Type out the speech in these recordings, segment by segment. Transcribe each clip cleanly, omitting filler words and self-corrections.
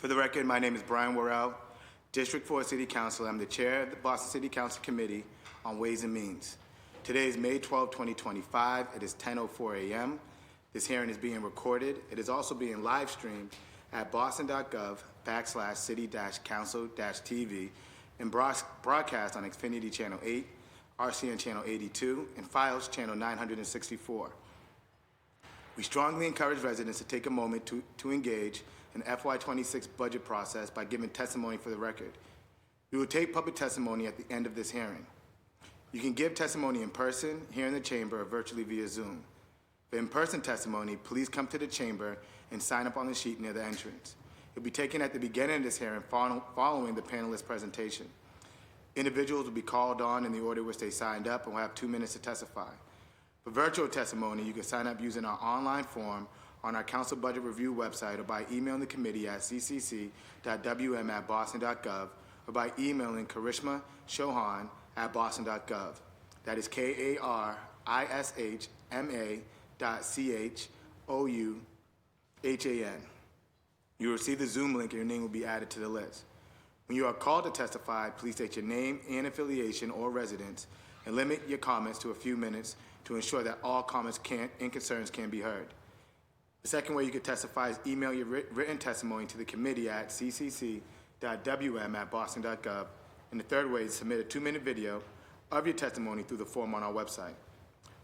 For the record, my name is Brian Worrell, District 4 City Councilor. I'm the Chair of the Boston City Council Committee on Ways and Means. Today is May 12, 2025. It is 10:04 a.m. This hearing is being recorded. It is also being live streamed at boston.gov/city-council-tv and broadcast on Xfinity Channel 8, RCN Channel 82, and Files Channel 964. We strongly encourage residents to take a moment to engage in the FY26 budget process by giving testimony for the record. We will take public testimony at the end of this hearing. You can give testimony in person, here in the chamber, or virtually via Zoom. For in-person testimony, please come to the chamber and sign up on the sheet near the entrance. It will be taken at the beginning of this hearing following the panelist presentation. Individuals will be called on in the order in which they signed up and will have 2 minutes to testify. For virtual testimony, you can sign up using our online form on our Council Budget Review website or by emailing the committee at ccc.wm@boston.gov or by emailing Karishma Chauhan at boston.gov. That is KARISHMA.CHOUHAN. You will receive the Zoom link and your name will be added to the list. When you are called to testify, please state your name and affiliation or residence and limit your comments to a few minutes to ensure that all comments and concerns can be heard. The second way you can testify is email your written testimony to the committee at ccc.wm@boston.gov. And the third way is submit a 2-minute video of your testimony through the form on our website.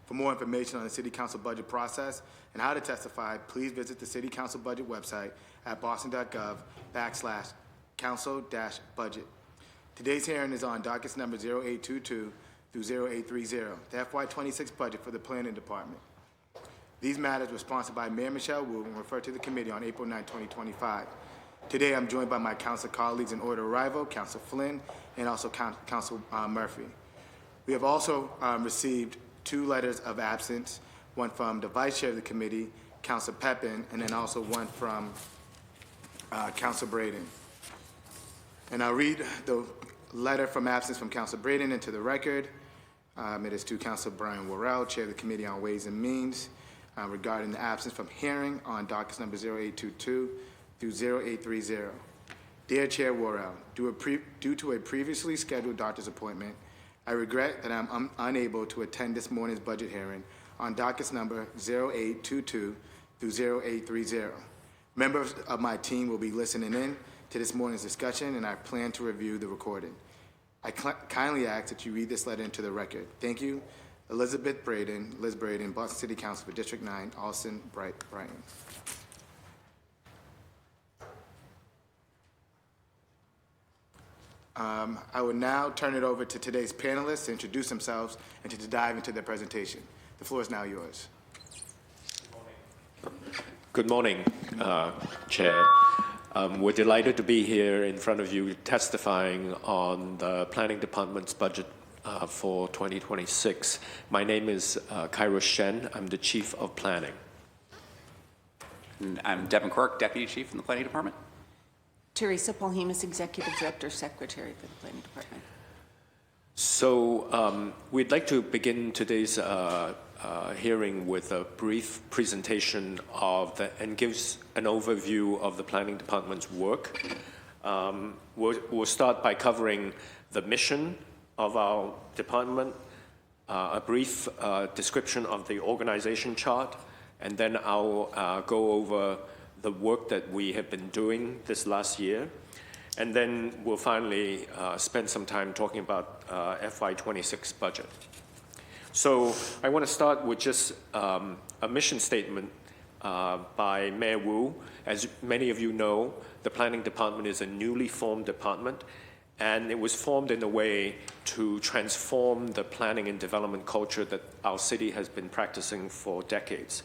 For more information on the City Council budget process and how to testify, please visit the City Council budget website at boston.gov/council-budget. Today's hearing is on dockets number 0822 through 0830, the FY26 budget for the Planning Department. These matters were sponsored by Mayor Michelle Wu and referred to the committee on April 9, 2025. Today, I'm joined by my council colleagues in order of arrival, Council Flynn and also Council Murphy. We have also received 2 letters of absence, one from the Vice Chair of the committee, Council Pepin, and then also one from Council Braden. And I'll read the letter from absence from Council Braden into the record. It is to Council Brian Worrell, Chair of the Committee on Ways and Means, regarding the absence from hearing on dockets number 0822 through 0830. Dear Chair Worrell, due to a previously scheduled doctor's appointment, I regret that I'm unable to attend this morning's budget hearing on dockets number 0822 through 0830. Members of my team will be listening in to this morning's discussion, and I plan to review the recording. I kindly ask that you read this letter into the record. Thank you. Liz Braden, Boston City Council for District 9, Alston, Brighton. I will now turn it over to today's panelists to introduce themselves and to dive into their presentation. The floor is now yours. Good morning, Chair. We're delighted to be here in front of you testifying on the Planning Department's budget for 2026. My name is Kairos Shen. I'm the Chief of Planning. And I'm Devin Quirk, Deputy Chief in the Planning Department. Teresa Polhemus, Executive Director, Secretary for the Planning Department. So we'd like to begin today's hearing with a brief presentation and gives an overview of the Planning Department's work. We'll start by covering the mission of our department, a brief description of the organization chart, and then I'll go over the work that we have been doing this last year. And then we'll finally spend some time talking about FY26 budget. So I want to start with just a mission statement by Mayor Wu. As many of you know, the Planning Department is a newly formed department, and it was formed in a way to transform the planning and development culture that our city has been practicing for decades.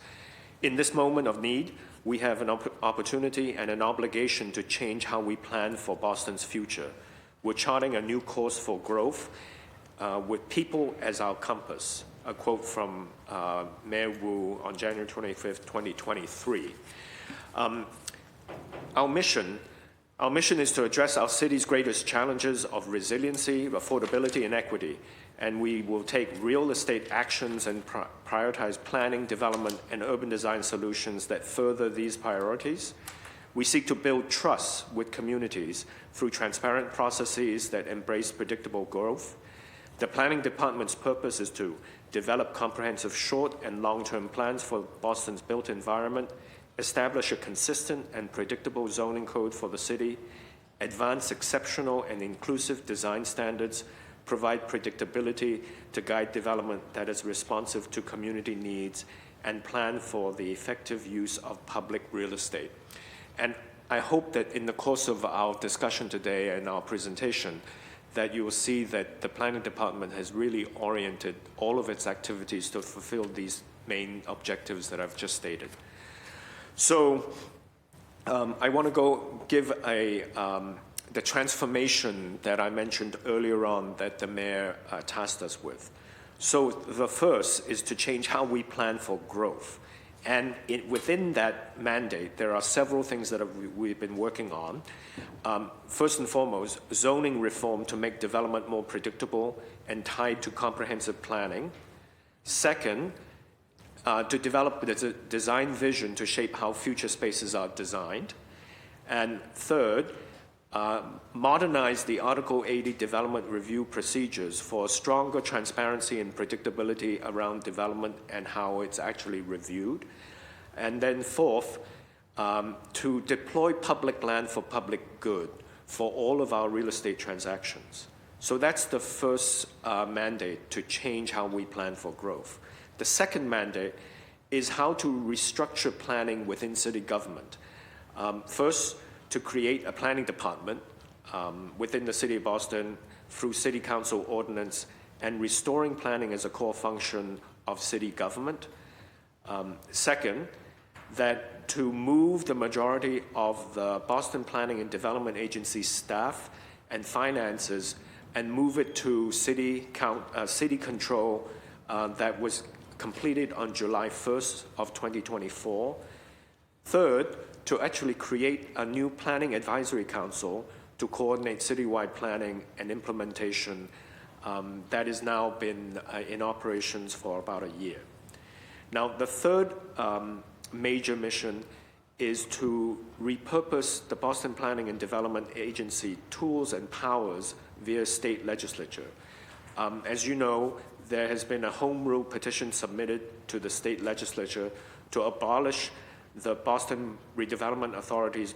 In this moment of need, we have an opportunity and an obligation to change how we plan for Boston's future. We're charting a new course for growth with people as our compass, a quote from Mayor Wu on January 25th, 2023. Our mission is to address our city's greatest challenges of resiliency, affordability, and equity. And we will take real estate actions and prioritize planning, development, and urban design solutions that further these priorities. We seek to build trust with communities through transparent processes that embrace predictable growth. The Planning Department's purpose is to develop comprehensive short and long-term plans for Boston's built environment, establish a consistent and predictable zoning code for the city, advance exceptional and inclusive design standards, provide predictability to guide development that is responsive to community needs, and plan for the effective use of public real estate. And I hope that in the course of our discussion today and our presentation, that you will see that the Planning Department has really oriented all of its activities to fulfill these main objectives that I've just stated. So I want to give the transformation that I mentioned earlier on that the mayor tasked us with. So the first is to change how we plan for growth. And within that mandate, there are several things that we've been working on. First and foremost, zoning reform to make development more predictable and tied to comprehensive planning. Second, to develop the design vision to shape how future spaces are designed. And third, modernize the Article 80 development review procedures for stronger transparency and predictability around development and how it's actually reviewed. And then fourth, to deploy public land for public good for all of our real estate transactions. So that's the first mandate, to change how we plan for growth. The second mandate is how to restructure planning within city government. First, to create a planning department within the City of Boston through City Council ordinance and restoring planning as a core function of city government. Second, that to move the majority of the Boston Planning and Development Agency staff and finances and move it to city control that was completed on July 1st of 2024. Third, to actually create a new planning advisory council to coordinate citywide planning and implementation that has now been in operations for about a year. Now, the third major mission is to repurpose the Boston Planning and Development Agency tools and powers via state legislature. As you know, there has been a home rule petition submitted to the state legislature to abolish the Boston Redevelopment Authority's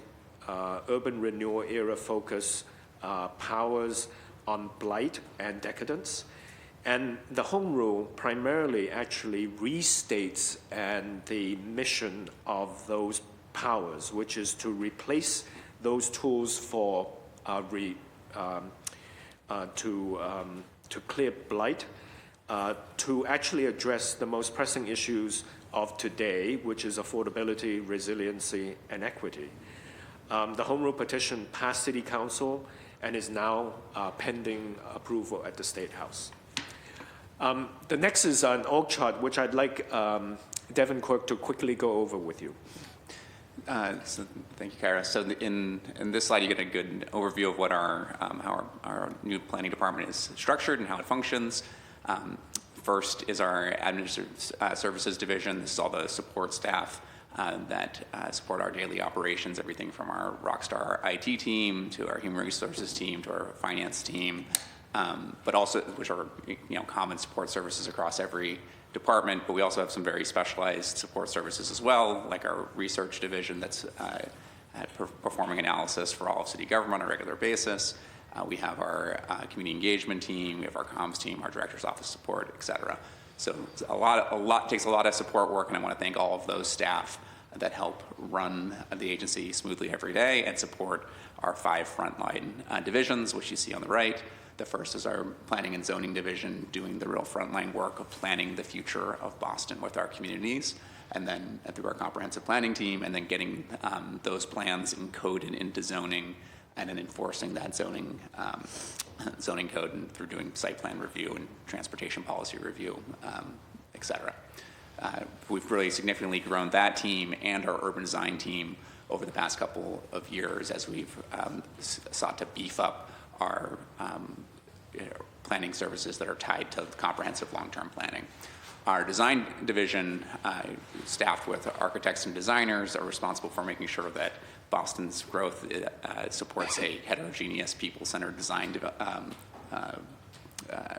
urban renewal era focus powers on blight and decadence. And the home rule primarily actually restates the mission of those powers, which is to replace those tools for to clear blight, to actually address the most pressing issues of today, which is affordability, resiliency, and equity. The home rule petition passed City Council and is now pending approval at the State House. The next is an org chart, which I'd like Devin Quirk to quickly go over with you. So thank you, Kyra. So in this slide, you get a good overview of what how our new planning department is structured and how it functions. First is our administrative services division. This is all the support staff that support our daily operations, everything from our rockstar IT team to our human resources team to our finance team, but also which are common support services across every department. But we also have some very specialized support services as well, like our research division that's performing analysis for all of city government on a regular basis. We have our community engagement team, we have our comms team, our director's office support, et cetera. So it takes a lot of support work, and I want to thank all of those staff that help run the agency smoothly every day and support our 5 frontline divisions, which you see on the right. The first is our planning and zoning division, doing the real frontline work of planning the future of Boston with our communities, and then through our comprehensive planning team, and then getting those plans encoded into zoning and then enforcing that zoning code and through doing site plan review and transportation policy review, et cetera. We've really significantly grown that team and our urban design team over the past couple of years as we've sought to beef up our planning services that are tied to comprehensive long-term planning. Our design division, staffed with architects and designers, are responsible for making sure that Boston's growth supports a heterogeneous, people-centered design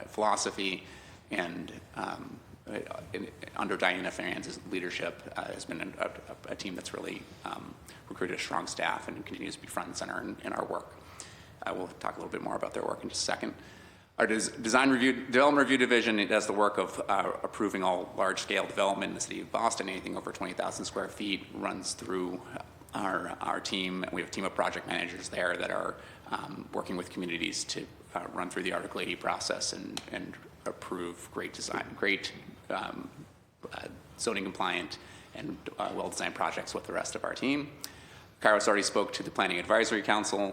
philosophy, and under Diana Fernandez's leadership has been a team that's really recruited a strong staff and continues to be front and center in our work. We'll talk a little bit more about their work in just a second. Our development review division, it does the work of approving all large-scale development in the city of Boston. Anything over 20,000 square feet runs through our team. We have a team of project managers there that are working with communities to run through the Article 80 process and approve great design, great zoning compliant and well-designed projects with the rest of our team. Kairos already spoke to the Planning Advisory Council,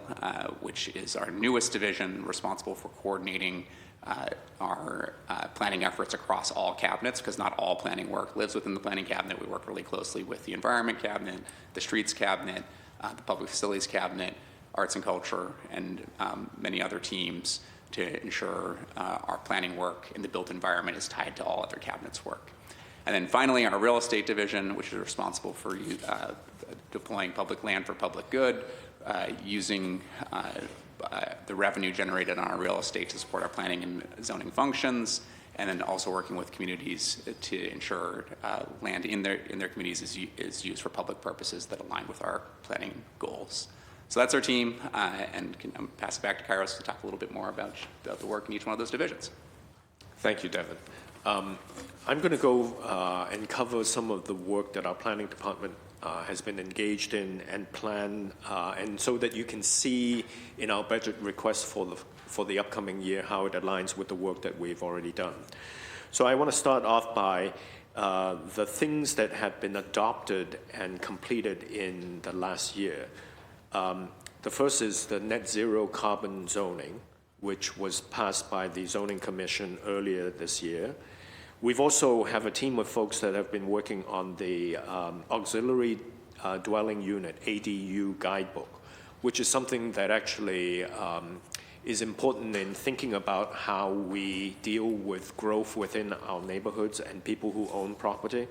which is our newest division responsible for coordinating our planning efforts across all cabinets, because not all planning work lives within the planning cabinet. We work really closely with the Environment Cabinet, the Streets Cabinet, the Public Facilities Cabinet, Arts and Culture, and many other teams to ensure our planning work in the built environment is tied to all other cabinets' work. And then finally, our real estate division, which is responsible for deploying public land for public good, using the revenue generated on our real estate to support our planning and zoning functions, and then also working with communities to ensure land in their communities is used for public purposes that align with our planning goals. So that's our team, and can pass it back to Kairos to talk a little bit more about the work in each one of those divisions. Thank you, Devin. I'm going to go and cover some of the work that our planning department has been engaged in and plan, and so that you can see in our budget request for the upcoming year how it aligns with the work that we've already done. So I want to start off by the things that have been adopted and completed in the last year. The first is the net zero carbon zoning, which was passed by the Zoning Commission earlier this year. We've also have a team of folks that have been working on the Auxiliary Dwelling Unit, ADU guidebook, which is something that actually is important in thinking about how we deal with growth within our neighborhoods and people who own property.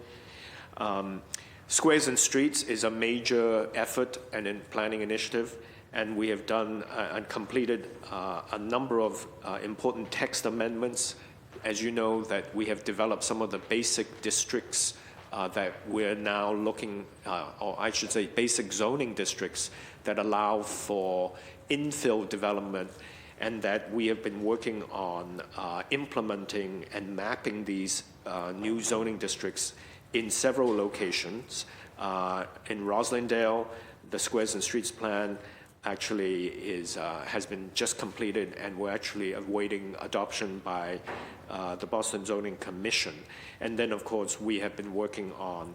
Squares and Streets is a major effort and a planning initiative, and we have done and completed a number of important text amendments. As you know, that we have developed some of the basic districts that we're now looking, or I should say basic zoning districts that allow for infill development, and that we have been working on implementing and mapping these new zoning districts in several locations. In Roslindale, the Squares and Streets plan actually has been just completed, and we're actually awaiting adoption by the Boston Zoning Commission. And then, of course, we have been working on,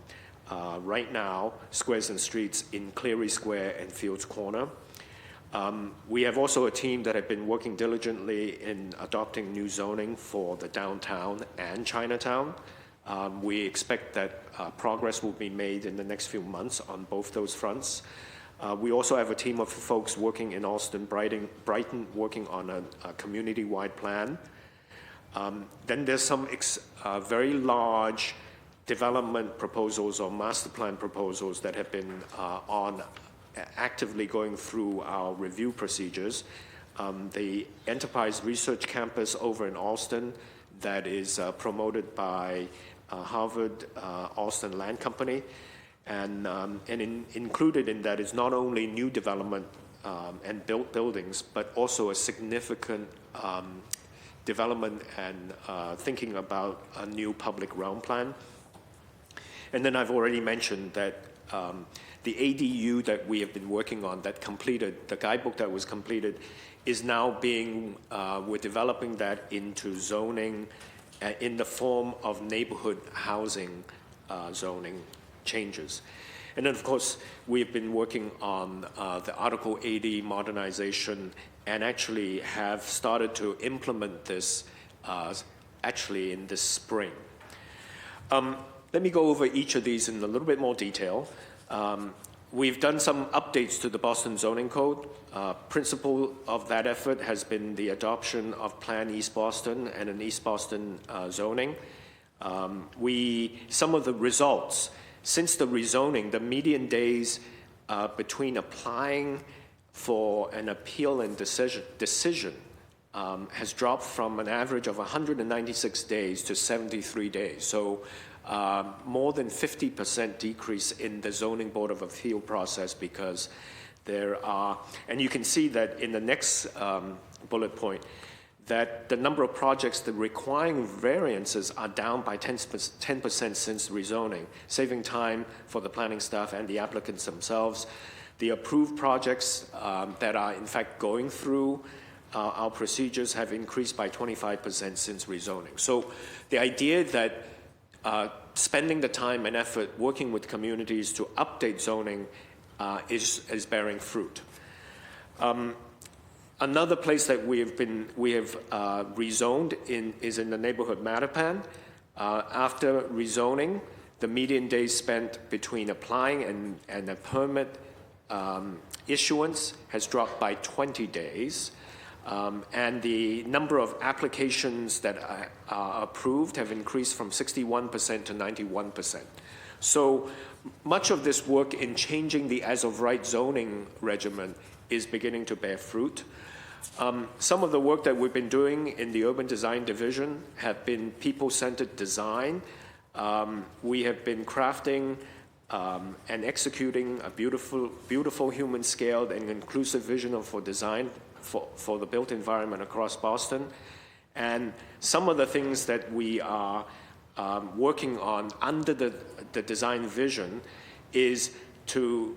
right now, Squares and Streets in Cleary Square and Fields Corner. We have also a team that have been working diligently in adopting new zoning for the downtown and Chinatown. We expect that progress will be made in the next few months on both those fronts. We also have a team of folks working in Austin, Brighton working on a community-wide plan. Then there's some very large development proposals or master plan proposals that have been actively going through our review procedures. The Enterprise Research Campus over in Austin that is promoted by Harvard Austin Land Company. And included in that is not only new development and built buildings, but also a significant development and thinking about a new public realm plan. And then I've already mentioned that the ADU that we have been working on that completed, the guidebook that was completed, is now we're developing that into zoning in the form of neighborhood housing zoning changes. And then, of course, we've been working on the Article 80 modernization and actually have started to implement this actually in this spring. Let me go over each of these in a little bit more detail. We've done some updates to the Boston Zoning Code. Principle of that effort has been the adoption of Plan East Boston and an East Boston zoning. Some of the results, since the rezoning, the median days between applying for an appeal and decision has dropped from an average of 196 days to 73 days. So more than 50% decrease in the Zoning Board of Appeal process, because there are, and you can see that in the next bullet point, that the number of projects that requiring variances are down by 10% since rezoning, saving time for the planning staff and the applicants themselves. The approved projects that are in fact going through our procedures have increased by 25% since rezoning. So the idea that spending the time and effort working with communities to update zoning is bearing fruit. Another place that we have rezoned is in the neighborhood Mattapan. After rezoning, the median days spent between applying and a permit issuance has dropped by 20 days. And the number of applications that are approved have increased from 61% to 91%. So much of this work in changing the as-of-right zoning regimen is beginning to bear fruit. Some of the work that we've been doing in the Urban Design Division have been people-centered design. We have been crafting and executing a beautiful human-scaled and inclusive vision for design for the built environment across Boston. And some of the things that we are working on under the design vision is to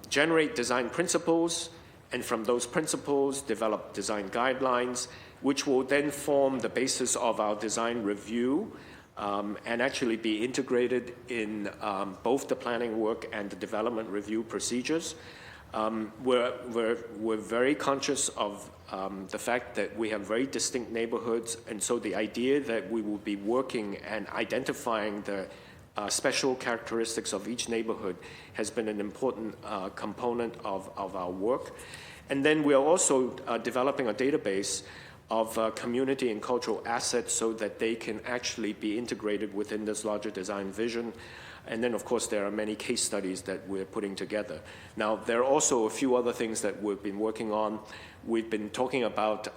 generate design principles, and from those principles develop design guidelines, which will then form the basis of our design review and actually be integrated in both the planning work and the development review procedures. We're very conscious of the fact that we have very distinct neighborhoods, and so the idea that we will be working and identifying the special characteristics of each neighborhood has been an important component of our work. And then we are also developing a database of community and cultural assets so that they can actually be integrated within this larger design vision. And then, of course, there are many case studies that we're putting together. Now, there are also a few other things that we've been working on. We've been talking about,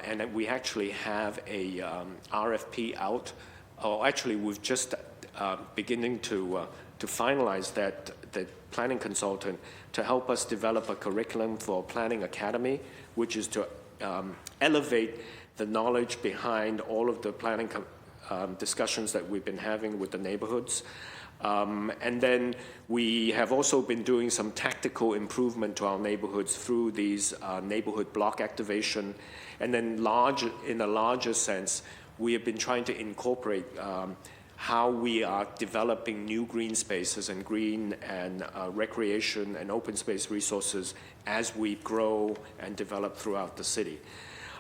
and we actually have a RFP out. Or actually, we've just beginning to finalize that the planning consultant to help us develop a curriculum for Planning Academy, which is to elevate the knowledge behind all of the planning discussions that we've been having with the neighborhoods. And then we have also been doing some tactical improvement to our neighborhoods through these neighborhood block activation. And then in a larger sense, we have been trying to incorporate how we are developing new green spaces and green and recreation and open space resources as we grow and develop throughout the city.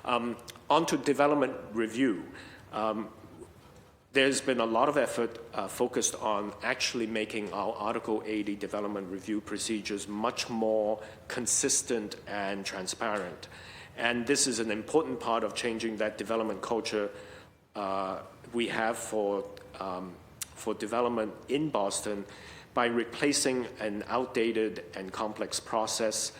On to development review. There's been a lot of effort focused on actually making our Article 80 development review procedures much more consistent and transparent. And this is an important part of changing that development culture we have for development in Boston by replacing an outdated and complex process.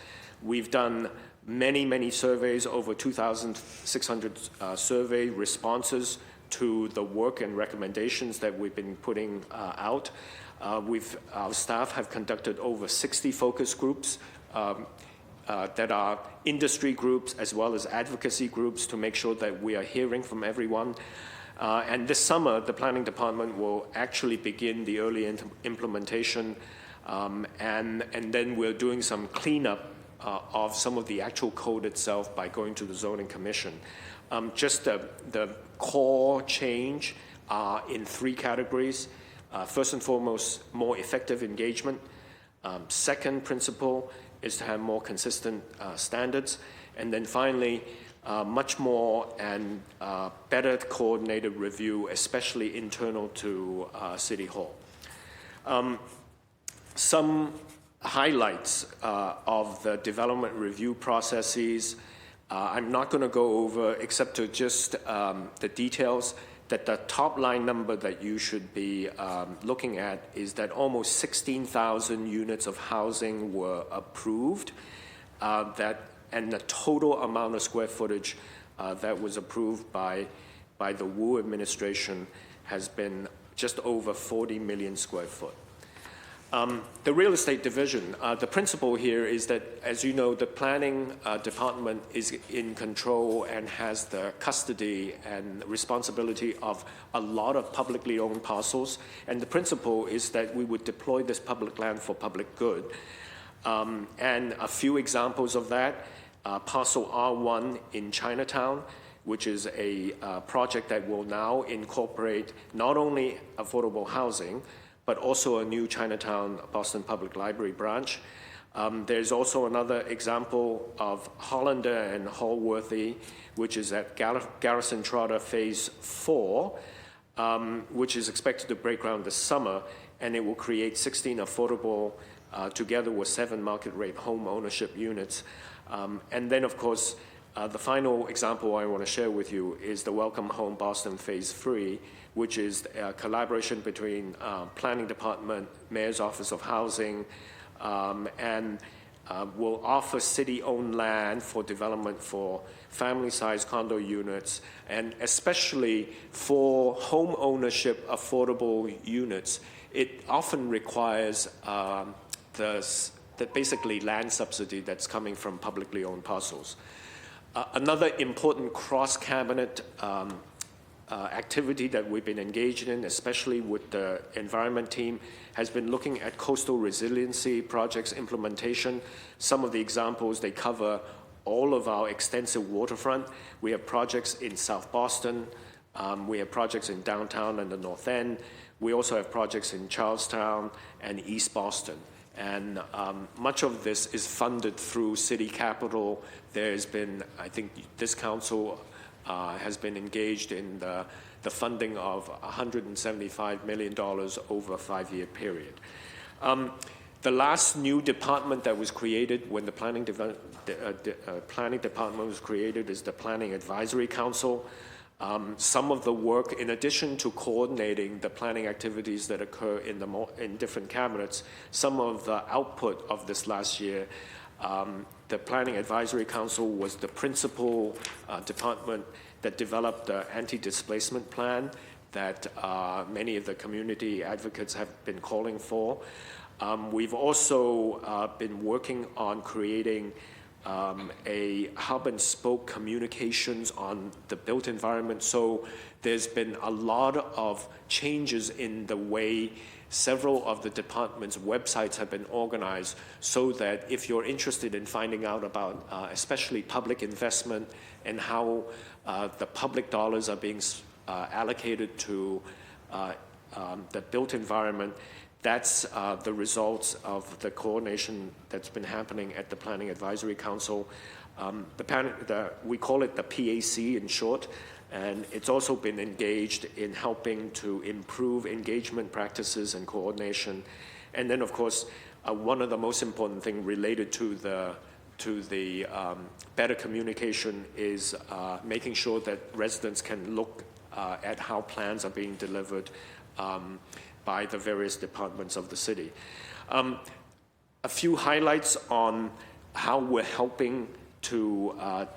We've done many our over 2,600 survey responses to the work and recommendations that we've been putting out. Our staff have conducted over 60 focus groups that are industry groups as well as advocacy groups to make sure that we are hearing from everyone. And this summer, the planning department will actually begin the early implementation, and then we're doing some cleanup of some of the actual code itself by going to the zoning commission. Just the core change are in three categories. First and foremost, more effective engagement. Second principle is to have more consistent standards. And then finally, much more and better coordinated review, especially internal to City Hall. Some highlights of the development review processes. I'm not going to go over except to just the details. that the top line number that you should be looking at is that almost 16,000 units of housing were approved, and the total amount of square footage that was approved by the Wu administration has been just over 40 million square foot. The real estate division, the principle here is that, as you know, the planning department is in control and has the custody and responsibility of a lot of publicly owned parcels. And the principle is that we would deploy this public land for public good. And a few examples of that, parcel R1 in Chinatown, which is a project that will now incorporate not only affordable housing, but also a new Chinatown Boston Public Library branch. There's also another example of Hollander and Hallworthy, which is at Garrison Trotter Phase 4, which is expected to break ground this summer, and it will create 16 affordable, together with 7 market rate home ownership units. And then, of course, the final example I want to share with you is the Welcome Home Boston Phase 3, which is a collaboration between Planning Department, Mayor's Office of Housing, and will offer city-owned land for development for family-sized condo units, and especially for home ownership affordable units. It often requires the basically land subsidy that's coming from publicly owned parcels. Another important cross-cabinet activity that we've been engaged in, especially with the environment team, has been looking at coastal resiliency projects implementation. Some of the examples, they cover all of our extensive waterfront. We have projects in South Boston. We have projects in downtown and the North End. We also have projects in Charlestown and East Boston. And much of this is funded through city capital. There's been, I think this council has been engaged in the funding of $175 million over a 5-year period. The last new department that was created when the planning department was created is the Planning Advisory Council. Some of the work, in addition to coordinating the planning activities that occur in different cabinets, some of the output of this last year, the Planning Advisory Council was the principal department that developed the anti-displacement plan that many of the community advocates have been calling for. We've also been working on creating a hub and spoke communications on the built environment. So there's been a lot of changes in the way several of the department's websites have been organized, so that if you're interested in finding out about especially public investment and how the public dollars are being allocated to the built environment, that's the results of the coordination that's been happening at the Planning Advisory Council. We call it the PAC in short, and it's also been engaged in helping to improve engagement practices and coordination. And then, of course, one of the most important things related to the better communication is making sure that residents can look at how plans are being delivered by the various departments of the city. A few highlights on how we're helping to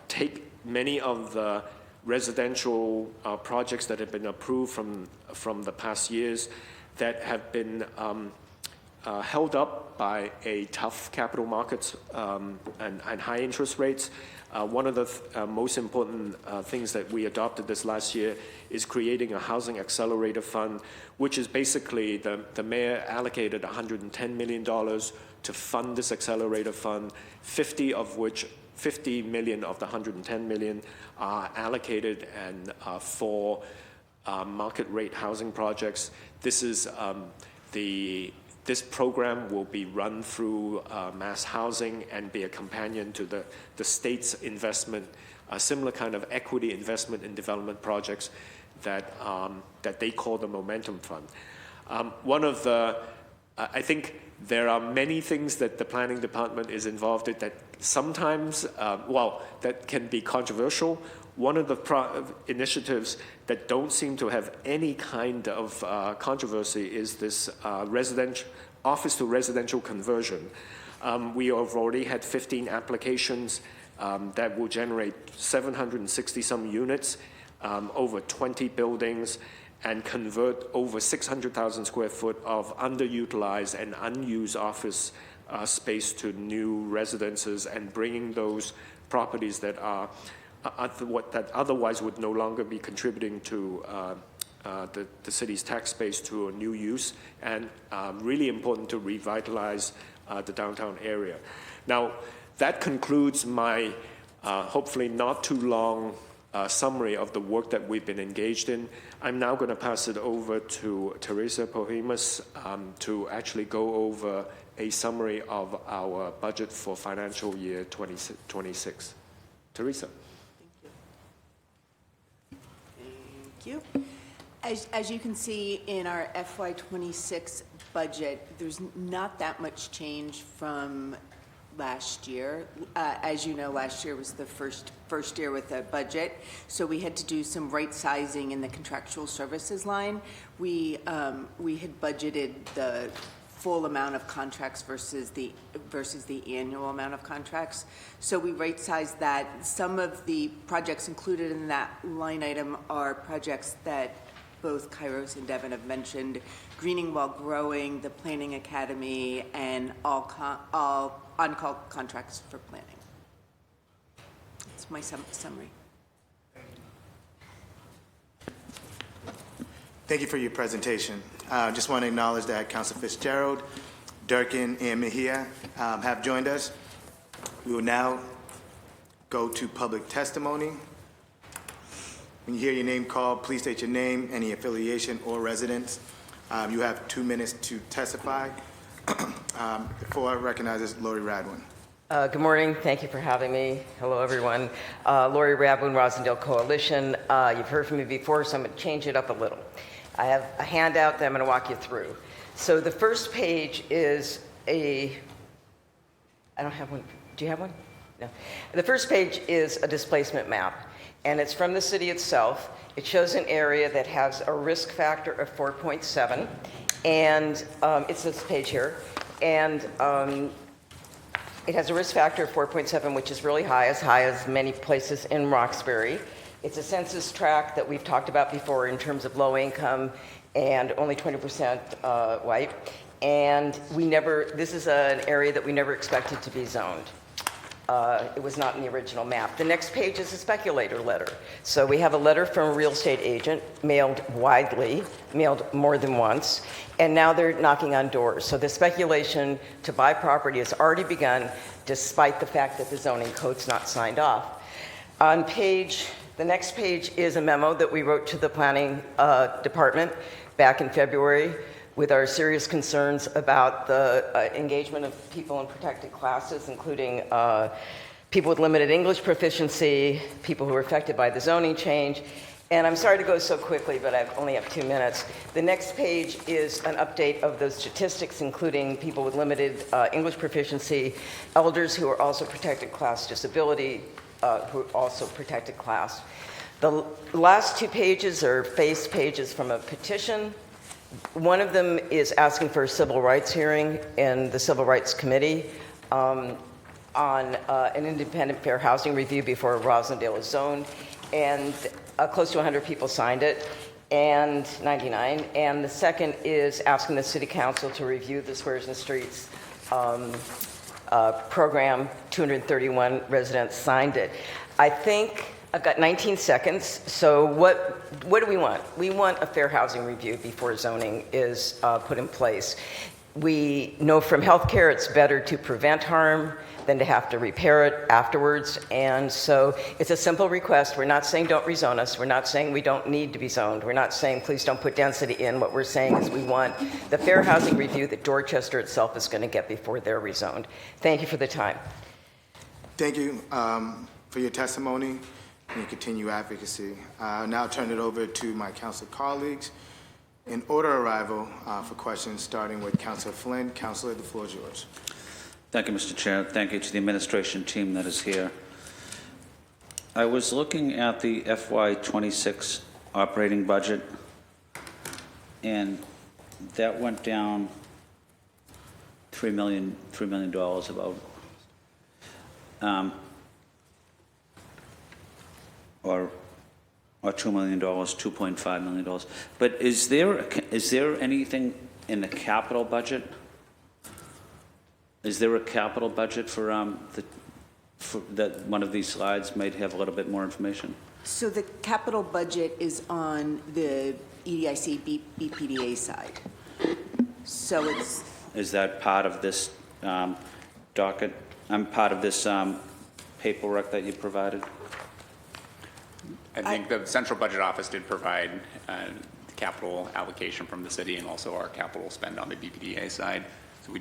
take many of the residential projects that have been approved from the past years that have been held up by a tough capital markets and high interest rates. One of the most important things that we adopted this last year is creating a housing accelerator fund, which is basically the mayor allocated $110 million to fund this accelerator fund, 50 million of the 110 million are allocated and for market rate housing projects. This program will be run through mass housing and be a companion to the state's investment, a similar kind of equity investment in development projects that they call the Momentum Fund. I think there are many things that the planning department is involved in that sometimes, that can be controversial. one of the initiatives that don't seem to have any kind of controversy is this office to residential conversion. We have already had 15 applications that will generate 760 some units, over 20 buildings, and convert over 600,000 square foot of underutilized and unused office space to new residences, and bringing those properties that are that otherwise would no longer be contributing to the city's tax base to a new use, and really important to revitalize the downtown area. Now, that concludes my hopefully not too long summary of the work that we've been engaged in. I'm now going to pass it over to Teresa Pohemus to actually go over a summary of our budget for financial year 2026. Teresa. Thank you. As you can see in our FY26 budget, there's not that much change from last year. As you know, last year was the first year with a budget, so we had to do some right sizing in the contractual services line. We had budgeted the full amount of contracts versus the annual amount of contracts. So we right-sized that. Some of the projects included in that line item are projects that both Kairos and Devin have mentioned: Greening While Growing, the Planning Academy, and all on-call contracts for planning. That's my summary. Thank you for your presentation. Just want to acknowledge that Council Fitzgerald, Durkin, and Mejia have joined us. We will now go to public testimony. When you hear your name called, please state your name, any affiliation or residence. You have 2 minutes to testify. Before I recognize Lori Radwin. Good morning. Thank you for having me. Hello, everyone. Lori Radwin, Rosendale Coalition. You've heard from me before, so I'm going to change it up a little. I have a handout that I'm going to walk you through. So the first page is I don't have one. Do you have one? No. The first page is a displacement map, and it's from the city itself. It shows an area that has a risk factor of 4.7, and it's this page here. And it has a risk factor of 4.7, which is really high as many places in Roxbury. It's a census tract that we've talked about before in terms of low income and only 20% white. And this is an area that we never expected to be zoned. It was not in the original map. The next page is a speculator letter. So we have a letter from a real estate agent, mailed widely, mailed more than once, and now they're knocking on doors. So the speculation to buy property has already begun, despite the fact that the zoning code's not signed off. The next page is a memo that we wrote to the planning department back in February with our serious concerns about the engagement of people in protected classes, including people with limited English proficiency, people who are affected by the zoning change. And I'm sorry to go so quickly, but I only have 2 minutes. The next page is an update of those statistics, including people with limited English proficiency, elders who are also protected class, disability, who are also protected class. The last 2 pages are face pages from a petition. One of them is asking for a civil rights hearing in the Civil Rights Committee on an independent fair housing review before Rosendale is zoned. And close to 100 people signed it, and 99. And the second is asking the City Council to review the Squares and Streets program. 231 residents signed it. I think I've got 19 seconds. So what do we want? We want a fair housing review before zoning is put in place. We know from healthcare it's better to prevent harm than to have to repair it afterwards. And so it's a simple request. We're not saying don't rezone us. We're not saying we don't need to be zoned. We're not saying please don't put density in. What we're saying is we want the fair housing review that Dorchester itself is going to get before they're rezoned. Thank you for the time. Thank you for your testimony and your continued advocacy. I'll now turn it over to my council colleagues. In order of arrival for questions, starting with Councilor Flynn. Councilor, the floor is yours. Thank you, Mr. Chair. Thank you to the administration team that is here. I was looking at the FY26 operating budget, and that went down $3 million about. Or $2 million, $2.5 million. But is there anything in the capital budget? Is there a capital budget for that one of these slides might have a little bit more information? So the capital budget is on the EDIC BPDA side. So it's, Is that part of this docket? Part of this paperwork that you provided? I think the central budget office did provide capital allocation from the city and also our capital spend on the BPDA side. So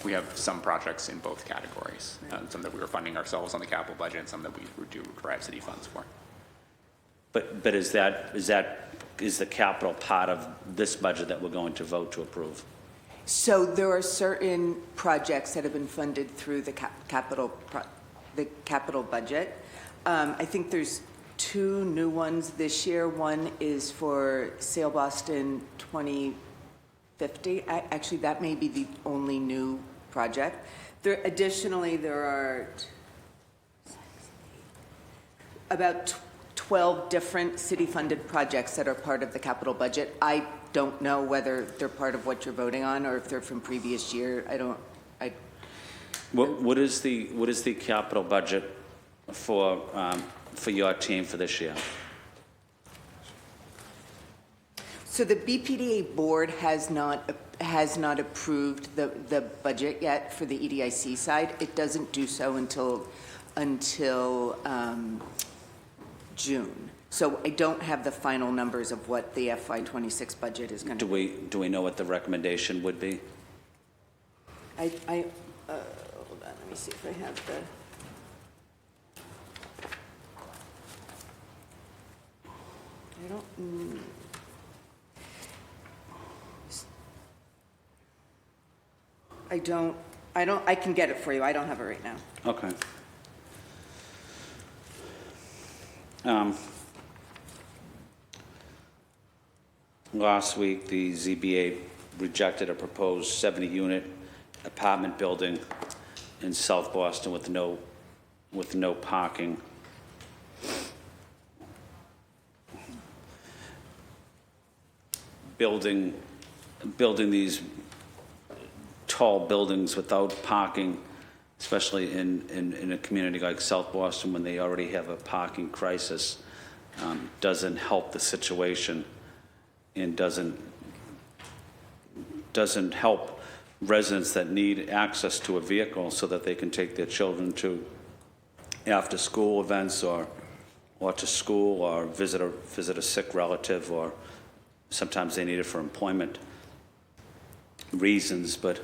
we have some projects in both categories, some that we were funding ourselves on the capital budget and some that we do derive city funds for. But is the capital part of this budget that we're going to vote to approve? so there are certain projects that have been funded through the capital budget. I think there's 2 new ones this year. One is for Sail Boston 2050. Actually, that may be the only new project. Additionally, there are about 12 different city-funded projects that are part of the capital budget. I don't know whether they're part of what you're voting on or if they're from previous year. What is the capital budget for your team for this year? So the BPDA board has not approved the budget yet for the EDIC side. It doesn't do so until June. So I don't have the final numbers of what the FY26 budget is going to be. Do we know what the recommendation would be? Hold on, let me see if I have the. I don't. I can get it for you. I don't have it right now. Okay. Last week, the ZBA rejected a proposed 70-unit apartment building in South Boston with no parking. Building these tall buildings without parking, especially in a community like South Boston when they already have a parking crisis, doesn't help the situation and doesn't help residents that need access to a vehicle so that they can take their children to after-school events or to school or visit a sick relative, or sometimes they need it for employment reasons. But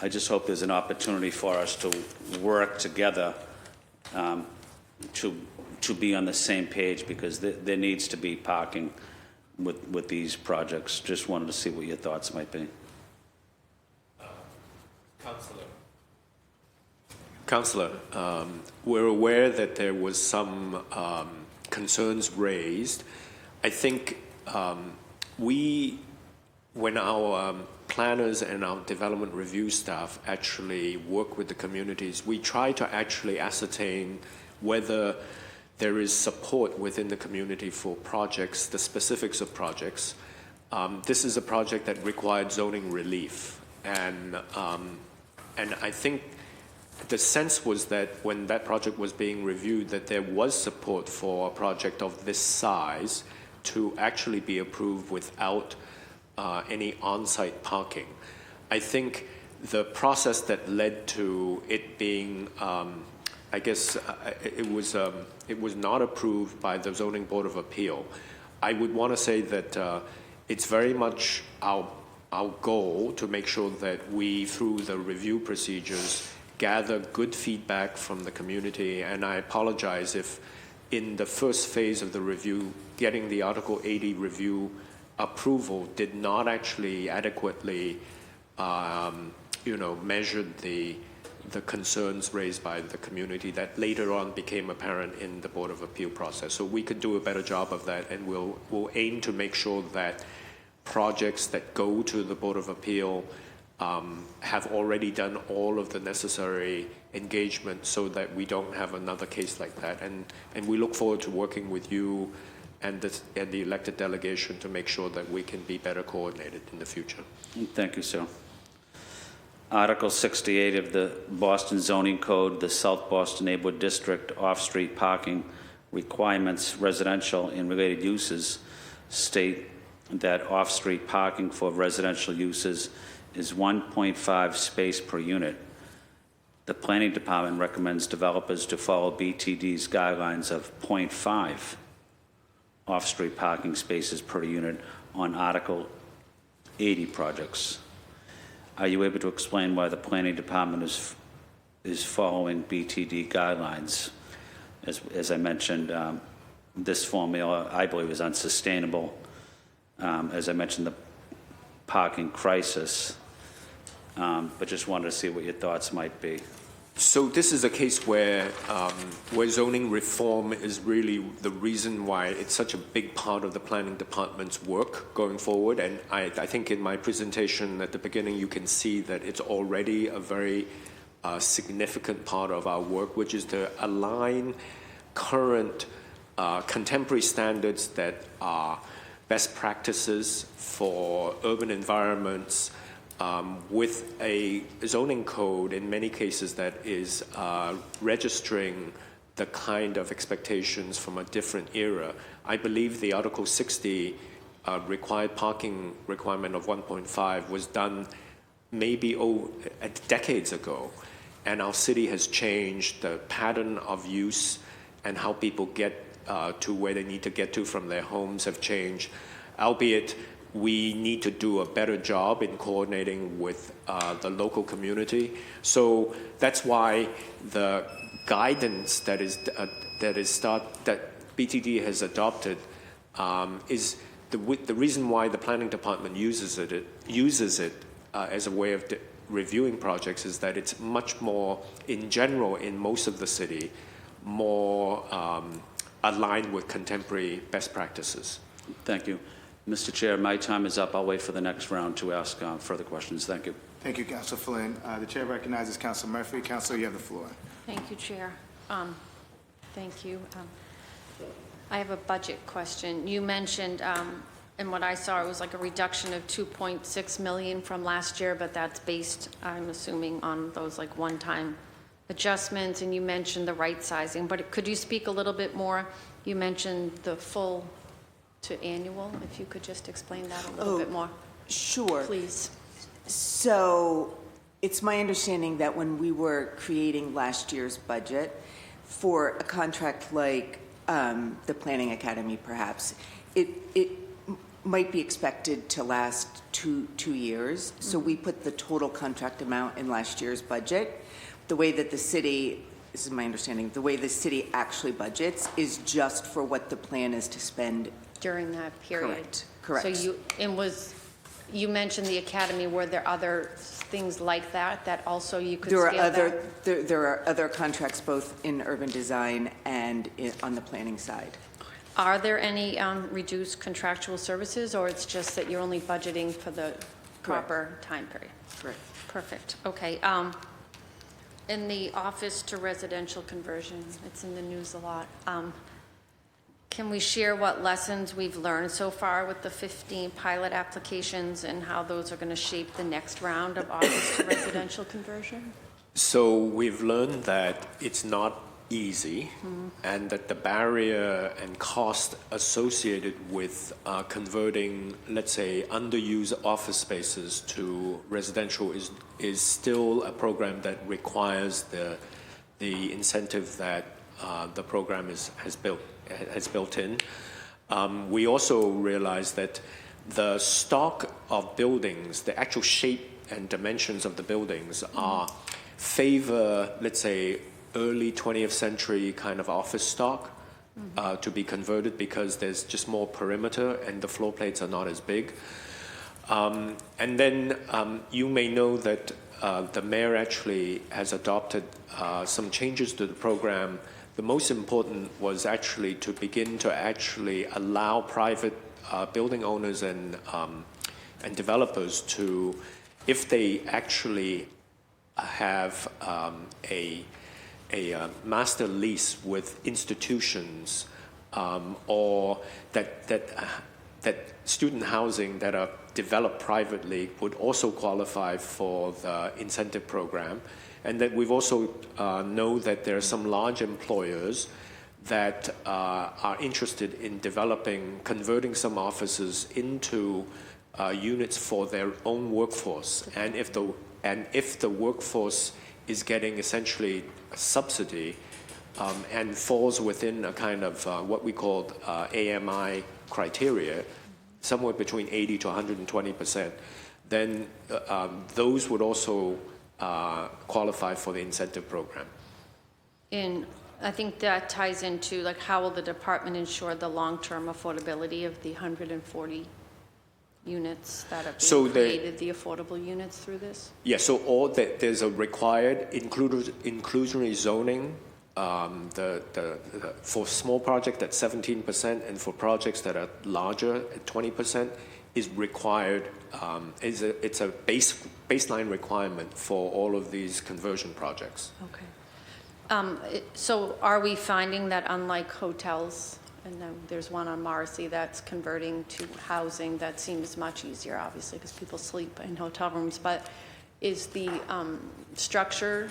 I just hope there's an opportunity for us to work together to be on the same page, because there needs to be parking with these projects. Just wanted to see what your thoughts might be. Councillor, we're aware that there was some concerns raised. I think when our planners and our development review staff actually work with the communities, we try to actually ascertain whether there is support within the community for projects, the specifics of projects. This is a project that required zoning relief, and I think the sense was that when that project was being reviewed, that there was support for a project of this size to actually be approved without any on-site parking. I think the process that led to it being, I guess, it was not approved by the Zoning Board of Appeal. I would want to say that it's very much our goal to make sure that we, through the review procedures, gather good feedback from the community. And I apologize if in the first phase of the review, getting the Article 80 review approval did not actually adequately, measure the the concerns raised by the community that later on became apparent in the Board of Appeal process. So we could do a better job of that, and we'll aim to make sure that projects that go to the Board of Appeal have already done all of the necessary engagement so that we don't have another case like that. And we look forward to working with you and the elected delegation to make sure that we can be better coordinated in the future. Thank you, sir. Article 68 of the Boston Zoning Code, the South Boston Neighborhood District off-street parking requirements, residential and related uses, state that off-street parking for residential uses is 1.5 space per unit. The Planning Department recommends developers to follow BTD's guidelines of 0.5 off-street parking spaces per unit on Article 80 projects. Are you able to explain why the Planning Department is following BTD guidelines? As I mentioned, this formula, I believe, is unsustainable. As I mentioned, the parking crisis, but just wanted to see what your thoughts might be. So this is a case where zoning reform is really the reason why it's such a big part of the planning department's work going forward. And I think in my presentation at the beginning, you can see that it's already a very significant part of our work, which is to align current contemporary standards that are best practices for urban environments with a zoning code in many cases that is registering the kind of expectations from a different era. I believe the Article 60 required parking requirement of 1.5 was done maybe decades ago, and our city has changed. The pattern of use and how people get to where they need to get to from their homes have changed, albeit we need to do a better job in coordinating with the local community. So that's why the guidance that BTD has adopted is the reason why the planning department uses it as a way of reviewing projects is that it's much more, in general, in most of the city, more aligned with contemporary best practices. Thank you. Mr. Chair, my time is up. I'll wait for the next round to ask further questions. Thank you. Thank you, Councilor Flynn. The chair recognizes Councilor Murphy. Councilor, you have the floor. Thank you, Chair. Thank you. I have a budget question. You mentioned, and what I saw, it was like a reduction of 2.6 million from last year, but that's based, I'm assuming, on those like one-time adjustments, and you mentioned the right sizing. But could you speak a little bit more? You mentioned the full to annual, if you could just explain that a little bit more. Sure. Please. So it's my understanding that when we were creating last year's budget for a contract like the Planning Academy, perhaps, it might be expected to last two years. Mm-hmm. So we put the total contract amount in last year's budget. The way that the city, this is my understanding, the way the city actually budgets is just for what the plan is to spend during that period. Correct. So you mentioned the academy. Were there other things like that also you could scale back? There are other contracts both in urban design and on the planning side. Are there any reduced contractual services, or it's just that you're only budgeting for the proper time period? Correct. Perfect. Okay. In the office to residential conversion, it's in the news a lot. Can we share what lessons we've learned so far with the 15 pilot applications and how those are going to shape the next round of office to residential conversion? So we've learned that it's not easy, and that the barrier and cost associated with converting, let's say, underused office spaces to residential is still a program that requires the incentive that the program has built in. We also realize that the stock of buildings, the actual shape and dimensions of the buildings favor, let's say, early 20th century kind of office stock to be converted because there's just more perimeter and the floor plates are not as big. And then you may know that the mayor actually has adopted some changes to the program. The most important was actually to begin to actually allow private building owners and developers to, if they actually have a master lease with institutions or that student housing that are developed privately would also qualify for the incentive program. And that we've also know that there are some large employers that are interested in converting some offices into units for their own workforce. And if the workforce is getting essentially a subsidy and falls within a kind of what we call AMI criteria, somewhere between 80 to 120%, then those would also qualify for the incentive program. And I think that ties into, like, how will the department ensure the long-term affordability of the 140 units that are being created, the affordable units through this? Yeah, so there's a required inclusionary zoning. For small projects at 17% and for projects that are larger at 20% is required. It's a baseline requirement for all of these conversion projects. Okay. So are we finding that unlike hotels, and there's one on Morrissey that's converting to housing that seems much easier, obviously, because people sleep in hotel rooms, but is the structure,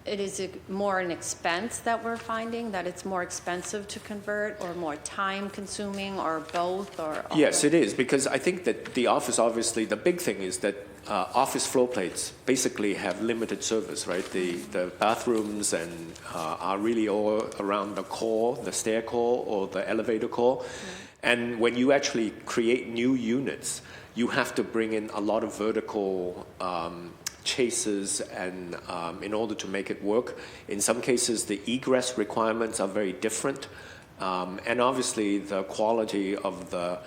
is it more an expense that we're finding, that it's more expensive to convert or more time consuming or both or all? Yes, it is, because I think that the office, obviously, the big thing is that office floor plates basically have limited service, right? The bathrooms and are really all around the core, the stair core or the elevator core. And when you actually create new units, you have to bring in a lot of vertical chases and in order to make it work. In some cases, the egress requirements are very different. And obviously the quality of the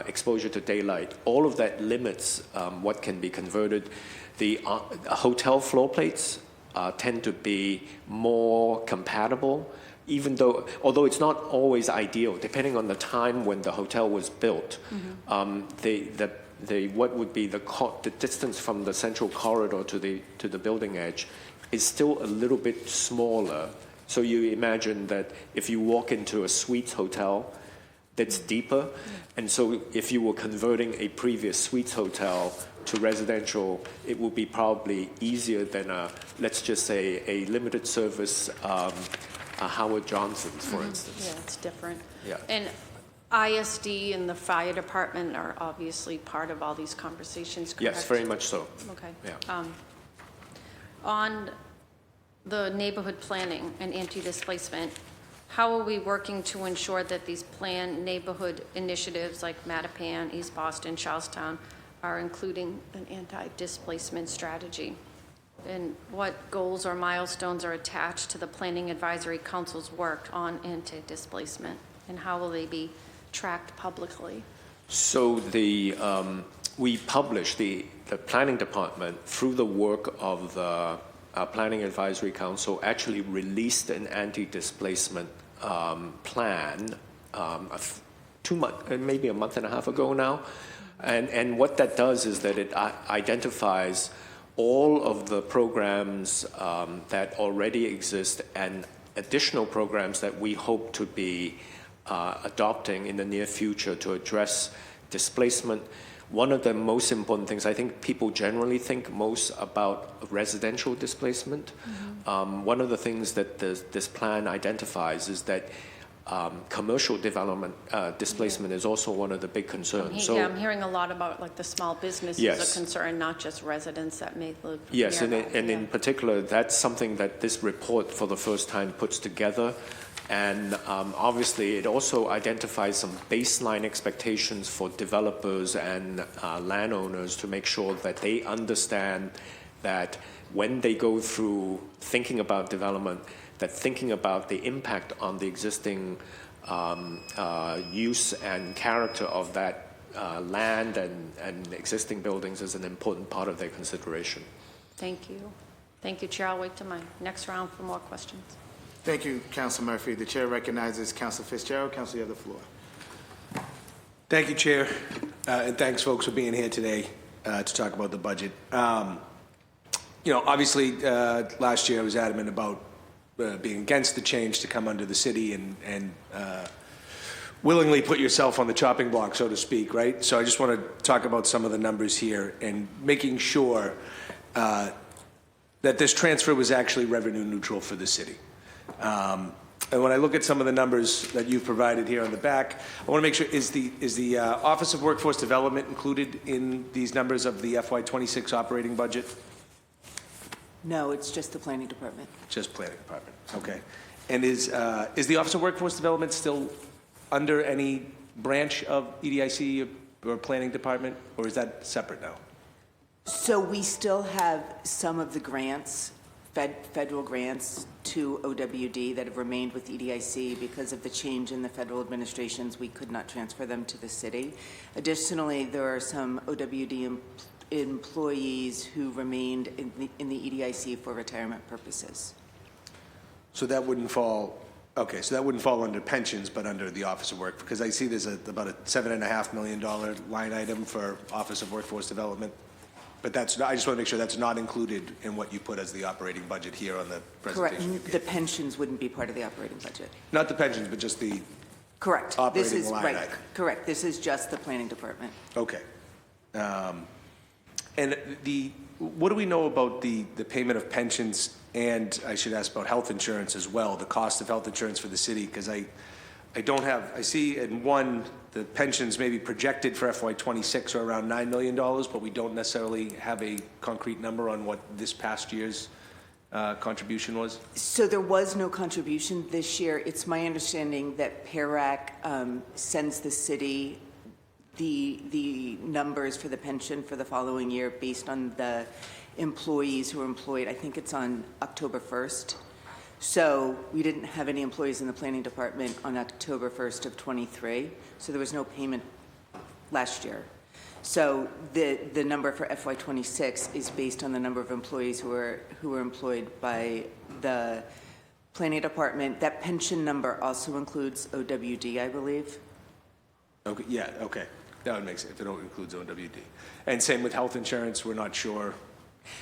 exposure to daylight, all of that limits what can be converted. The hotel floor plates tend to be more compatible, although it's not always ideal, depending on the time when the hotel was built. What would be the distance from the central corridor to the building edge is still a little bit smaller. So you imagine that if you walk into a suites hotel, that's deeper. And so if you were converting a previous suites hotel to residential, it would be probably easier than let's just say, a limited service Howard Johnson's, for instance. Yeah, it's different. Yeah. And ISD and the fire department are obviously part of all these conversations, correct? Yes, very much so. Okay. Yeah. On the neighborhood planning and anti-displacement, how are we working to ensure that these planned neighborhood initiatives like Mattapan, East Boston, Charlestown are including an anti-displacement strategy? And what goals or milestones are attached to the Planning Advisory Council's work on anti-displacement? And how will they be tracked publicly? So we publish the planning department through the work of the Planning Advisory Council actually released an anti-displacement plan 2 months, maybe a month and a half ago now. And what that does is that it identifies all of the programs that already exist and additional programs that we hope to be adopting in the near future to address displacement. One of the most important things, I think people generally think most about residential displacement. One of the things that this plan identifies is that commercial development displacement is also one of the big concerns. I'm hearing a lot about like the small businesses Yes. are concerned, not just residents that may live Yes, nearby. and in particular, that's something that this report for the first time puts together. And obviously, it also identifies some baseline expectations for developers and landowners to make sure that they understand that when they go through thinking about development, that thinking about the impact on the existing use and character of that land and existing buildings is an important part of their consideration. Thank you. Thank you, Chair. I'll wait till my next round for more questions. Thank you, Council Murphy. The chair recognizes Council Fitzgerald. Council, you have the floor. Thank you, Chair, and thanks, folks, for being here today to talk about the budget. Obviously, last year I was adamant about being against the change to come under the city and willingly put yourself on the chopping block, so to speak, right? So I just want to talk about some of the numbers here and making sure that this transfer was actually revenue neutral for the city. And when I look at some of the numbers that you've provided here on the back, I want to make sure, is the Office of Workforce Development included in these numbers of the FY26 operating budget? No, it's just the planning department. Just planning department, okay. And is the Office of Workforce Development still under any branch of EDIC or planning department, or is that separate now? So we still have some of the grants, federal grants to OWD that have remained with EDIC because of the change in the federal administrations. We could not transfer them to the city. Additionally, there are some OWD employees who remained in the EDIC for retirement purposes. So that wouldn't fall, okay, so that wouldn't fall under pensions, but under the Office of Work, because I see there's about a $7.5 million line item for Office of Workforce Development. But that's, I just want to make sure that's not included in what you put as the operating budget here on the presentation. Correct. The pensions wouldn't be part of the operating budget. Not the pensions, but just the Correct. operating This is line right. item. Correct. This is just the planning department. Okay. And what do we know about the payment of pensions, and I should ask about health insurance as well, the cost of health insurance for the city? Because I see in one, the pensions may be projected for FY26 are around $9 million, but we don't necessarily have a concrete number on what this past year's contribution was? So there was no contribution this year. It's my understanding that PARAC sends the city the numbers for the pension for the following year based on the employees who are employed. I think it's on October 1st. So we didn't have any employees in the planning department on October 1st of 23. So there was no payment last year. So the number for FY26 is based on the number of employees who are employed by the planning department. That pension number also includes OWD, I believe. Okay, yeah, okay. That would make sense if it includes OWD. And same with health insurance, we're not sure.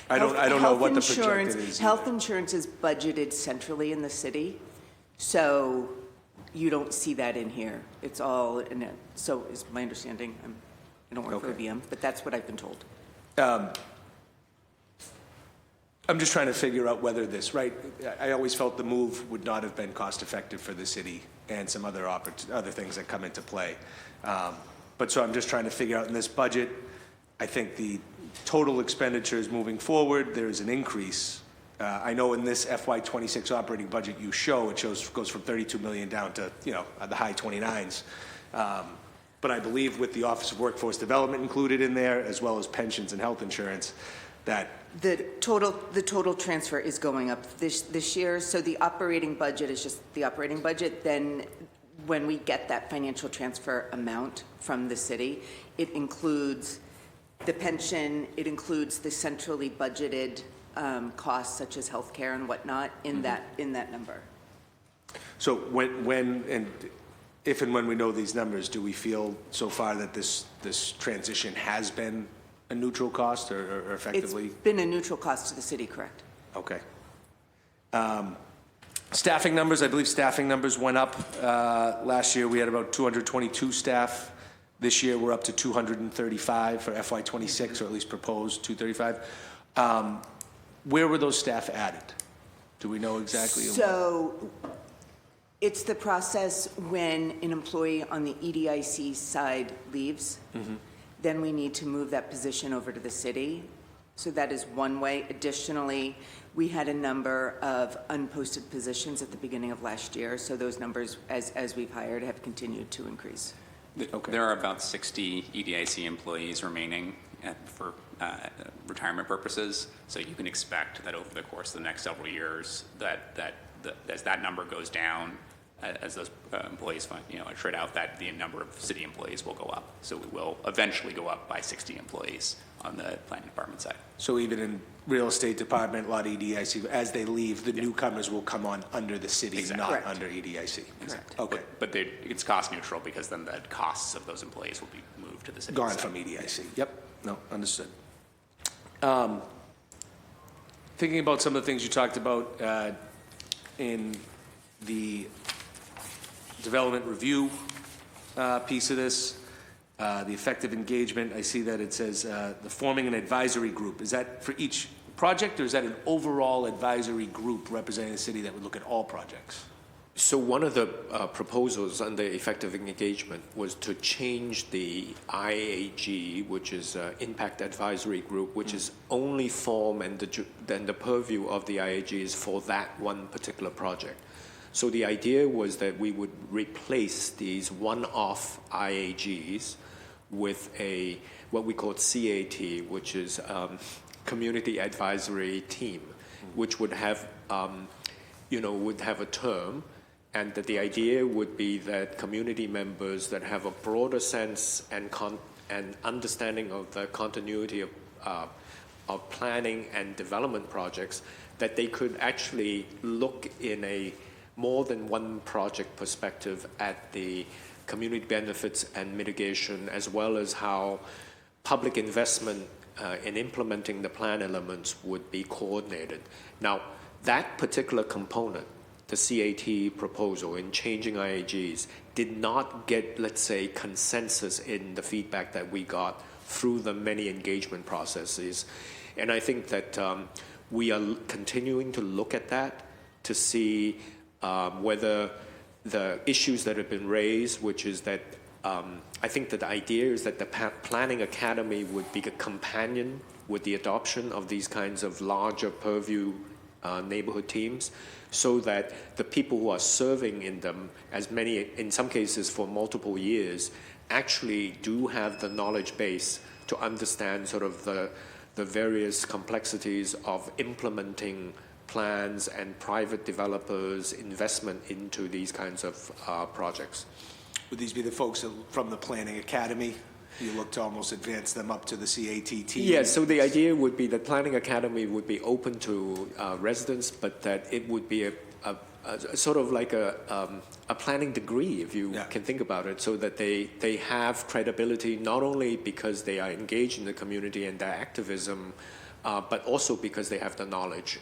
I don't know what the projected is. Health insurance is budgeted centrally in the city, so you don't see that in here. It's all in it. So is my understanding. I don't work for OBM, but that's what I've been told. I'm just trying to figure out whether this, right? I always felt the move would not have been cost effective for the city and some other things that come into play. But so I'm just trying to figure out in this budget, I think the total expenditures moving forward, there is an increase. I know in this FY26 operating budget you show, it goes from 32 million down to, the high 29s. But I believe with the Office of Workforce Development included in there, as well as pensions and health insurance, that the total transfer is going up this year. So the operating budget is just the operating budget. Then when we get that financial transfer amount from the city, it includes the pension, it includes the centrally budgeted costs such as healthcare and whatnot in that number. So if and when we know these numbers, do we feel so far that this transition has been a neutral cost or effectively? It's been a neutral cost to the city, correct? Okay. Staffing numbers, I believe staffing numbers went up. Last year we had about 222 staff. This year we're up to 235 for FY26, or at least proposed 235. Where were those staff added? Do we know exactly? So it's the process when an employee on the EDIC side leaves, then we need to move that position over to the city. So that is one way. Additionally, we had a number of unposted positions at the beginning of last year. So those numbers, as we've hired, have continued to increase. Okay. There are about 60 EDIC employees remaining for retirement purposes. So you can expect that over the course of the next several years, that as that number goes down, as those employees trade out, that the number of city employees will go up. So we will eventually go up by 60 employees on the planning department side. So even in real estate department, a lot of EDIC, as they leave, the newcomers will come on under the city, Exactly. not Correct. under EDIC. Exactly. Okay. But it's cost neutral because then the costs of those employees will be moved to the city. Gone side. from EDIC. Yep. No, understood. Thinking about some of the things you talked about in the development review piece of this, the effective engagement, I see that it says the forming an advisory group. Is that for each project, or is that an overall advisory group representing the city that would look at all projects? So one of the proposals under effective engagement was to change the IAG, which is Impact Advisory Group, which is only form and then the purview of the IAG is for that one particular project. So the idea was that we would replace these one-off IAGs with what we call CAT, which is Community Advisory Team, which would have would have a term. And that the idea would be that community members that have a broader sense and understanding of the continuity of planning and development projects, that they could actually look in a more than one project perspective at the community benefits and mitigation, as well as how public investment in implementing the plan elements would be coordinated. Now, that particular component, the CAT proposal in changing IAGs, did not get, let's say, consensus in the feedback that we got through the many engagement processes. And I think that we are continuing to look at that to see whether the issues that have been raised, which is that I think that the idea is that the Planning Academy would be a companion with the adoption of these kinds of larger purview neighborhood teams, so that the people who are serving in them, as many, in some cases for multiple years, actually do have the knowledge base to understand sort of the various complexities of implementing plans and private developers' investment into these kinds of projects. Would these be the folks from the Planning Academy? You look to almost advance them up to the CAT team? Yeah, so the idea would be that Planning Academy would be open to residents, but that it would be a sort of like a planning degree, if you can think about it, so that they have credibility not only because they are engaged in the community and their activism, but also because they have the knowledge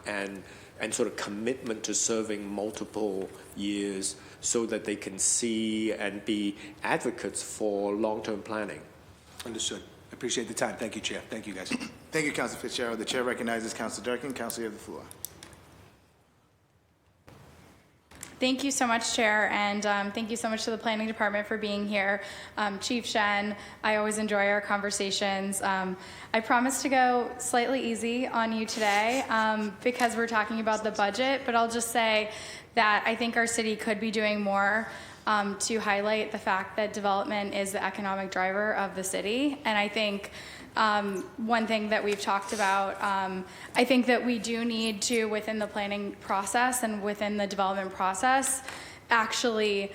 and sort of commitment to serving multiple years, so that they can see and be advocates for long-term planning. Understood. I appreciate the time. Thank you, Chair. Thank you, guys. Thank you, Council Fitzgerald. The chair recognizes Council Durkin. Council, you have the floor. Thank you so much, Chair, and thank you so much to the Planning Department for being here. Chief Shen, I always enjoy our conversations. I promise to go slightly easy on you today because we're talking about the budget, but I'll just say that I think our city could be doing more to highlight the fact that development is the economic driver of the city. And I think one thing that we've talked about, I think that we do need to, within the planning process and within the development process, actually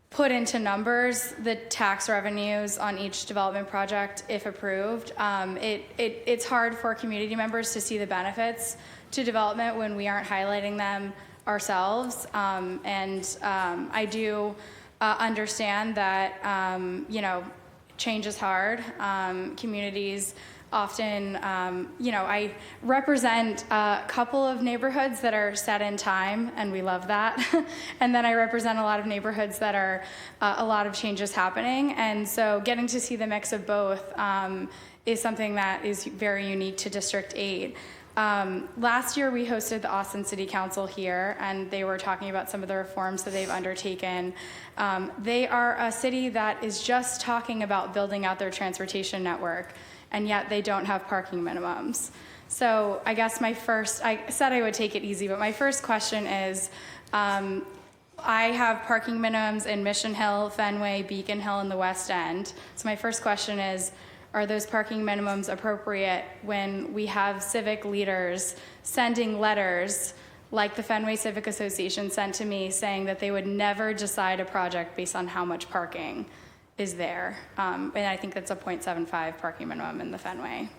put into numbers the tax revenues on each development project if approved. It's hard for community members to see the benefits to development when we aren't highlighting them ourselves. I do understand that, change is hard. Communities often, I represent a couple of neighborhoods that are set in time, and we love that. And then I represent a lot of neighborhoods that are a lot of changes happening. And so getting to see the mix of both is something that is very unique to District 8. Last year, we hosted the Austin City Council here, and they were talking about some of the reforms that they've undertaken. They are a city that is just talking about building out their transportation network, and yet they don't have parking minimums. So I guess I said I would take it easy, but my first question is, I have parking minimums in Mission Hill, Fenway, Beacon Hill, and the West End. So my first question is, are those parking minimums appropriate when we have civic leaders sending letters like the Fenway Civic Association sent to me saying that they would never decide a project based on how much parking is there. And I think that's a 0.75 parking minimum in the Fenway.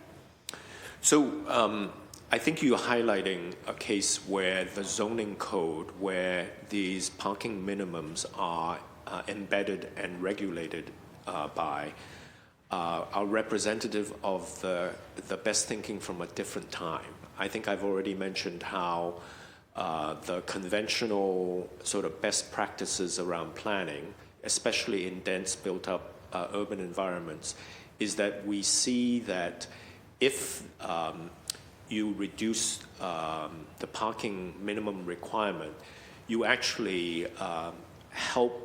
So I think you're highlighting a case where the zoning code, where these parking minimums are embedded and regulated by, are representative of the best thinking from a different time. I think I've already mentioned how the conventional sort of best practices around planning, especially in dense built-up urban environments, is that we see that if you reduce the parking minimum requirement, you actually help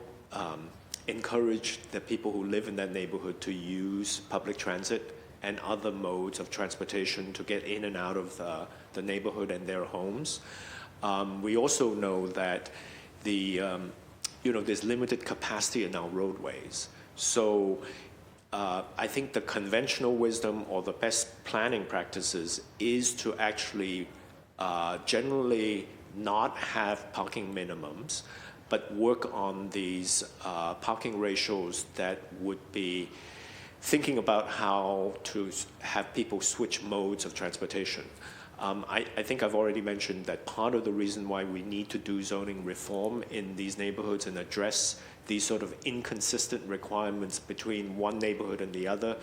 encourage the people who live in that neighborhood to use public transit and other modes of transportation to get in and out of the neighborhood and their homes. We also know that there's limited capacity in our roadways. So I think the conventional wisdom or the best planning practices is to actually generally not have parking minimums, but work on these parking ratios that would be thinking about how to have people switch modes of transportation. I think I've already mentioned that part of the reason why we need to do zoning reform in these neighborhoods and address these sort of inconsistent requirements between one neighborhood and the other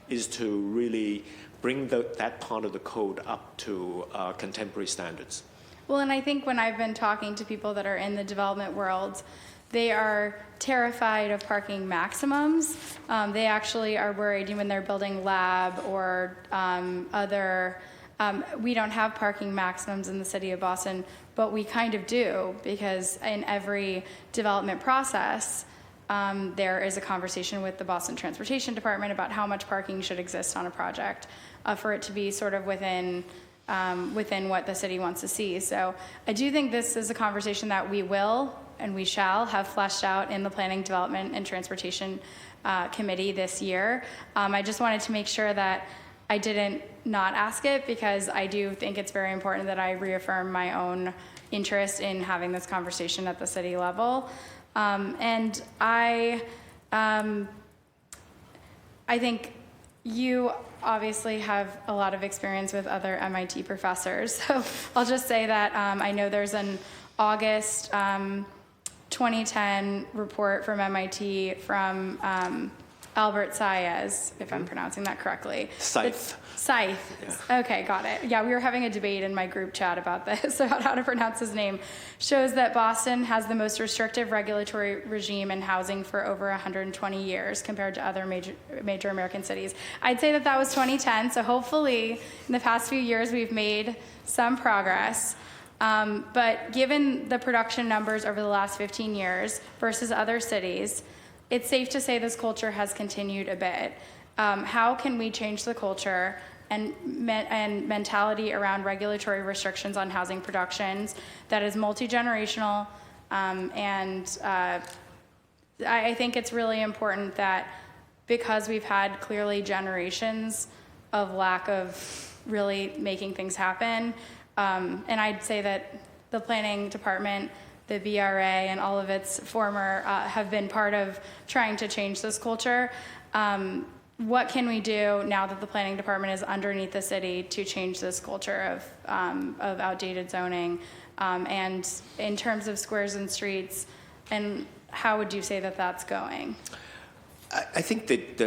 is to really bring that part of the code up to contemporary standards. Well, and I think when I've been talking to people that are in the development world, they are terrified of parking maximums. They actually are worried when they're building lab or other. We don't have parking maximums in the city of Boston, but we kind of do, because in every development process, there is a conversation with the Boston Transportation Department about how much parking should exist on a project for it to be sort of within what the city wants to see. So I do think this is a conversation that we will and we shall have fleshed out in the Planning, Development, and Transportation Committee this year. I just wanted to make sure that I didn't not ask it, because I do think it's very important that I reaffirm my own interest in having this conversation at the city level. And I think you obviously have a lot of experience with other MIT professors. So I'll just say that I know there's an August 2010 report from MIT from Albert Saez, if I'm pronouncing that correctly. Scythe. Scythe. Yeah. Okay, got it. Yeah, we were having a debate in my group chat about this, about how to pronounce his name. Shows that Boston has the most restrictive regulatory regime in housing for over 120 years compared to other major American cities. I'd say that was 2010, so hopefully in the past few years we've made some progress. But given the production numbers over the last 15 years versus other cities, it's safe to say this culture has continued a bit. How can we change the culture and mentality around regulatory restrictions on housing productions that is multi-generational? And I think it's really important that, because we've had clearly generations of lack of really making things happen, and I'd say that the planning department, the BRA, and all of its former have been part of trying to change this culture. What can we do now that the planning department is underneath the city to change this culture of outdated zoning? And in terms of squares and streets, and how would you say that that's going? I think that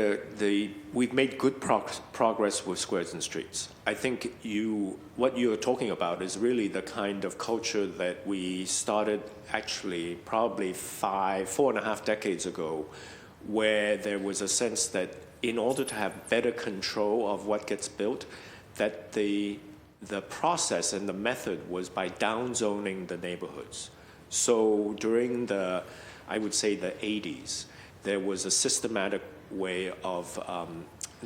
we've made good progress with squares and streets. I think what you're talking about is really the kind of culture that we started actually probably 4.5 decades ago, where there was a sense that in order to have better control of what gets built, that the process and the method was by downzoning the neighborhoods. So during I would say the 80s, there was a systematic way of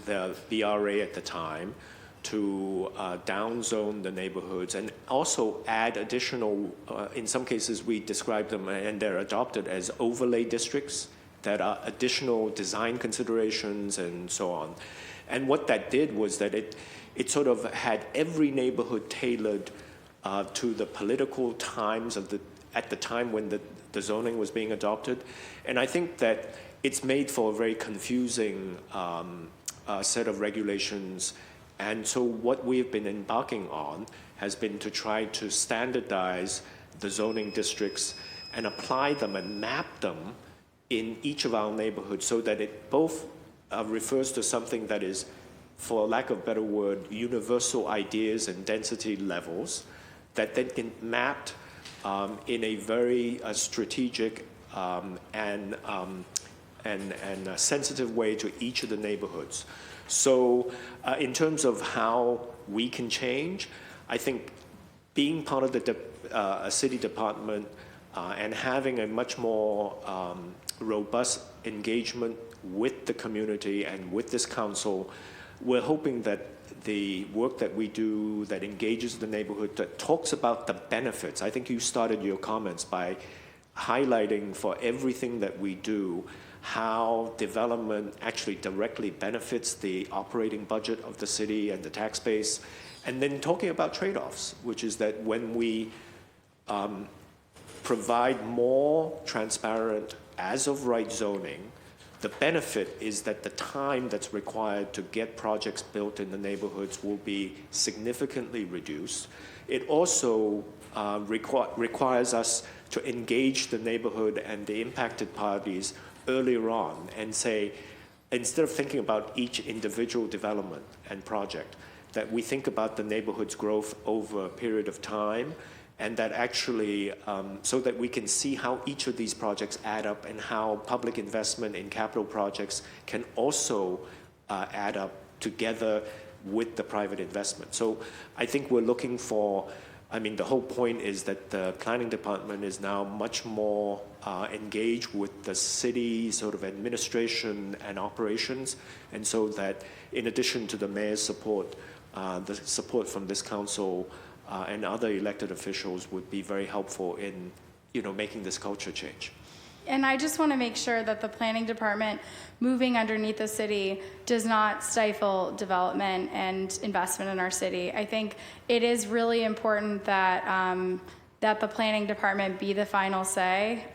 the BRA at the time to downzone the neighborhoods and also add additional, in some cases we describe them and they're adopted as overlay districts that are additional design considerations and so on. And what that did was that it sort of had every neighborhood tailored to the political times at the time when the zoning was being adopted. And I think that it's made for a very confusing set of regulations. And so what we've been embarking on has been to try to standardize the zoning districts and apply them and map them in each of our neighborhoods so that it both refers to something that is, for lack of a better word, universal ideas and density levels that then get mapped in a very strategic and a sensitive way to each of the neighborhoods. So in terms of how we can change, I think being part of the city department and having a much more robust engagement with the community and with this council, we're hoping that the work that we do that engages the neighborhood, that talks about the benefits. I think you started your comments by highlighting for everything that we do how development actually directly benefits the operating budget of the city and the tax base, and then talking about trade-offs, which is that when we provide more transparent as-of-right zoning, the benefit is that the time that's required to get projects built in the neighborhoods will be significantly reduced. It also requires us to engage the neighborhood and the impacted parties earlier on and say, instead of thinking about each individual development and project, that we think about the neighborhood's growth over a period of time, and that actually, so that we can see how each of these projects add up and how public investment in capital projects can also add up together with the private investment. So I think we're looking for, the whole point is that the planning department is now much more engaged with the city sort of administration and operations, and so that in addition to the mayor's support, the support from this council and other elected officials would be very helpful in, making this culture change. And I just want to make sure that the planning department moving underneath the city does not stifle development and investment in our city. I think it is really important that that the planning department be the final say,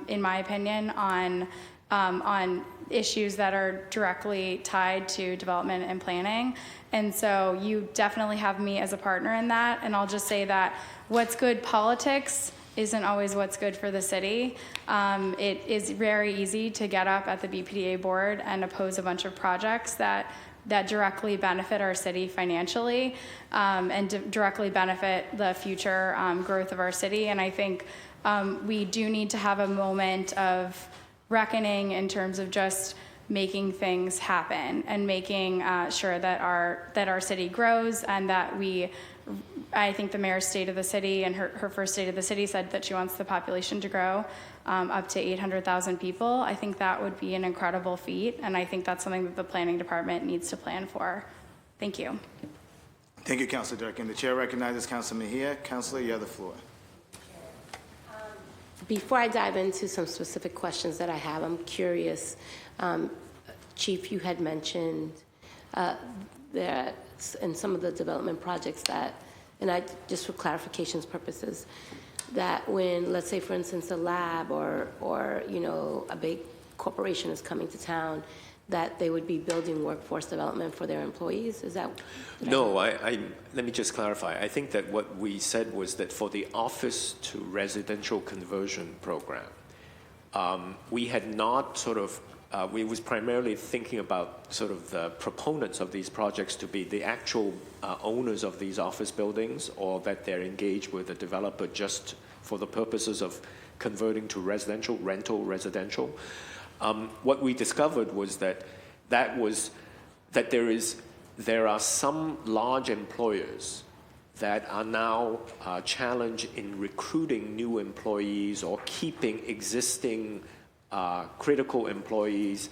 in my opinion, on issues that are directly tied to development and planning. And so you definitely have me as a partner in that. And I'll just say that what's good politics isn't always what's good for the city. It is very easy to get up at the BPDA board and oppose a bunch of projects that directly benefit our city financially and directly benefit the future growth of our city. And I think we do need to have a moment of reckoning in terms of just making things happen and making sure that our city grows, and that I think the mayor's state of the city and her first state of the city said that she wants the population to grow up to 800,000 people. I think that would be an incredible feat, and I think that's something that the planning department needs to plan for. Thank you. Thank you, Councilor Durkin. The chair recognizes Councilor Mejia. Councilor, you have the floor. Before I dive into some specific questions that I have, I'm curious. Chief, you had mentioned that in some of the development projects that, and I just for clarification's purposes, that when, let's say, for instance, a lab or a big corporation is coming to town, that they would be building workforce development for their employees? Is that? No, let me just clarify. I think that what we said was that for the office to residential conversion program, we had not we was primarily thinking about sort of the proponents of these projects to be the actual owners of these office buildings, or that they're engaged with a developer just for the purposes of converting to rental residential. What we discovered was that there are some large employers that are now challenged in recruiting new employees or keeping existing critical employees,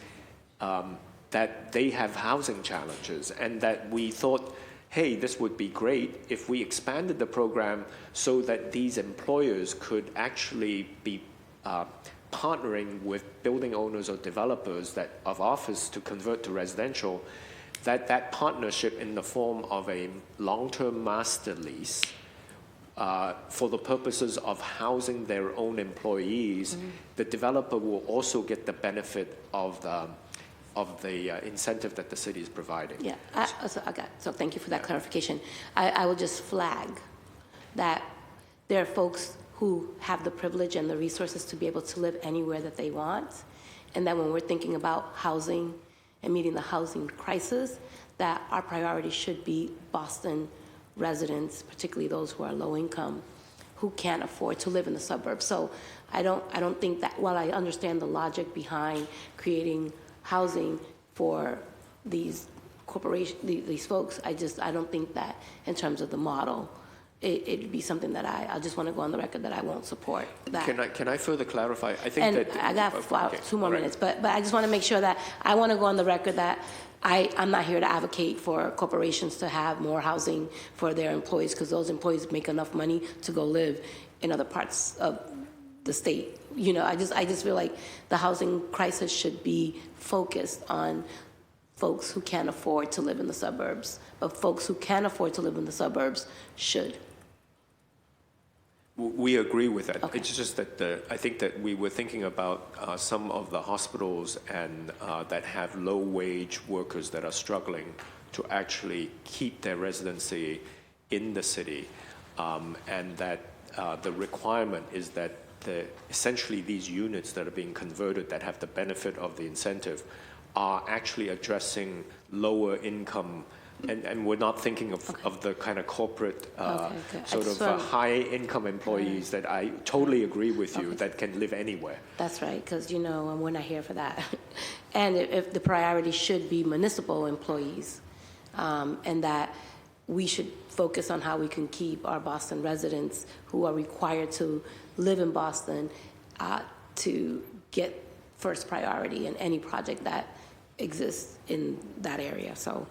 that they have housing challenges, and that we thought, hey, this would be great if we expanded the program so that these employers could actually be partnering with building owners or developers of office to convert to residential, that partnership in the form of a long-term master lease for the purposes of housing their own employees, the developer will also get the benefit of the incentive that the city is providing. Yeah, so thank you for that clarification. I will just flag that there are folks who have the privilege and the resources to be able to live anywhere that they want, and that when we're thinking about housing and meeting the housing crisis, that our priority should be Boston residents, particularly those who are low income, who can't afford to live in the suburbs. So I don't think that, while I understand the logic behind creating housing for these corporations, these folks, I don't think that in terms of the model, it'd be something that I just want to go on the record that I won't support that. Can I further clarify? I think And that I got okay, 2 more all right. minutes, but I just want to make sure that I want to go on the record that I'm not here to advocate for corporations to have more housing for their employees, because those employees make enough money to go live in other parts of the state. You know, I just feel like the housing crisis should be focused on folks who can't afford to live in the suburbs, but folks who can afford to live in the suburbs should. We agree with that. Okay. It's just that I think that we were thinking about some of the hospitals and that have low-wage workers that are struggling to actually keep their residency in the city, and that the requirement is that essentially these units that are being converted that have the benefit of the incentive are actually addressing lower income. And we're not thinking of the kind of corporate sort of high-income employees that I totally agree with you that can live anywhere. That's right, because, you know, we're not here for that. And if the priority should be municipal employees, and that we should focus on how we can keep our Boston residents who are required to live in Boston to get first priority in any project that exists in that area. So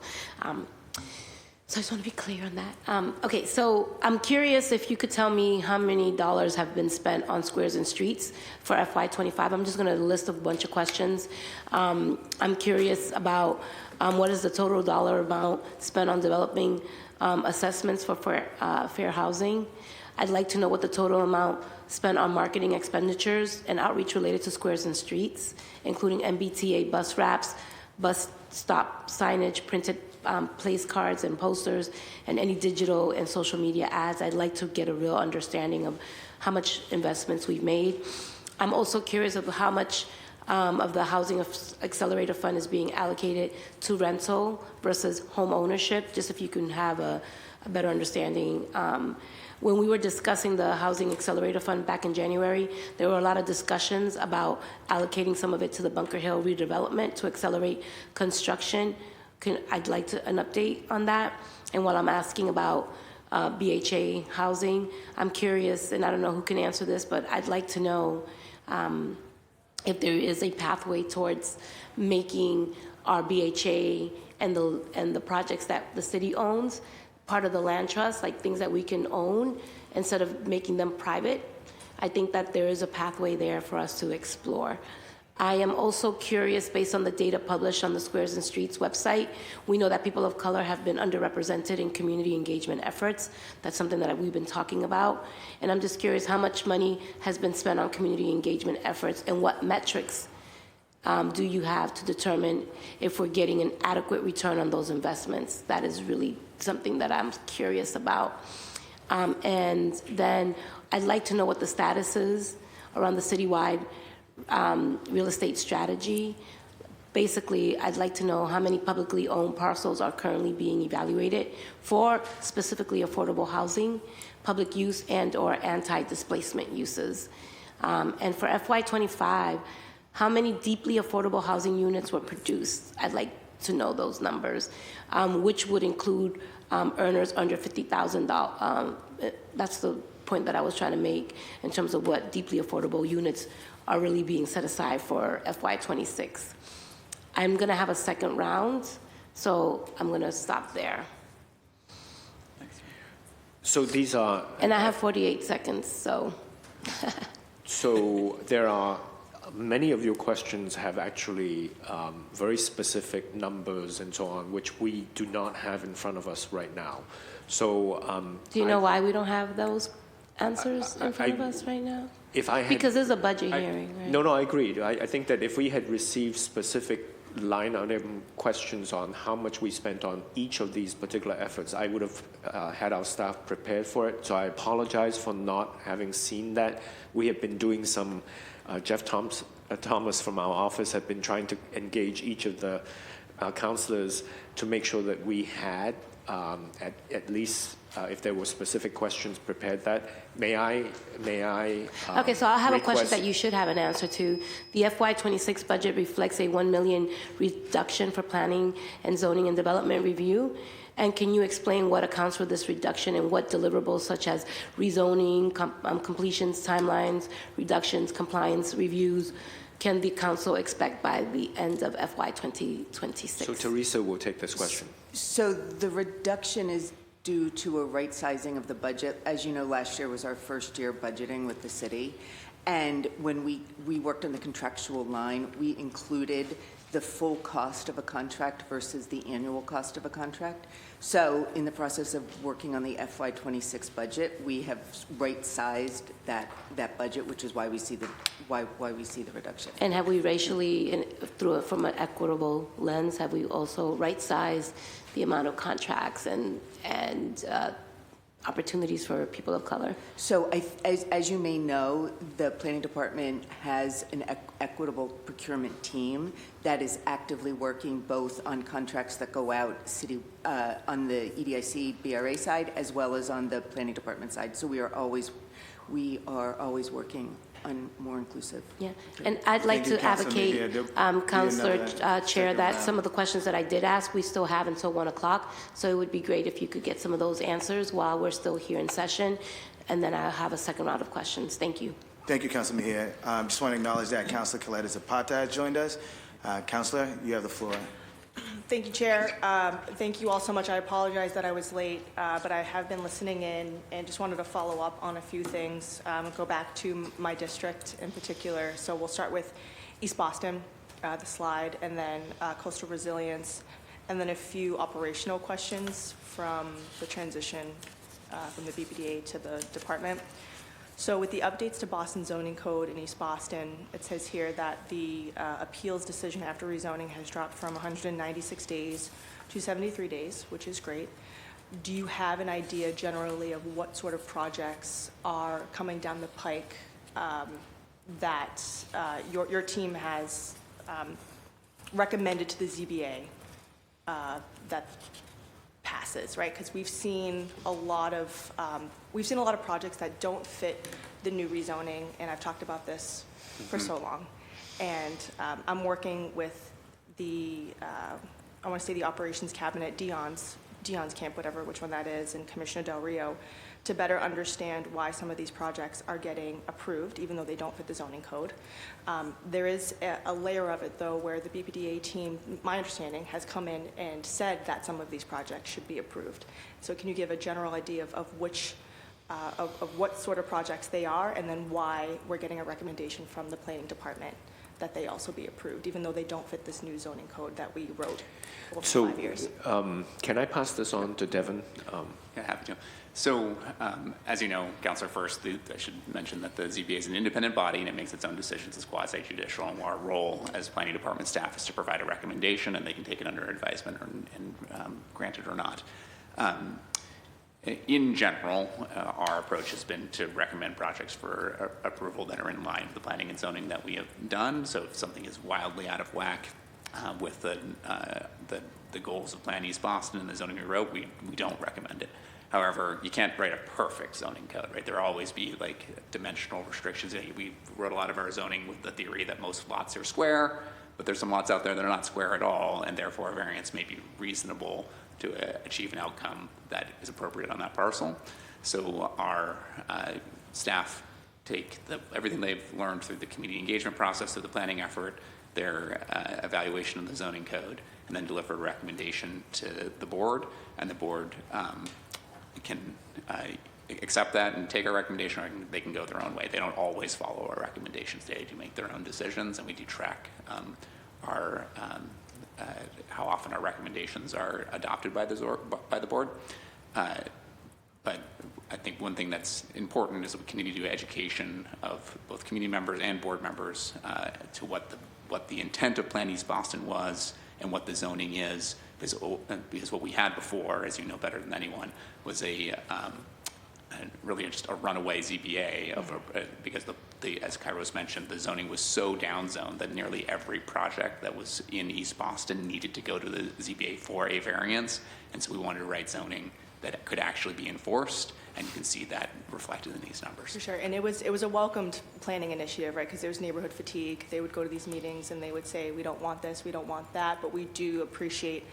I just want to be clear on that. Okay, so I'm curious if you could tell me how many dollars have been spent on squares and streets for FY25. I'm just going to list a bunch of questions. I'm curious about what is the total dollar amount spent on developing assessments for fair housing. I'd like to know what the total amount spent on marketing expenditures and outreach related to squares and streets, including MBTA bus wraps, bus stop signage, printed place cards and posters, and any digital and social media ads. I'd like to get a real understanding of how much investments we've made. I'm also curious of how much of the Housing Accelerator Fund is being allocated to rental versus home ownership, just if you can have a better understanding. When we were discussing the Housing Accelerator Fund back in January, there were a lot of discussions about allocating some of it to the Bunker Hill redevelopment to accelerate construction. I'd like an update on that. And while I'm asking about BHA housing, I'm curious, and I don't know who can answer this, but I'd like to know if there is a pathway towards making our BHA and the projects that the city owns part of the land trust, like things that we can own instead of making them private. I think that there is a pathway there for us to explore. I am also curious, based on the data published on the Squares and Streets website, we know that people of color have been underrepresented in community engagement efforts. That's something that we've been talking about. And I'm just curious how much money has been spent on community engagement efforts and what metrics do you have to determine if we're getting an adequate return on those investments? That is really something that I'm curious about. And then I'd like to know what the status is around the citywide real estate strategy. Basically, I'd like to know how many publicly owned parcels are currently being evaluated for specifically affordable housing, public use, and/or anti-displacement uses. And for FY25, how many deeply affordable housing units were produced? I'd like to know those numbers, which would include earners under $50,000. That's the point that I was trying to make in terms of what deeply affordable units are really being set aside for FY26. I'm going to have a second round, so I'm going to stop there. So these are... And I have 48 seconds, so... So there are... Many of your questions have actually very specific numbers and so on, which we do not have in front of us right now. So Do you know why we don't have those answers in front of us right now? if I had, Because there's a budget hearing, right? No, I agreed. I think that if we had received specific line item questions on how much we spent on each of these particular efforts, I would have had our staff prepared for it. So I apologize for not having seen that. We have been doing some, Jeff Thomas from our office have been trying to engage each of the councillors to make sure that we had at least if there were specific questions prepared that. May I Okay, so I have a question request- that you should have an answer to. The FY26 budget reflects a 1 million reduction for planning and zoning and development review. And can you explain what accounts for this reduction and what deliverables such as rezoning, completions, timelines, reductions, compliance, reviews can the council expect by the end of FY2026? So Teresa will take this question. So the reduction is due to a right sizing of the budget. As you know, last year was our first year budgeting with the city. And when we worked on the contractual line, we included the full cost of a contract versus the annual cost of a contract. So in the process of working on the FY26 budget, we have right-sized that budget, which is why we see the reduction. And have we racially, from an equitable lens, have we also right-sized the amount of contracts and opportunities for people of color? So as you may know, the planning department has an equitable procurement team that is actively working both on contracts that go out on the EDIC BRA side as well as on the planning department side. So we are always working on more inclusive. Yeah, and I'd like Thank you, to Councilman Mejia. advocate, There'll be Councilor another Chair, second that round. some of the questions that I did ask, we still have until 1 o'clock. So it would be great if you could get some of those answers while we're still here in session. And then I'll have a second round of questions. Thank you. Thank you, Councilman Mejia. Just want to acknowledge that Councilor Coletta Zapata has joined us. Councilor, you have the floor. Thank you, Chair. Thank you all so much. I apologize that I was late, but I have been listening in and just wanted to follow up on a few things, go back to my district in particular. So we'll start with East Boston, the slide, and then coastal resilience, and then a few operational questions from the transition from the BPDA to the department. So with the updates to Boston zoning code in East Boston, it says here that the appeals decision after rezoning has dropped from 196 days to 73 days, which is great. Do you have an idea generally of what sort of projects are coming down the pike that your team has recommended to the ZBA that passes, right? Because we've seen a lot of projects that don't fit the new rezoning, and I've talked about this for so long. And I'm working with the I want to say the operations cabinet, Dion's camp, which one that is, and Commissioner Del Rio, to better understand why some of these projects are getting approved, even though they don't fit the zoning code. There is a layer of it, though, where the BPDA team, my understanding, has come in and said that some of these projects should be approved. So can you give a general idea of which, of what sort of projects they are, and then why we're getting a recommendation from the planning department that they also be approved, even though they don't fit this new zoning code that we wrote over 5 years? Can I pass this on to Devin? Yeah, happy to. So, as you know, Councilor, first, I should mention that the ZBA is an independent body and it makes its own decisions as quasi-judicial, and our role as planning department staff is to provide a recommendation, and they can take it under advisement and grant it or not. In general, our approach has been to recommend projects for approval that are in line with the planning and zoning that we have done. So if something is wildly out of whack with the goals of Plan East Boston and the zoning we wrote, we don't recommend it. However, you can't write a perfect zoning code, right? There'll always be like dimensional restrictions. We wrote a lot of our zoning with the theory that most lots are square, but there's some lots out there that are not square at all, and therefore a variance may be reasonable to achieve an outcome that is appropriate on that parcel. So our staff take everything they've learned through the community engagement process, through the planning effort, their evaluation of the zoning code, and then deliver a recommendation to the board, and the board can accept that and take our recommendation, or they can go their own way. They don't always follow our recommendations. They do make their own decisions, and we do track how often our recommendations are adopted by the board. But I think one thing that's important is that we continue to do education of both community members and board members to what the intent of Plan East Boston was and what the zoning is, because what we had before, as you know better than anyone, was really just a runaway ZBA because as Kairos mentioned, the zoning was so downzoned that nearly every project that was in East Boston needed to go to the ZBA for a variance, and so we wanted to write zoning that could actually be enforced, and you can see that reflected in these numbers. For sure, and it was a welcomed planning initiative, right? Because there was neighborhood fatigue. They would go to these meetings and they would say, we don't want this, we don't want that, but we do appreciate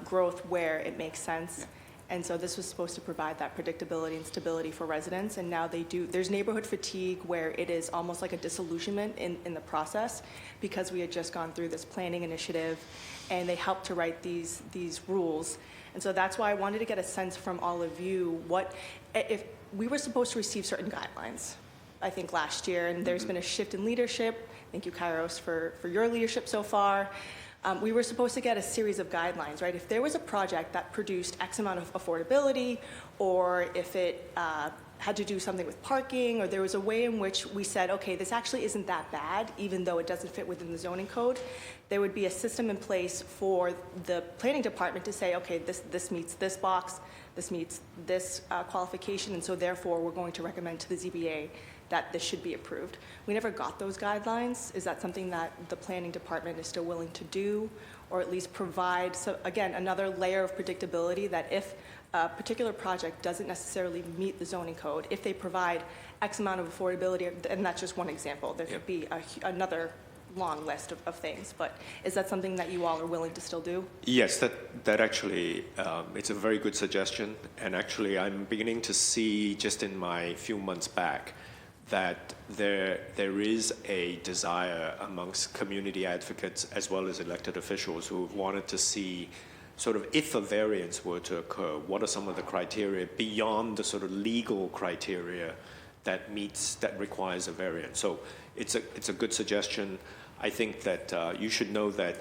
growth where it makes sense. Yeah. And so this was supposed to provide that predictability and stability for residents, and now they do. There's neighborhood fatigue where it is almost like a disillusionment in the process because we had just gone through this planning initiative and they helped to write these rules. And so that's why I wanted to get a sense from all of you, what if we were supposed to receive certain guidelines, I think last year, and there's been a shift in leadership. Thank you, Kairos, for your leadership so far. We were supposed to get a series of guidelines, right? If there was a project that produced X amount of affordability, or if it had to do something with parking, or there was a way in which we said, okay, this actually isn't that bad, even though it doesn't fit within the zoning code, there would be a system in place for the planning department to say, okay, this meets this box, this meets this qualification, and so therefore we're going to recommend to the ZBA that this should be approved. We never got those guidelines. Is that something that the planning department is still willing to do, or at least provide, so again, another layer of predictability that if a particular project doesn't necessarily meet the zoning code, if they provide X amount of affordability, and that's just one example, there could be another long list of things, but is that something that you all are willing to still do? Yes, that actually, it's a very good suggestion, and actually I'm beginning to see just in my few months back that there is a desire amongst community advocates as well as elected officials who have wanted to see sort of if a variance were to occur, what are some of the criteria beyond the sort of legal criteria that requires a variance. So it's a good suggestion. I think that you should know that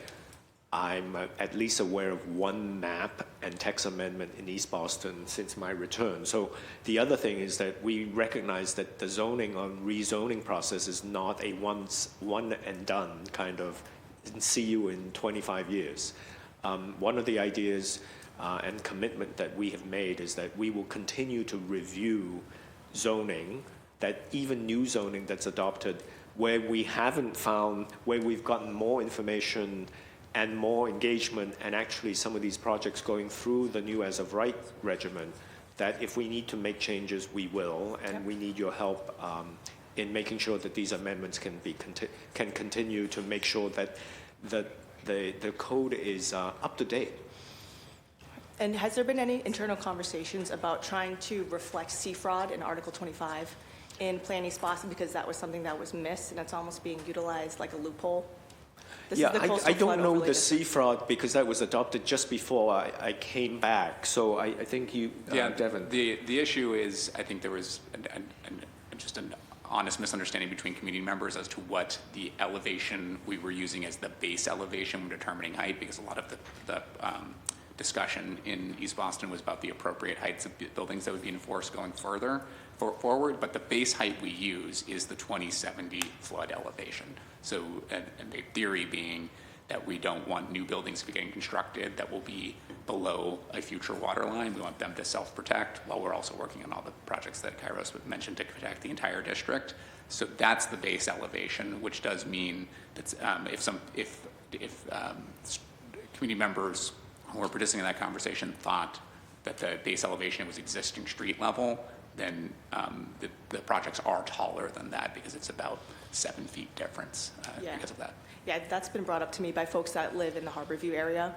I'm at least aware of one map and text amendment in East Boston since my return. So the other thing is that we recognize that the zoning on rezoning process is not a one and done kind of see you in 25 years. One of the ideas and commitment that we have made is that we will continue to review zoning, that even new zoning that's adopted where we haven't found, where we've gotten more information and more engagement, and actually some of these projects going through the new as of right regimen, that if we need to make changes, we will, and we need your help in making sure that these amendments can continue to make sure that the code is up to date. And has there been any internal conversations about trying to reflect CFROD in Article 25 in Plan East Boston, because that was something that was missed and it's almost being utilized like a loophole? I don't know the CFROD because that was adopted just before I came back. So I think you, Devin. The issue is, I think there was just an honest misunderstanding between community members as to what the elevation we were using as the base elevation when determining height, because a lot of the discussion in East Boston was about the appropriate heights of buildings that would be enforced going forward, but the base height we use is the 2070 flood elevation. So, and the theory being that we don't want new buildings to be getting constructed that will be below a future water line. We want them to self-protect while we're also working on all the projects that Kairos mentioned to protect the entire district. So that's the base elevation, which does mean that if community members who were participating in that conversation thought that the base elevation was existing street level, then the projects are taller than that because it's about 7 feet difference because of that. Yeah, that's been brought up to me by folks that live in the Harborview area.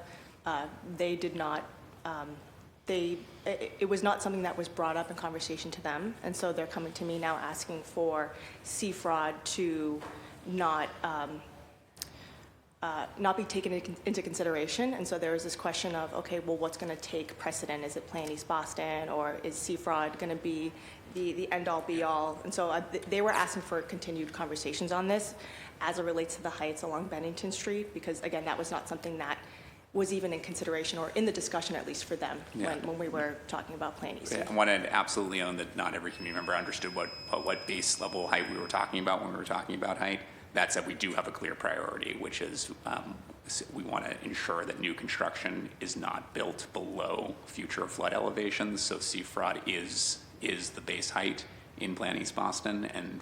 They did not, it was not something that was brought up in conversation to them, and so they're coming to me now asking for CFROD to not be taken into consideration. And so there was this question of, okay, well, what's going to take precedent? Is it Plan East Boston, or is CFROD going to be the end-all, be-all? And so they were asking for continued conversations on this as it relates to the heights along Bennington Street, because, again, that was not something that was even in consideration or in the discussion, at least for them, Yeah. when we were talking about Plan East. I want to absolutely own that not every community member understood what base level height we were talking about when we were talking about height. That said, we do have a clear priority, which is we want to ensure that new construction is not built below future flood elevations. So CFROD is the base height in Plan East Boston, and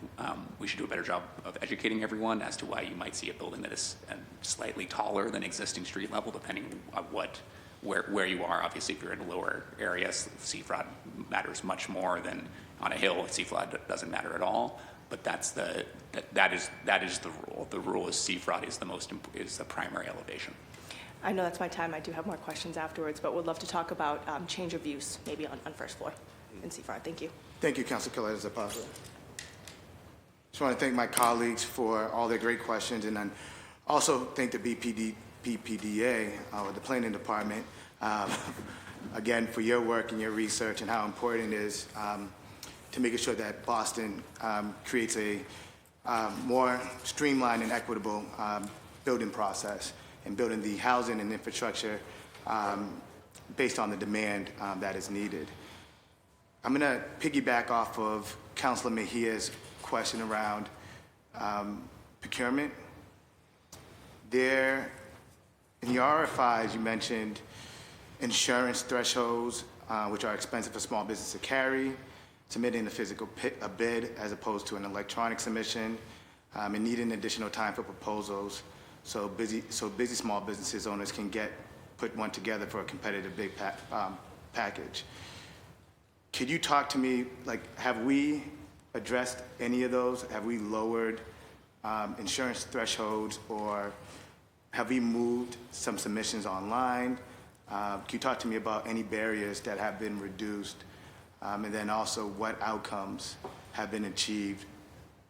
we should do a better job of educating everyone as to why you might see a building that is slightly taller than existing street level, depending on where you are. Obviously, if you're in lower areas, CFROD matters much more than on a hill. CFROD doesn't matter at all. But that is the rule. The rule is CFROD is the primary elevation. I know that's my time. I do have more questions afterwards, but would love to talk about change of use, maybe on first floor in CFROD. Thank you. Thank you, Councilor Kaleta-Zapata. Just want to thank my colleagues for all their great questions, and then also thank the BPDA, the Planning Department, again, for your work and your research and how important it is to making sure that Boston creates a more streamlined and equitable building process and building the housing and infrastructure based on the demand that is needed. I'm going to piggyback off of Councilor Mejia's question around procurement. There, in the RFIs, you mentioned insurance thresholds, which are expensive for small business to carry, submitting a physical bid as opposed to an electronic submission, and needing additional time for proposals so busy small businesses owners can put one together for a competitive big package. Could you talk to me, like, have we addressed any of those? Have we lowered insurance thresholds, or have we moved some submissions online? Can you talk to me about any barriers that have been reduced, and then also what outcomes have been achieved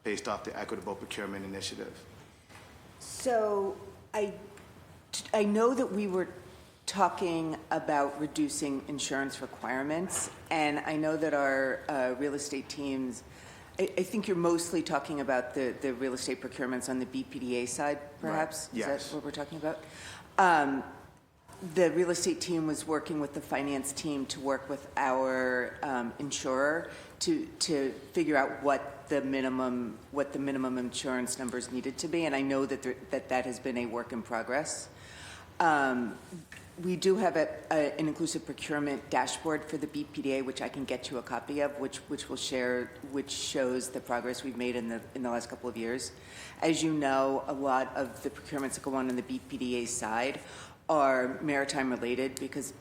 based off the Equitable Procurement Initiative? So I know that we were talking about reducing insurance requirements, and I know that our real estate teams, I think you're mostly talking about the real estate procurements on the BPDA side, perhaps? Right. Yes. Is that what we're talking about? The real estate team was working with the finance team to work with our insurer to figure out what the minimum insurance numbers needed to be, and I know that has been a work in progress. We do have an inclusive procurement dashboard for the BPDA, which I can get you a copy of, which shows the progress we've made in the last couple of years. As you know, a lot of the procurements that go on the BPDA side are maritime related because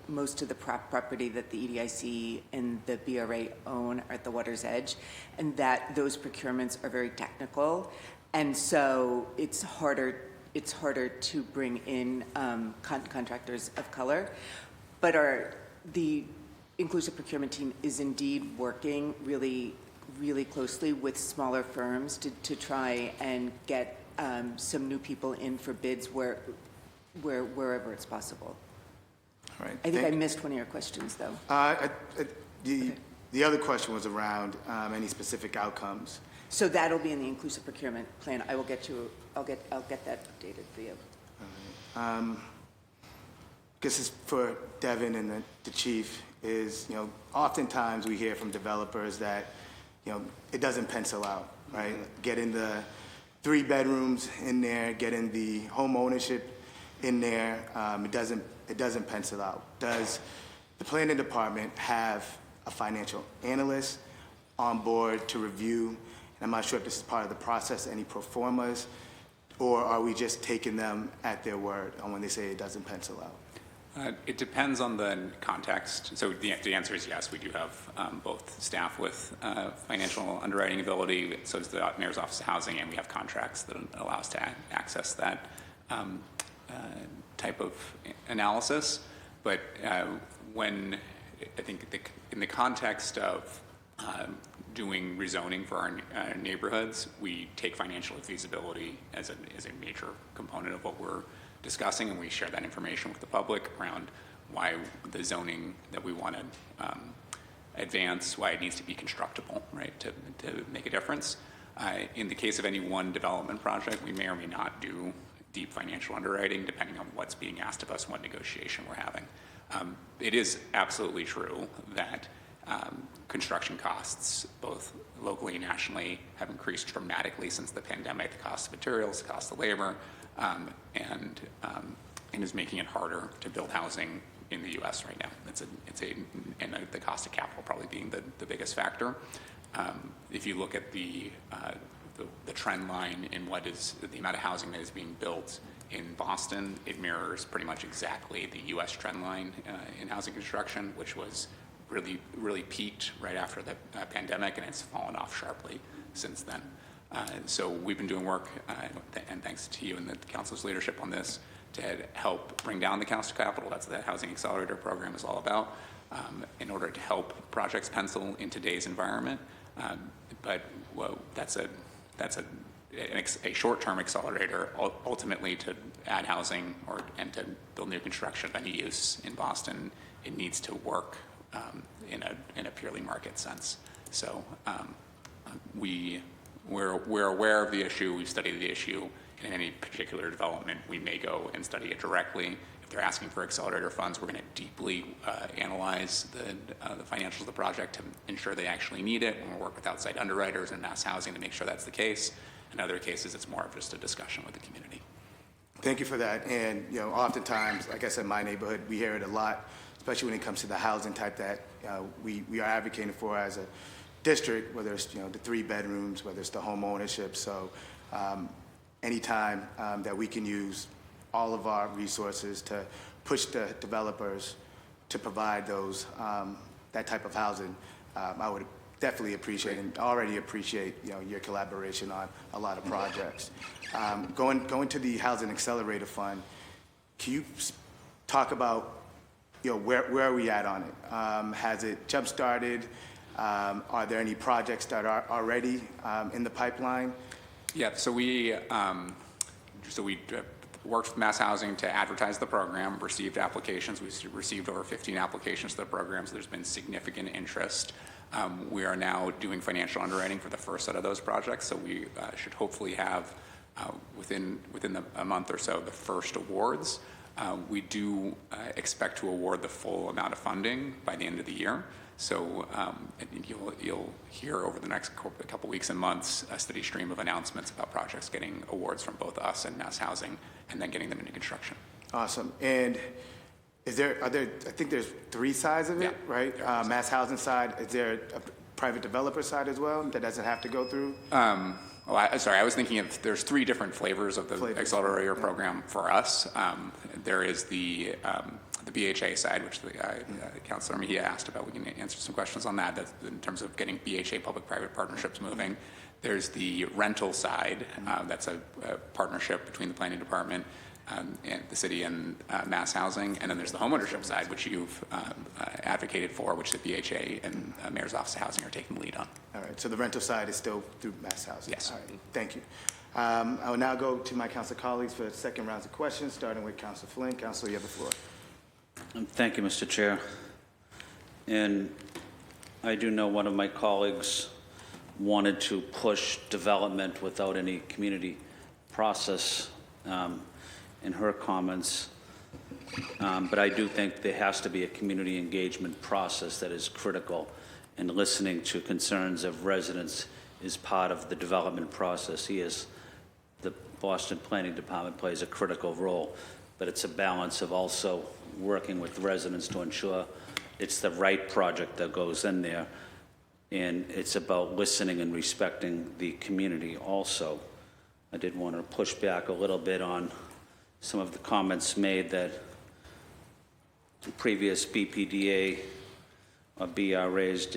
most of the property that the EDIC and the BRA own are at the water's edge, and that those procurements are very technical, and so it's harder to bring in contractors of color. But the inclusive procurement team is indeed working really, really closely with smaller firms to try and get some new people in for bids wherever it's possible. All right. I think I missed one of your questions, though. The other question was around any specific outcomes. So that'll be in the inclusive procurement plan. I'll get that updated for you. This is for Devin and the chief. Is oftentimes we hear from developers that it doesn't pencil out, right? Getting the 3 bedrooms in there, getting the home ownership in there, it doesn't pencil out. Does the planning department have a financial analyst on board to review? And I'm not sure if this is part of the process, any pro formas, or are we just taking them at their word on when they say it doesn't pencil out? It depends on the context. So the answer is yes, we do have both staff with financial underwriting ability, so does the Mayor's Office of Housing, and we have contracts that allow us to access that type of analysis. But when I think in the context of doing rezoning for our neighborhoods, we take financial feasibility as a major component of what we're discussing, and we share that information with the public around why the zoning that we want to advance, why it needs to be constructible, right, to make a difference. In the case of any one development project, we may or may not do deep financial underwriting depending on what's being asked of us and what negotiation we're having. It is absolutely true that construction costs, both locally and nationally, have increased dramatically since the pandemic. The cost of materials, the cost of labor, and is making it harder to build housing in the U.S. right now. And the cost of capital probably being the biggest factor. If you look at the trend line in what is the amount of housing that is being built in Boston, it mirrors pretty much exactly the U.S. trend line in housing construction, which was really peaked right after the pandemic, and it's fallen off sharply since then. So we've been doing work, and thanks to you and the council's leadership on this, to help bring down the cost of capital. That's what the Housing Accelerator program is all about, in order to help projects pencil in today's environment. But that's a short-term accelerator. Ultimately, to add housing and to build new construction of any use in Boston, it needs to work in a purely market sense. So we're aware of the issue. We've studied the issue. In any particular development, we may go and study it directly. If they're asking for accelerator funds, we're going to deeply analyze the financials of the project to ensure they actually need it. And we'll work with outside underwriters and mass housing to make sure that's the case. In other cases, it's more of just a discussion with the community. Thank you for that. And, oftentimes, like I said, in my neighborhood, we hear it a lot, especially when it comes to the housing type that we are advocating for as a district, whether it's, the 3 bedrooms, whether it's the home ownership. So anytime that we can use all of our resources to push the developers to provide those, that type of housing, I would definitely appreciate and already appreciate, your collaboration on a lot of projects. Going to the Housing Accelerator Fund, can you talk about, where are we at on it? Has it jump-started? Are there any projects that are already in the pipeline? Yeah, so we worked with Mass Housing to advertise the program, received applications. We received over 15 applications to the program, so there's been significant interest. We are now doing financial underwriting for the first set of those projects, so we should hopefully have, within a month or so, the first awards. We do expect to award the full amount of funding by the end of the year. So I think you'll hear over the next couple weeks and months a steady stream of announcements about projects getting awards from both us and Mass Housing, and then getting them into construction. Awesome. And I think there's 3 sides of it, Yeah. right? Mass Housing side. Is there a private developer side as well that doesn't have to go through? I was thinking of, there's 3 different flavors of the accelerator program for us. There is the BHA side, which Councilor Mejia asked about. We can answer some questions on that. That's in terms of getting BHA public-private partnerships moving. There's the rental side. That's a partnership between the planning department and the city and Mass Housing. And then there's the homeownership side, which you've advocated for, which the BHA and Mayor's Office of Housing are taking the lead on. All right, so the rental side is still through Mass Housing? Yes. All right, thank you. I will now go to my council colleagues for the second round of questions, starting with Councilor Flynn. Councilor, you have the floor. Thank you, Mr. Chair. And I do know one of my colleagues wanted to push development without any community process in her comments. But I do think there has to be a community engagement process that is critical, and listening to concerns of residents is part of the development process. The Boston Planning Department plays a critical role, but it's a balance of also working with residents to ensure it's the right project that goes in there. And it's about listening and respecting the community also. I did want to push back a little bit on some of the comments made that previous BPDA or BRAs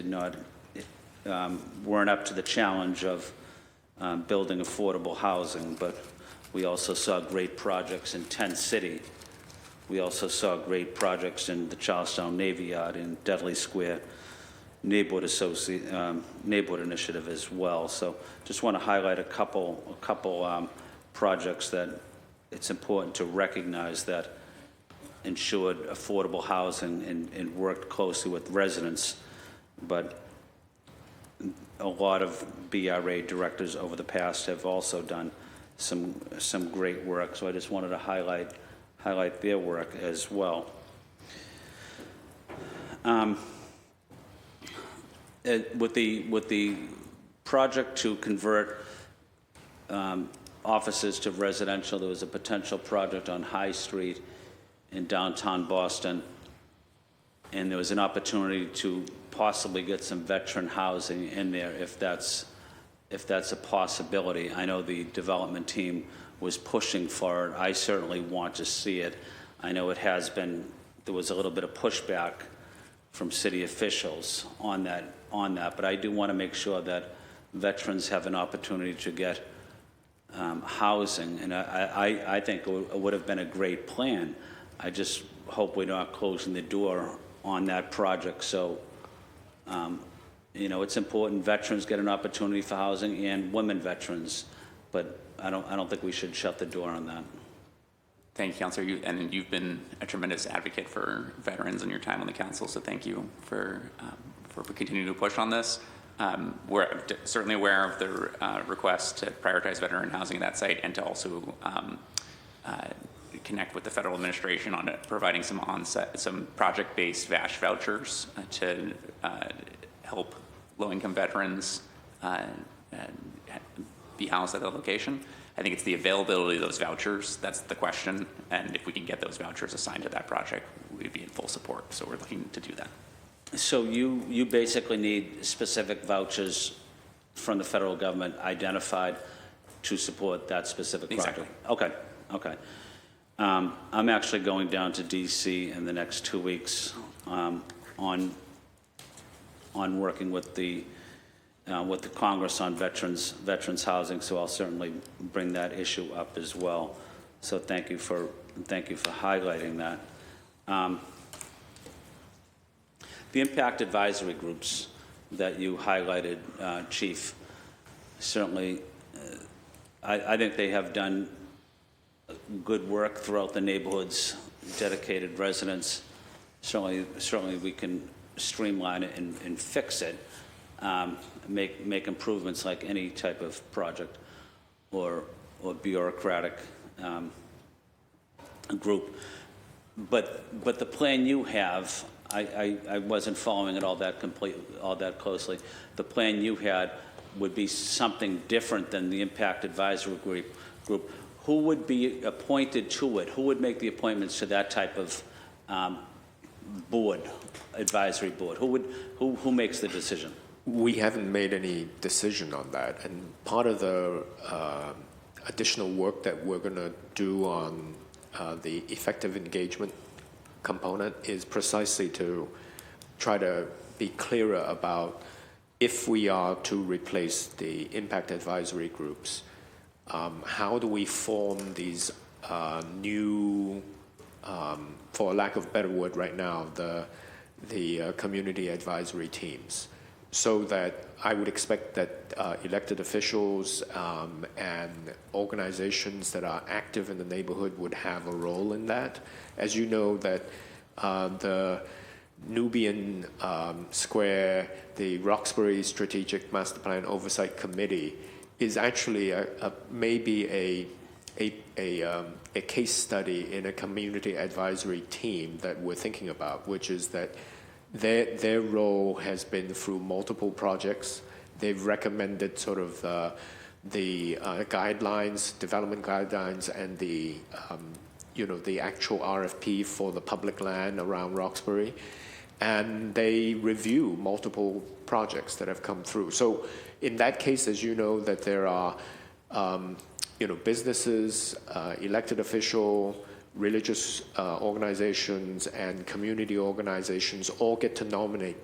weren't up to the challenge of building affordable housing, but we also saw great projects in Tent City. We also saw great projects in the Charlestown Navy Yard, in Dudley Square neighborhood initiative as well. So just want to highlight a couple projects that it's important to recognize that ensured affordable housing and worked closely with residents. But a lot of BRA directors over the past have also done some great work. So I just wanted to highlight their work as well. With the project to convert offices to residential, there was a potential project on High Street in downtown Boston, and there was an opportunity to possibly get some veteran housing in there if that's a possibility. I know the development team was pushing for it. I certainly want to see it. I know it has been, there was a little bit of pushback from city officials on that, but I do want to make sure that veterans have an opportunity to get housing, and I think it would have been a great plan. I just hope we're not closing the door on that project. So, it's important veterans get an opportunity for housing, and women veterans, but I don't think we should shut the door on that. Thank you, Councilor. You've been a tremendous advocate for veterans in your time on the council, so thank you for continuing to push on this. We're certainly aware of the request to prioritize veteran housing at that site, and to also connect with the federal administration on providing some project-based VASH vouchers to help low-income veterans be housed at the location. I think it's the availability of those vouchers that's the question, and if we can get those vouchers assigned to that project, we'd be in full support. So we're looking to do that. So you basically need specific vouchers from the federal government identified to support that specific project? Exactly. Okay. I'm actually going down to DC in the next 2 weeks on working with the Congress on veterans housing, so I'll certainly bring that issue up as well. So thank you for highlighting that. The impact advisory groups that you highlighted, Chief, certainly I think they have done good work throughout the neighborhoods, dedicated residents. Certainly we can streamline it and fix it, make improvements like any type of project or bureaucratic group. But the plan you have, I wasn't following it all that closely. The plan you had would be something different than the impact advisory group. Who would be appointed to it? Who would make the appointments to that type of advisory board? Who makes the decision? We haven't made any decision on that, and part of the additional work that we're going to do on the effective engagement component is precisely to try to be clearer about if we are to replace the impact advisory groups, how do we form these new, for lack of a better word right now, the community advisory teams, so that I would expect that elected officials and organizations that are active in the neighborhood would have a role in that. As you know, that the Nubian Square, the Roxbury Strategic Master Plan Oversight Committee is actually maybe a case study in a community advisory team that we're thinking about, which is that their role has been through multiple projects. They've recommended sort of the guidelines, development guidelines, and the actual RFP for the public land around Roxbury, and they review multiple projects that have come through. So in that case, as you know, that there are businesses, elected official, religious organizations, and community organizations all get to nominate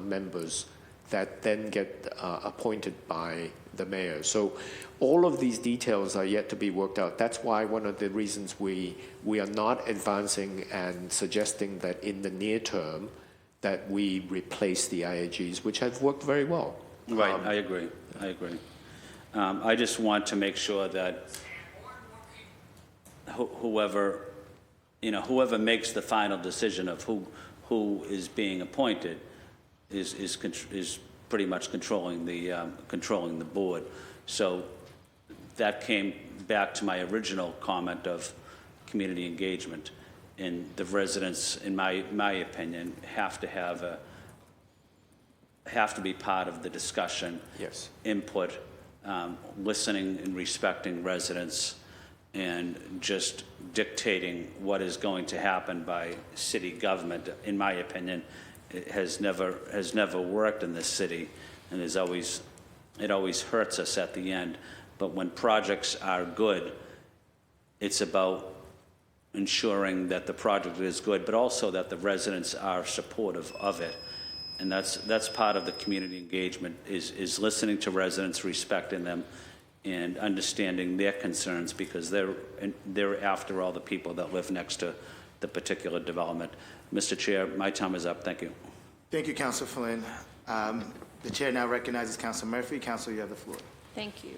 members that then get appointed by the mayor. So all of these details are yet to be worked out. That's why one of the reasons we are not advancing and suggesting that in the near term that we replace the IAGs, which have worked very well. Right, I agree. I just want to make sure that whoever makes the final decision of who is being appointed is pretty much controlling the board. So that back to my original comment of community engagement, and the residents, in my opinion, have to be part of the discussion. Yes. Input, listening and respecting residents, and just dictating what is going to happen by city government, in my opinion, it has never worked in this city, and it always hurts us at the end. But when projects are good, it's about ensuring that the project is good, but also that the residents are supportive of it. And that's part of the community engagement, is listening to residents, respecting them, and understanding their concerns, because they're after all the people that live next to the particular development. Mr. Chair, my time is up. Thank you. Thank you, Councilor Flynn. The chair now recognizes Councilor Murphy. Councilor, you have the floor. Thank you.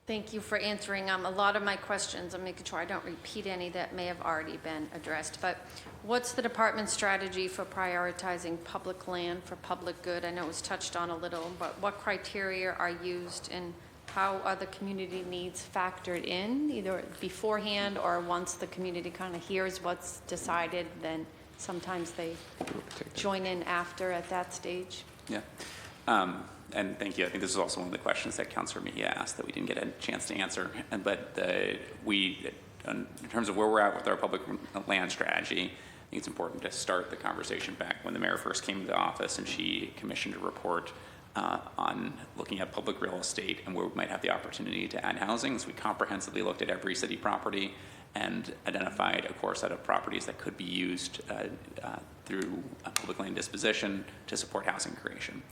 Thank you for answering a lot of my questions. I'm making sure I don't repeat any that may have already been addressed. But what's the department's strategy for prioritizing public land for public good? I know it was touched on a little, but what criteria are used, and how are the community needs factored in, either beforehand or once the community kind of hears what's decided, then sometimes they join in after at that stage? Yeah. And thank you. I think this is also one of the questions that Councilor Mejia asked that we didn't get a chance to answer. But in terms of where we're at with our public land strategy, I think it's important to start the conversation back when the mayor first came into office and she commissioned a report on looking at public real estate and where we might have the opportunity to add housing. So we comprehensively looked at every city property and identified a core set of properties that could be used through public land disposition to support housing creation.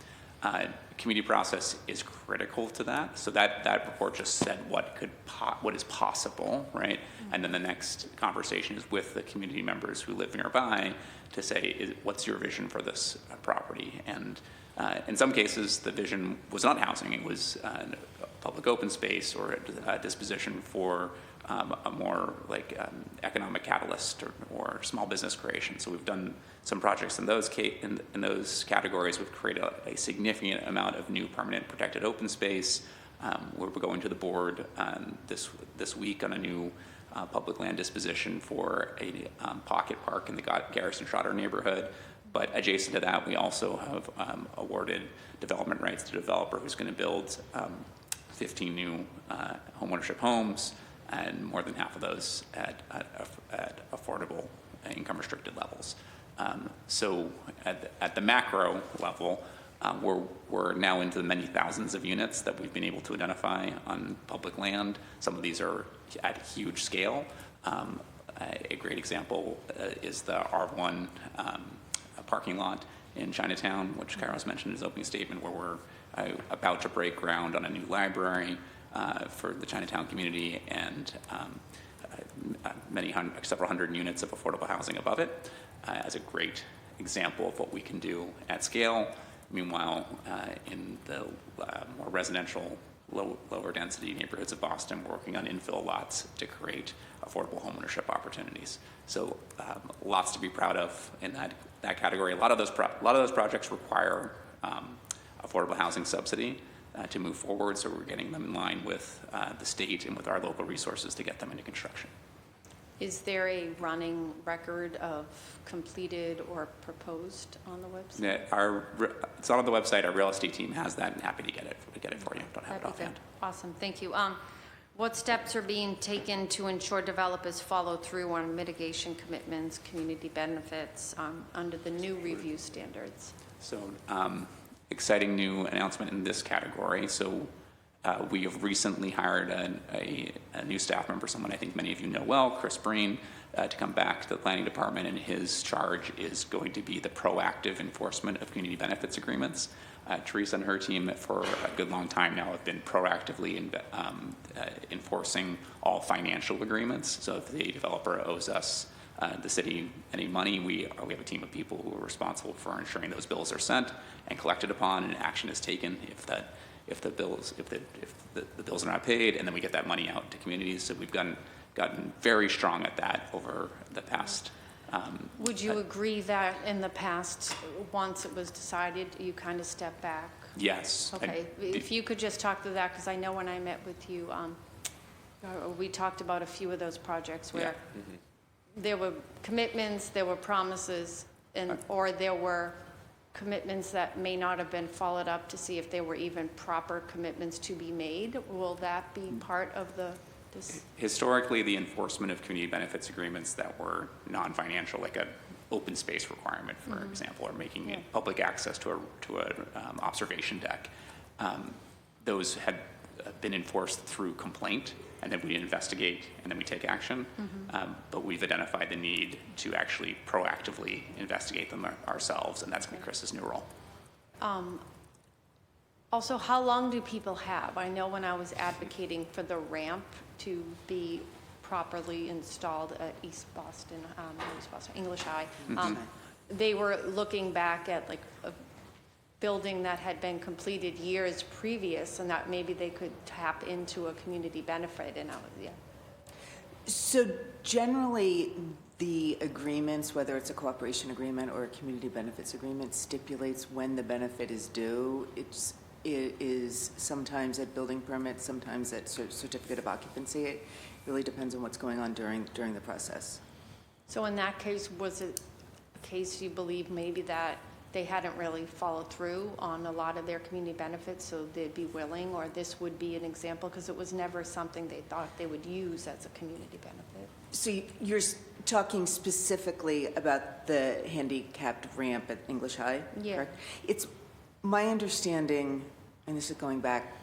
Community process is critical to that. So that report just said what is possible, right? And then the next conversation is with the community members who live nearby to say, what's your vision for this property? And in some cases, the vision was not housing. It was public open space or a disposition for a more economic catalyst or small business creation. So we've done some projects in those categories. We've created a significant amount of new permanent protected open space. We're going to the board this week on a new public land disposition for a pocket park in the Garrison Trotter neighborhood. But adjacent to that, we also have awarded development rights to a developer who's going to build 15 new homeownership homes, and more than half of those at affordable income restricted levels. So at the macro level, we're now into the many thousands of units that we've been able to identify on public land. Some of these are at huge scale. A great example is the R1 parking lot in Chinatown, which Kairos mentioned in his opening statement, where we're about to break ground on a new library for the Chinatown community, and several hundred units of affordable housing above it, as a great example of what we can do at scale. Meanwhile, in the more residential, lower density neighborhoods of Boston, we're working on infill lots to create affordable homeownership opportunities. So lots to be proud of in that category. A lot of those projects require affordable housing subsidy to move forward, so we're getting them in line with the state and with our local resources to get them into construction. Is there a running record of completed or proposed on the website? It's not on the website. Our real estate team has that, and happy to get it for you. Don't have it offhand. Awesome, thank you. What steps are being taken to ensure developers follow through on mitigation commitments, community benefits under the new review standards? So, exciting new announcement in this category. So we have recently hired a new staff member, someone I think many of you know well, Chris Breen, to come back to the planning department, and his charge is going to be the proactive enforcement of community benefits agreements. Teresa and her team for a good long time now have been proactively enforcing all financial agreements. So if the developer owes us, the city, any money, we have a team of people who are responsible for ensuring those bills are sent and collected upon, and action is taken if the bills are not paid, and then we get that money out to communities. So we've gotten very strong at that over the past. Would you agree that in the past, once it was decided, you kind of stepped back Yes. Okay, if you could just talk through that, because I know when I met with you, we talked about a few of those projects where there were commitments, there were promises, and, or there were commitments that may not have been followed up to see if there were even proper commitments to be made. Will that be part of this? Historically, the enforcement of community benefits agreements that were non-financial, like an open space requirement, for example, or making it public access to a observation deck, those had been enforced through complaint, and then we investigate and then we take action. But we've identified the need to actually proactively investigate them ourselves, and that's going to be Chris's new role. Also, how long do people have? I know when I was advocating for the ramp to be properly installed at East Boston, English High, they were looking back at like a building that had been completed years previous, and that maybe they could tap into a community benefit, and So generally, the agreements, whether it's a cooperation agreement or a community benefits agreement, stipulates when the benefit is due. It is sometimes at building permit, sometimes at certificate of occupancy. It really depends on what's going on during the process. So in that case, was it a case you believe maybe that they hadn't really followed through on a lot of their community benefits, so they'd be willing, or this would be an example, because it was never something they thought they would use as a community benefit? So you're talking specifically about the handicapped ramp at English High, Yeah. correct? It's my understanding, and this is going back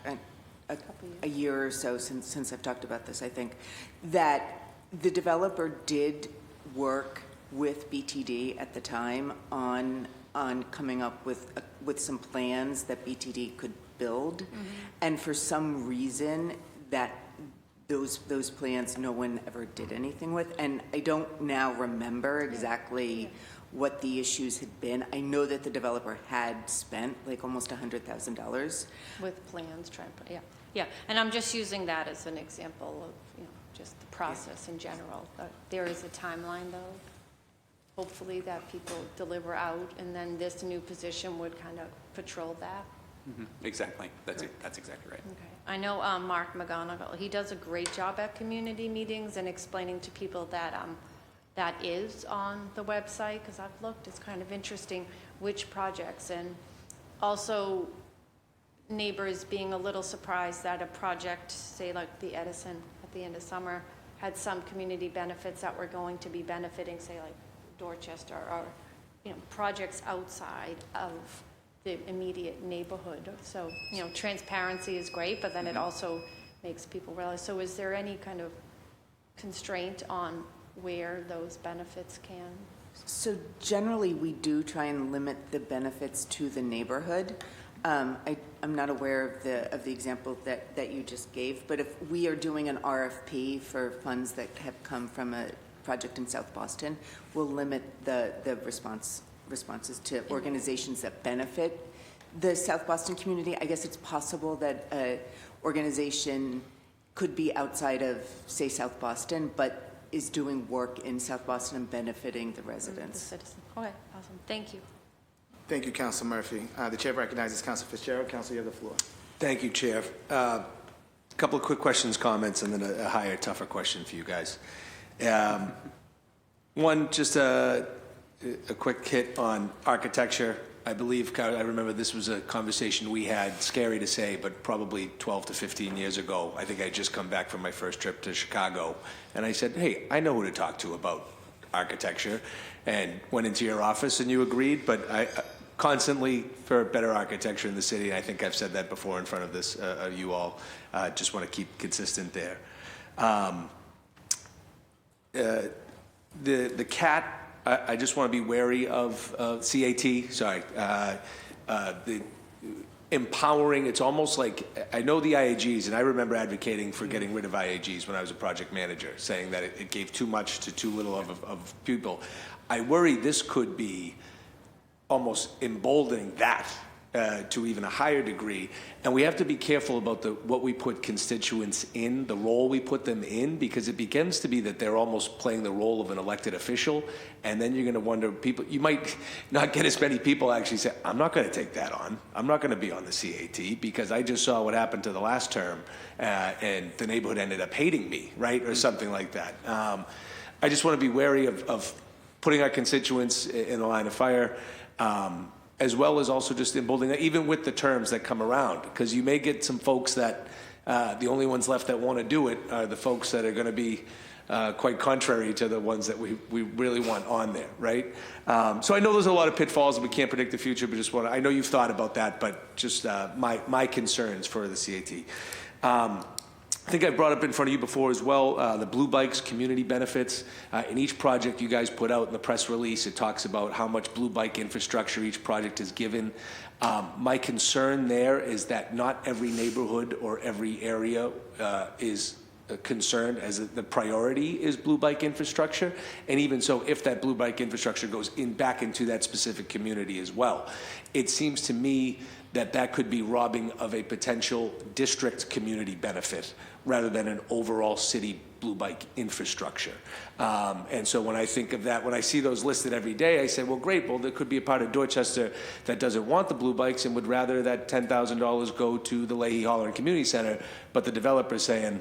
a year or so since I've talked about this, I think, that the developer did work with BTD at the time on coming up with some plans that BTD could build, and for some reason that those plans no one ever did anything with, and I don't now remember exactly what the issues had been. I know that the developer had spent like almost $100,000 With plans, yeah. And I'm just using that as an example of, just the process in general. There is a timeline, though, hopefully, that people deliver out, and then this new position would kind of patrol that. Exactly. That's exactly right. Okay. I know Mark McGonigal, he does a great job at community meetings and explaining to people that that is on the website, because I've looked, it's kind of interesting which projects, and also neighbors being a little surprised that a project, say like the Edison at the end of summer, had some community benefits that were going to be benefiting, say like Dorchester, or projects outside of the immediate neighborhood. So transparency is great, but then it also makes people realize. So is there any kind of constraint on where those benefits can? So generally, we do try and limit the benefits to the neighborhood. I'm not aware of the example that you just gave, but if we are doing an RFP for funds that have come from a project in South Boston, we'll limit the responses to organizations that benefit the South Boston community. I guess it's possible that an organization could be outside of, say, South Boston, but is doing work in South Boston and benefiting the residents. The citizen. Okay, awesome. Thank you. Thank you, Council Murphy. The chair recognizes Council Fitzgerald. Council, you have the floor. Thank you, Chair. A couple of quick questions, comments, and then a higher, tougher question for you guys. One, just a quick hit on architecture. I believe, I remember this was a conversation we had, scary to say, but probably 12 to 15 years ago. I think I had just come back from my first trip to Chicago, and I said, hey, I know who to talk to about architecture, and went into your office and you agreed, but I constantly for better architecture in the city, and I think I've said that before in front of this, you all, just want to keep consistent there. The CAT, I just want to be wary of CAT, sorry, the empowering, it's almost like, I know the IAGs, and I remember advocating for getting rid of IAGs when I was a project manager, saying that it gave too much to too little of people. I worry this could be almost emboldening that to even a higher degree. And we have to be careful about what we put constituents in, the role we put them in, because it begins to be that they're almost playing the role of an elected official. And then you're going to wonder, you might not get as many people actually say, I'm not going to take that on. I'm not going to be on the CAT because I just saw what happened to the last term and the neighborhood ended up hating me, right? Or something like that. I just want to be wary of putting our constituents in the line of fire. As well as also just in building, even with the terms that come around, because you may get some folks that the only ones left that want to do it are the folks that are going to be quite contrary to the ones that we really want on there, right? So I know there's a lot of pitfalls and we can't predict the future, but I know you've thought about that, but just my concerns for the CAT. I think I brought up in front of you before as well, the Blue Bikes community benefits. In each project you guys put out in the press release, it talks about how much Blue Bike infrastructure each project is given. My concern there is that not every neighborhood or every area is concerned as the priority is Blue Bike infrastructure. And even so, if that Blue Bike infrastructure goes back into that specific community as well, it seems to me that could be robbing of a potential district community benefit rather than an overall city Blue Bike infrastructure. And so when I think of that, when I see those listed every day, I say, well, great, well, there could be a part of Dorchester that doesn't want the Blue Bikes and would rather that $10,000 go to the Leahy Holler Community Center, but the developer's saying,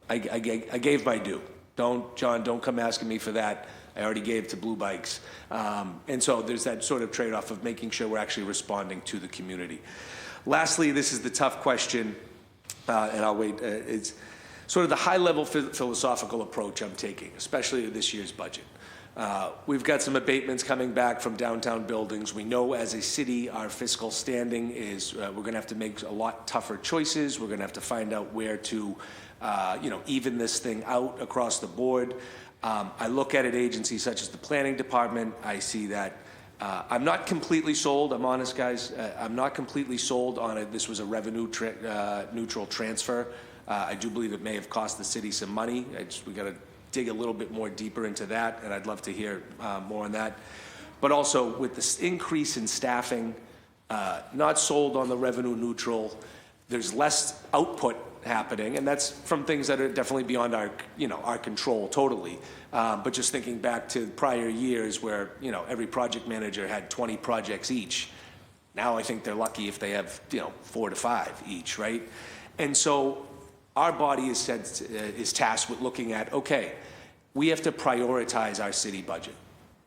I gave my due. John, don't come asking me for that. I already gave to Blue Bikes. And so there's that sort of trade-off of making sure we're actually responding to the community. Lastly, this is the tough question, and I'll wait. It's sort of the high-level philosophical approach I'm taking, especially to this year's budget. We've got some abatements coming back from downtown buildings. We know as a city our fiscal standing is we're going to have to make a lot tougher choices. We're going to have to find out where to even this thing out across the board. I look at agencies such as the planning department. I see that I'm not completely sold. I'm honest, guys. I'm not completely sold on it. This was a revenue neutral transfer. I do believe it may have cost the city some money. We got to dig a little bit more deeper into that, and I'd love to hear more on that. But also with this increase in staffing, not sold on the revenue neutral. There's less output happening, and that's from things that are definitely beyond our control totally. But just thinking back to prior years where every project manager had 20 projects each. Now I think they're lucky if they have 4 to 5 each, right? And so our body is tasked with looking at, okay, we have to prioritize our city budget.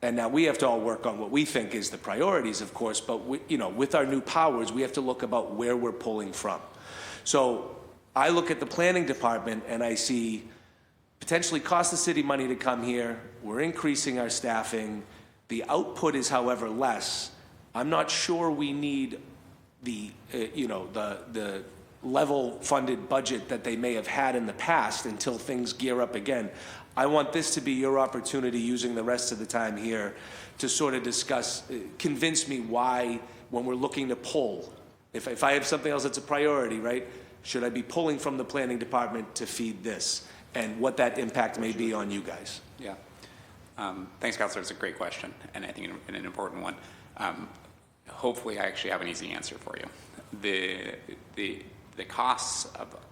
And now we have to all work on what we think is the priorities, of course, but with our new powers, we have to look about where we're pulling from. So I look at the planning department and I see potentially cost the city money to come here. We're increasing our staffing. The output is, however, less. I'm not sure we need the level funded budget that they may have had in the past until things gear up again. I want this to be your opportunity using the rest of the time here to sort of discuss, convince me why when we're looking to pull, if I have something else that's a priority, right? Should I be pulling from the planning department to feed this? And what that impact may be on you guys. Yeah. Thanks, Councilor. It's a great question, and I think an important one. Hopefully, I actually have an easy answer for you. The costs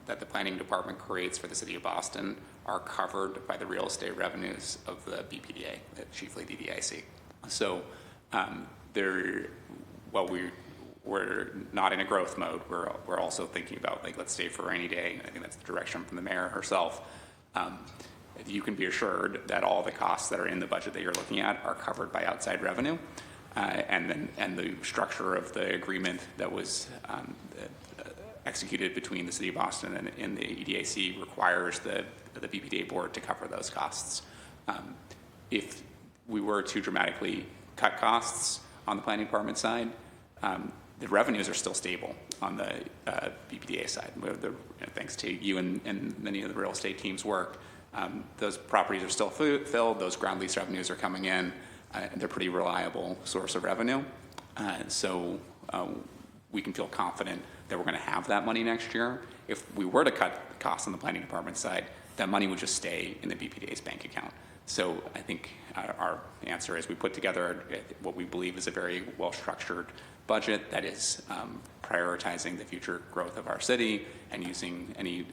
that the planning department creates for the city of Boston are covered by the real estate revenues of the BPDA, chiefly DDIC. So while we're not in a growth mode, we're also thinking about, let's save for a rainy day. And I think that's the direction from the mayor herself. You can be assured that all the costs that are in the budget that you're looking at are covered by outside revenue. And the structure of the agreement that was executed between the city of Boston and the EDAC requires the BPDA board to cover those costs. If we were to dramatically cut costs on the planning department side, the revenues are still stable on the BPDA side. Thanks to you and many of the real estate team's work, those properties are still filled, those ground lease revenues are coming in, and they're a pretty reliable source of revenue. So we can feel confident that we're going to have that money next year. If we were to cut costs on the planning department side, that money would just stay in the BPDA's bank account. So I think our answer is we put together what we believe is a very well-structured budget that is prioritizing the future growth of our city and using any,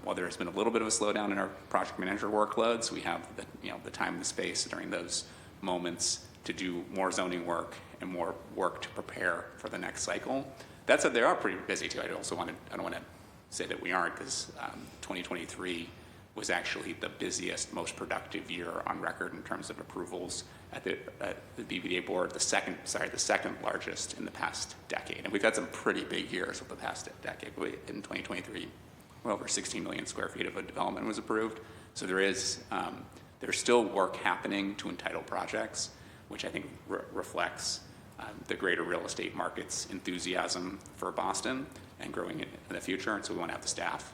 while there has been a little bit of a slowdown in our project manager workloads, we have the time and the space during those moments to do more zoning work and more work to prepare for the next cycle. That said, they are pretty busy too. I don't want to say that we aren't, because 2023 was actually the busiest, most productive year on record in terms of approvals at the BPDA board, the second largest in the past decade. And we've had some pretty big years over the past decade. In 2023, well over 16 million square feet of a development was approved. So there's still work happening to entitle projects, which I think reflects the greater real estate market's enthusiasm for Boston and growing in the future. And so we want to have the staff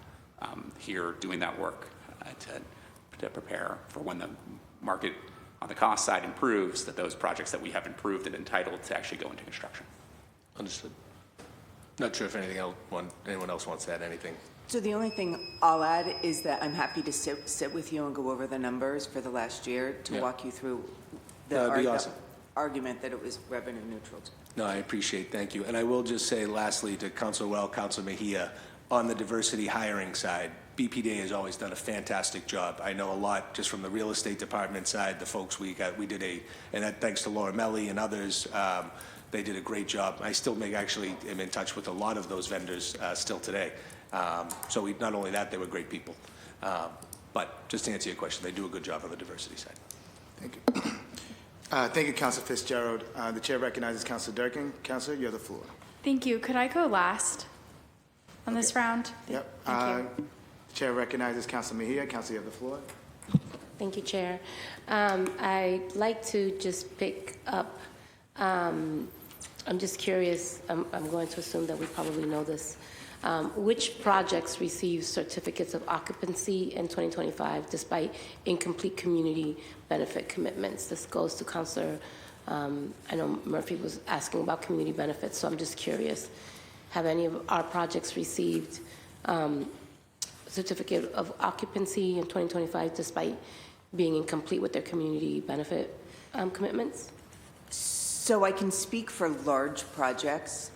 here doing that work to prepare for when the market on the cost side improves, that those projects that we have improved and entitled to actually go into construction. Understood. Not sure if anyone else wants to add anything. So the only thing I'll add is that I'm happy to sit with you and go over the numbers for the last year to walk you through That'd be awesome. Argument that it was revenue neutral. No, I appreciate, thank you. And I will just say lastly to Councilor Well, Councilor Mejia, on the diversity hiring side, BPDA has always done a fantastic job. I know a lot just from the real estate department side, the folks we did and that thanks to Laura Melli and others, they did a great job. I still am in touch with a lot of those vendors still today. So not only that, they were great people. But just to answer your question, they do a good job on the diversity side. Thank you. Thank you, Councilor Fitzgerald. The chair recognizes Councilor Durkin. Councilor, you have the floor. Thank you. Could I go last on this round? Yep. Thank you. The chair recognizes Councilor Mejia. Councilor, you have the floor. Thank you, Chair. I'd like to just pick up, I'm just curious, I'm going to assume that we probably know this. Which projects received certificates of occupancy in 2025 despite incomplete community benefit commitments? This goes to Councilor, I know Murphy was asking about community benefits, so I'm just curious. Have any of our projects received certificate of occupancy in 2025 despite being incomplete with their community benefit commitments? So I can speak for large projects.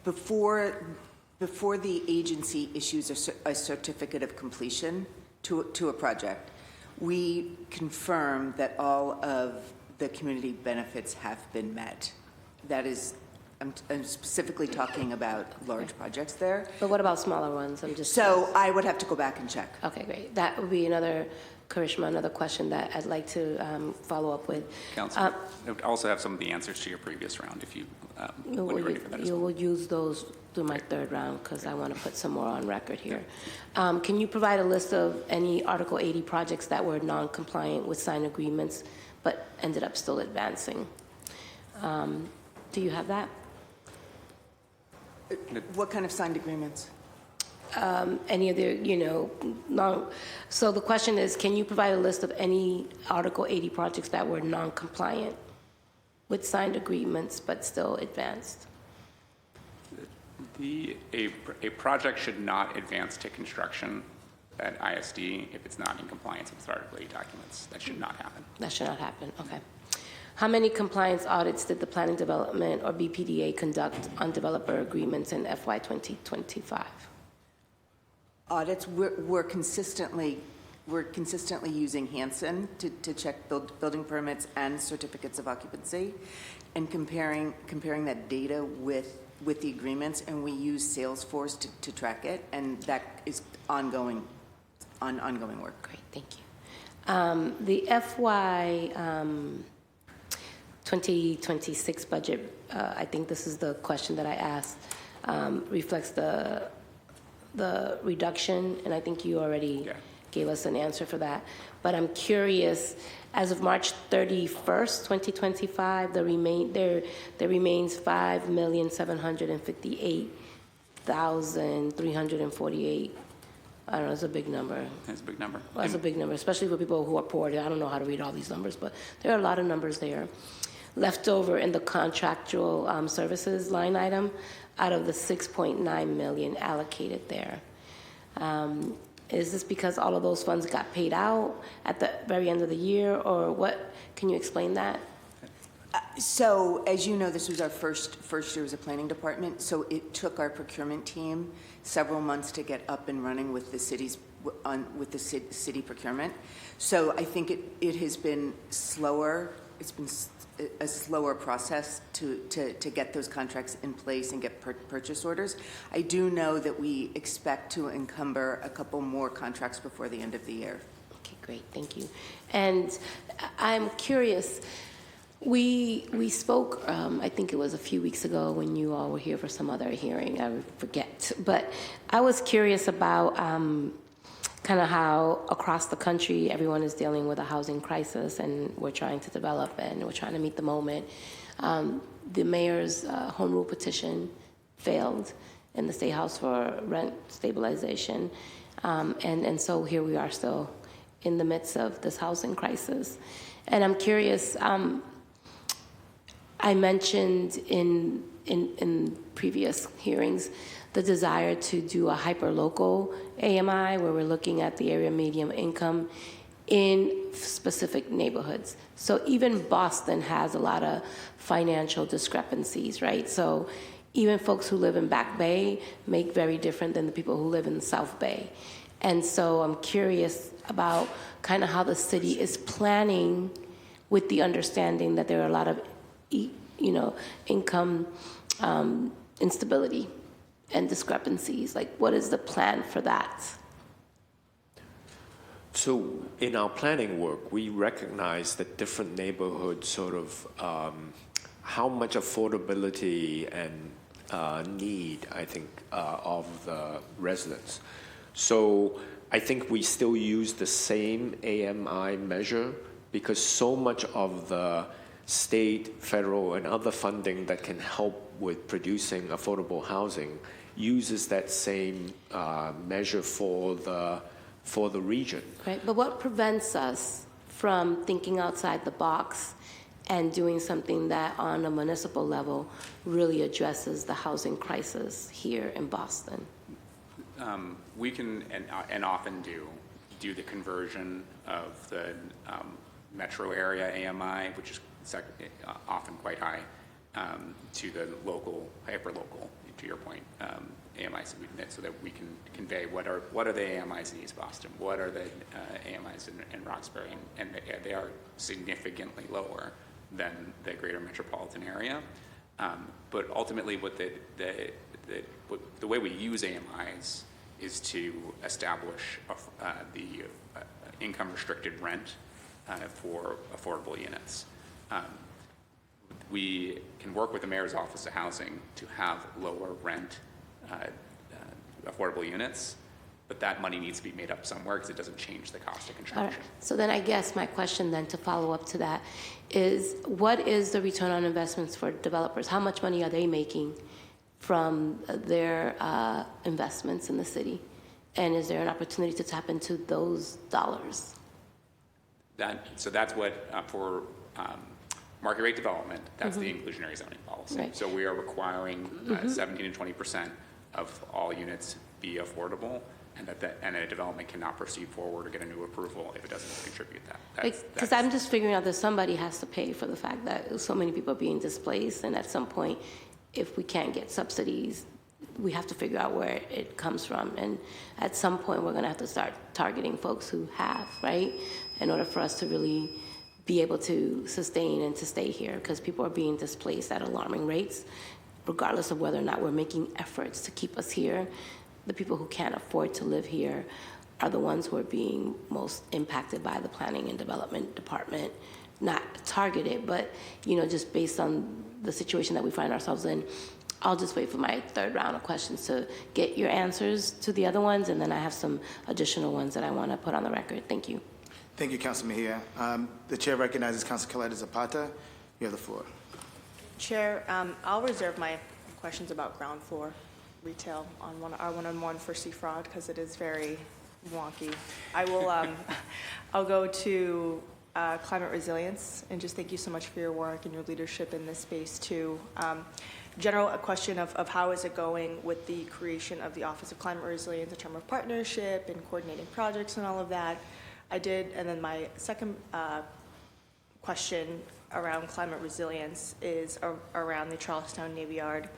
Before the agency issues a certificate of completion to a project, we confirm that all of the community benefits have been met. That is, I'm specifically talking about large projects there. But what about smaller ones? So I would have to go back and check. Okay, great. That would be another question that I'd like to follow up with. Councilor, I would also have some of the answers to your previous round if you when you're ready for that as well. You will use those through my third round because I want to put some more on record here. Can you provide a list of any Article 80 projects that were non-compliant with signed agreements but ended up still advancing? Do you have that? What kind of signed agreements? Any of the, so the question is, can you provide a list of any Article 80 projects that were non-compliant with signed agreements but still advanced? A project should not advance to construction at ISD if it's not in compliance with Article 80 documents. That should not happen. That should not happen, okay. How many compliance audits did the Planning Development or BPDA conduct on developer agreements in FY 2025? Audits, we're consistently using Hansen to check building permits and certificates of occupancy, and comparing that data with the agreements, and we use Salesforce to track it, and that is ongoing work. Great, thank you. The FY 2026 budget, I think this is the question that I asked, reflects the reduction, and I think you already gave us an answer for that. But I'm curious, as of March 31st, 2025, there remains $5,758,348. I don't know, it's a big number. That's a big number. Well, that's a big number, especially for people who are poor. I don't know how to read all these numbers, but there are a lot of numbers there. Left over in the contractual services line item out of the $6.9 million allocated there. Is this because all of those funds got paid out at the very end of the year, or what? Can you explain that? So, as you know, this was our first year as a planning department, so it took our procurement team several months to get up and running with the city procurement. So I think it has been slower. It's been a slower process to get those contracts in place and get purchase orders. I do know that we expect to encumber a couple more contracts before the end of the year. Okay, great, thank you. And I'm curious, we spoke, I think it was a few weeks ago when you all were here for some other hearing, I forget, but I was curious about kind of how across the country everyone is dealing with a housing crisis, and we're trying to develop and we're trying to meet the moment. The mayor's home rule petition failed in the State House for rent stabilization, and so here we are still in the midst of this housing crisis. And I'm curious, I mentioned in previous hearings the desire to do a hyper-local AMI where we're looking at the area median income in specific neighborhoods. So even Boston has a lot of financial discrepancies, right? So even folks who live in Back Bay make very different than the people who live in South Bay. And so I'm curious about kind of how the city is planning with the understanding that there are a lot of income instability and discrepancies. Like, what is the plan for that? So in our planning work, we recognize that different neighborhoods sort of how much affordability and need, I think, of the residents. So I think we still use the same AMI measure because so much of the state, federal, and other funding that can help with producing affordable housing uses that same measure for the region. Right, but what prevents us from thinking outside the box and doing something that on a municipal level really addresses the housing crisis here in Boston? We can and often do the conversion of the metro area AMI, which is often quite high, to the local, hyper-local, to your point, AMIs so that we can convey what are the AMIs in East Boston, what are the AMIs in Roxbury, and they are significantly lower than the greater metropolitan area. But ultimately, the way we use AMIs is to establish the income-restricted rent for affordable units. We can work with the Mayor's Office of Housing to have lower rent affordable units, but that money needs to be made up somewhere because it doesn't change the cost of construction. All right. So then I guess my question then to follow up to that is, what is the return on investments for developers? How much money are they making from their investments in the city? And is there an opportunity to tap into those dollars? So that's what, for market rate development, that's the inclusionary zoning policy. Right. So we are requiring 17 and 20% of all units be affordable, and a development cannot proceed forward or get a new approval if it doesn't contribute that. Because I'm just figuring out that somebody has to pay for the fact that so many people are being displaced, and at some point, if we can't get subsidies, we have to figure out where it comes from. And at some point, we're going to have to start targeting folks who have, right, in order for us to really be able to sustain and to stay here, because people are being displaced at alarming rates, regardless of whether or not we're making efforts to keep us here. The people who can't afford to live here are the ones who are being most impacted by the planning and development department. Not targeted, but just based on the situation that we find ourselves in. I'll just wait for my third round of questions to get your answers to the other ones, and then I have some additional ones that I want to put on the record. Thank you. Thank you, Councilman Mejia. The chair recognizes Council Coletta Zapata. You have the floor. Chair, I'll reserve my questions about ground floor retail on our one-on-one for C-Fraud because it is very wonky. I will, I'll go to climate resilience, and just thank you so much for your work and your leadership in this space too. general question of how is it going with the creation of the Office of Climate Resilience in terms of partnership and coordinating projects and all of that. And then my second question around climate resilience is around the Charlestown Navy Yard,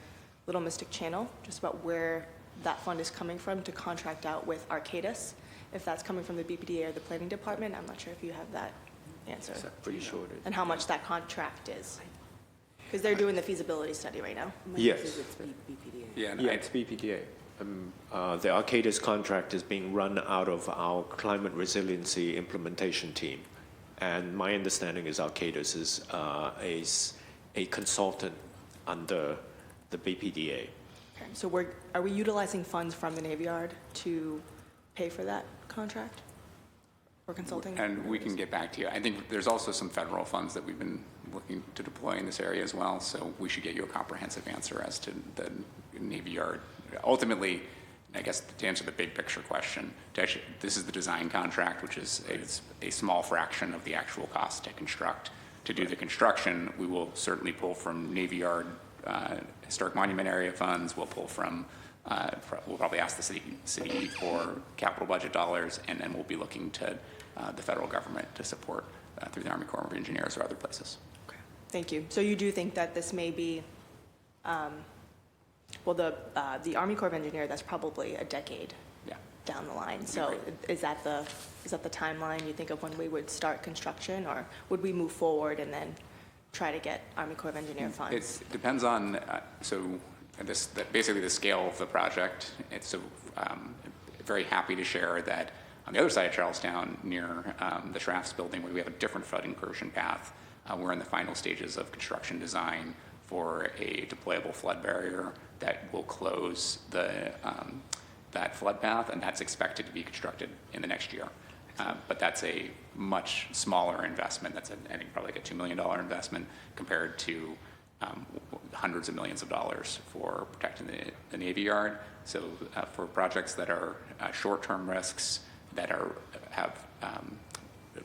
Little Mystic Channel, just about where that fund is coming from to contract out with Arcadis, if that's coming from the BPDA or the Planning Department. I'm not sure if you have that answer. Pretty sure it is. And how much that contract is. Because they're doing the feasibility study right now. Yes. Yeah, Yeah, it's BPDA. The Arcadis contract is being run out of our climate resiliency implementation team. And my understanding is Arcadis is a consultant under the BPDA. Okay. So are we utilizing funds from the Navy Yard to pay for that contract or consulting? And we can get back to you. I think there's also some federal funds that we've been looking to deploy in this area as well, so we should get you a comprehensive answer as to the Navy Yard. Ultimately, I guess to answer the big picture question, this is the design contract, which is a small fraction of the actual cost to construct. To do the construction, we will certainly pull from Navy Yard Historic Monument Area funds. We'll pull from, we'll probably ask the city for capital budget dollars, and then we'll be looking to the federal government to support through the Army Corps of Engineers or other places. Okay. Thank you. So you do think that this may be, well, the Army Corps of Engineers, that's probably a decade down the line. So is that the timeline you think of when we would start construction, or would we move forward and then try to get Army Corps of Engineers funds? It depends on, basically the scale of the project. Very happy to share that on the other side of Charlestown, near the Schrafts building, where we have a different flood incursion path, we're in the final stages of construction design for a deployable flood barrier that will close that flood path, and that's expected to be constructed in the next year. But that's a much smaller investment. That's, I think, probably like a $2 million investment compared to hundreds of millions of dollars for protecting the Navy Yard. So for projects that are short-term risks, that have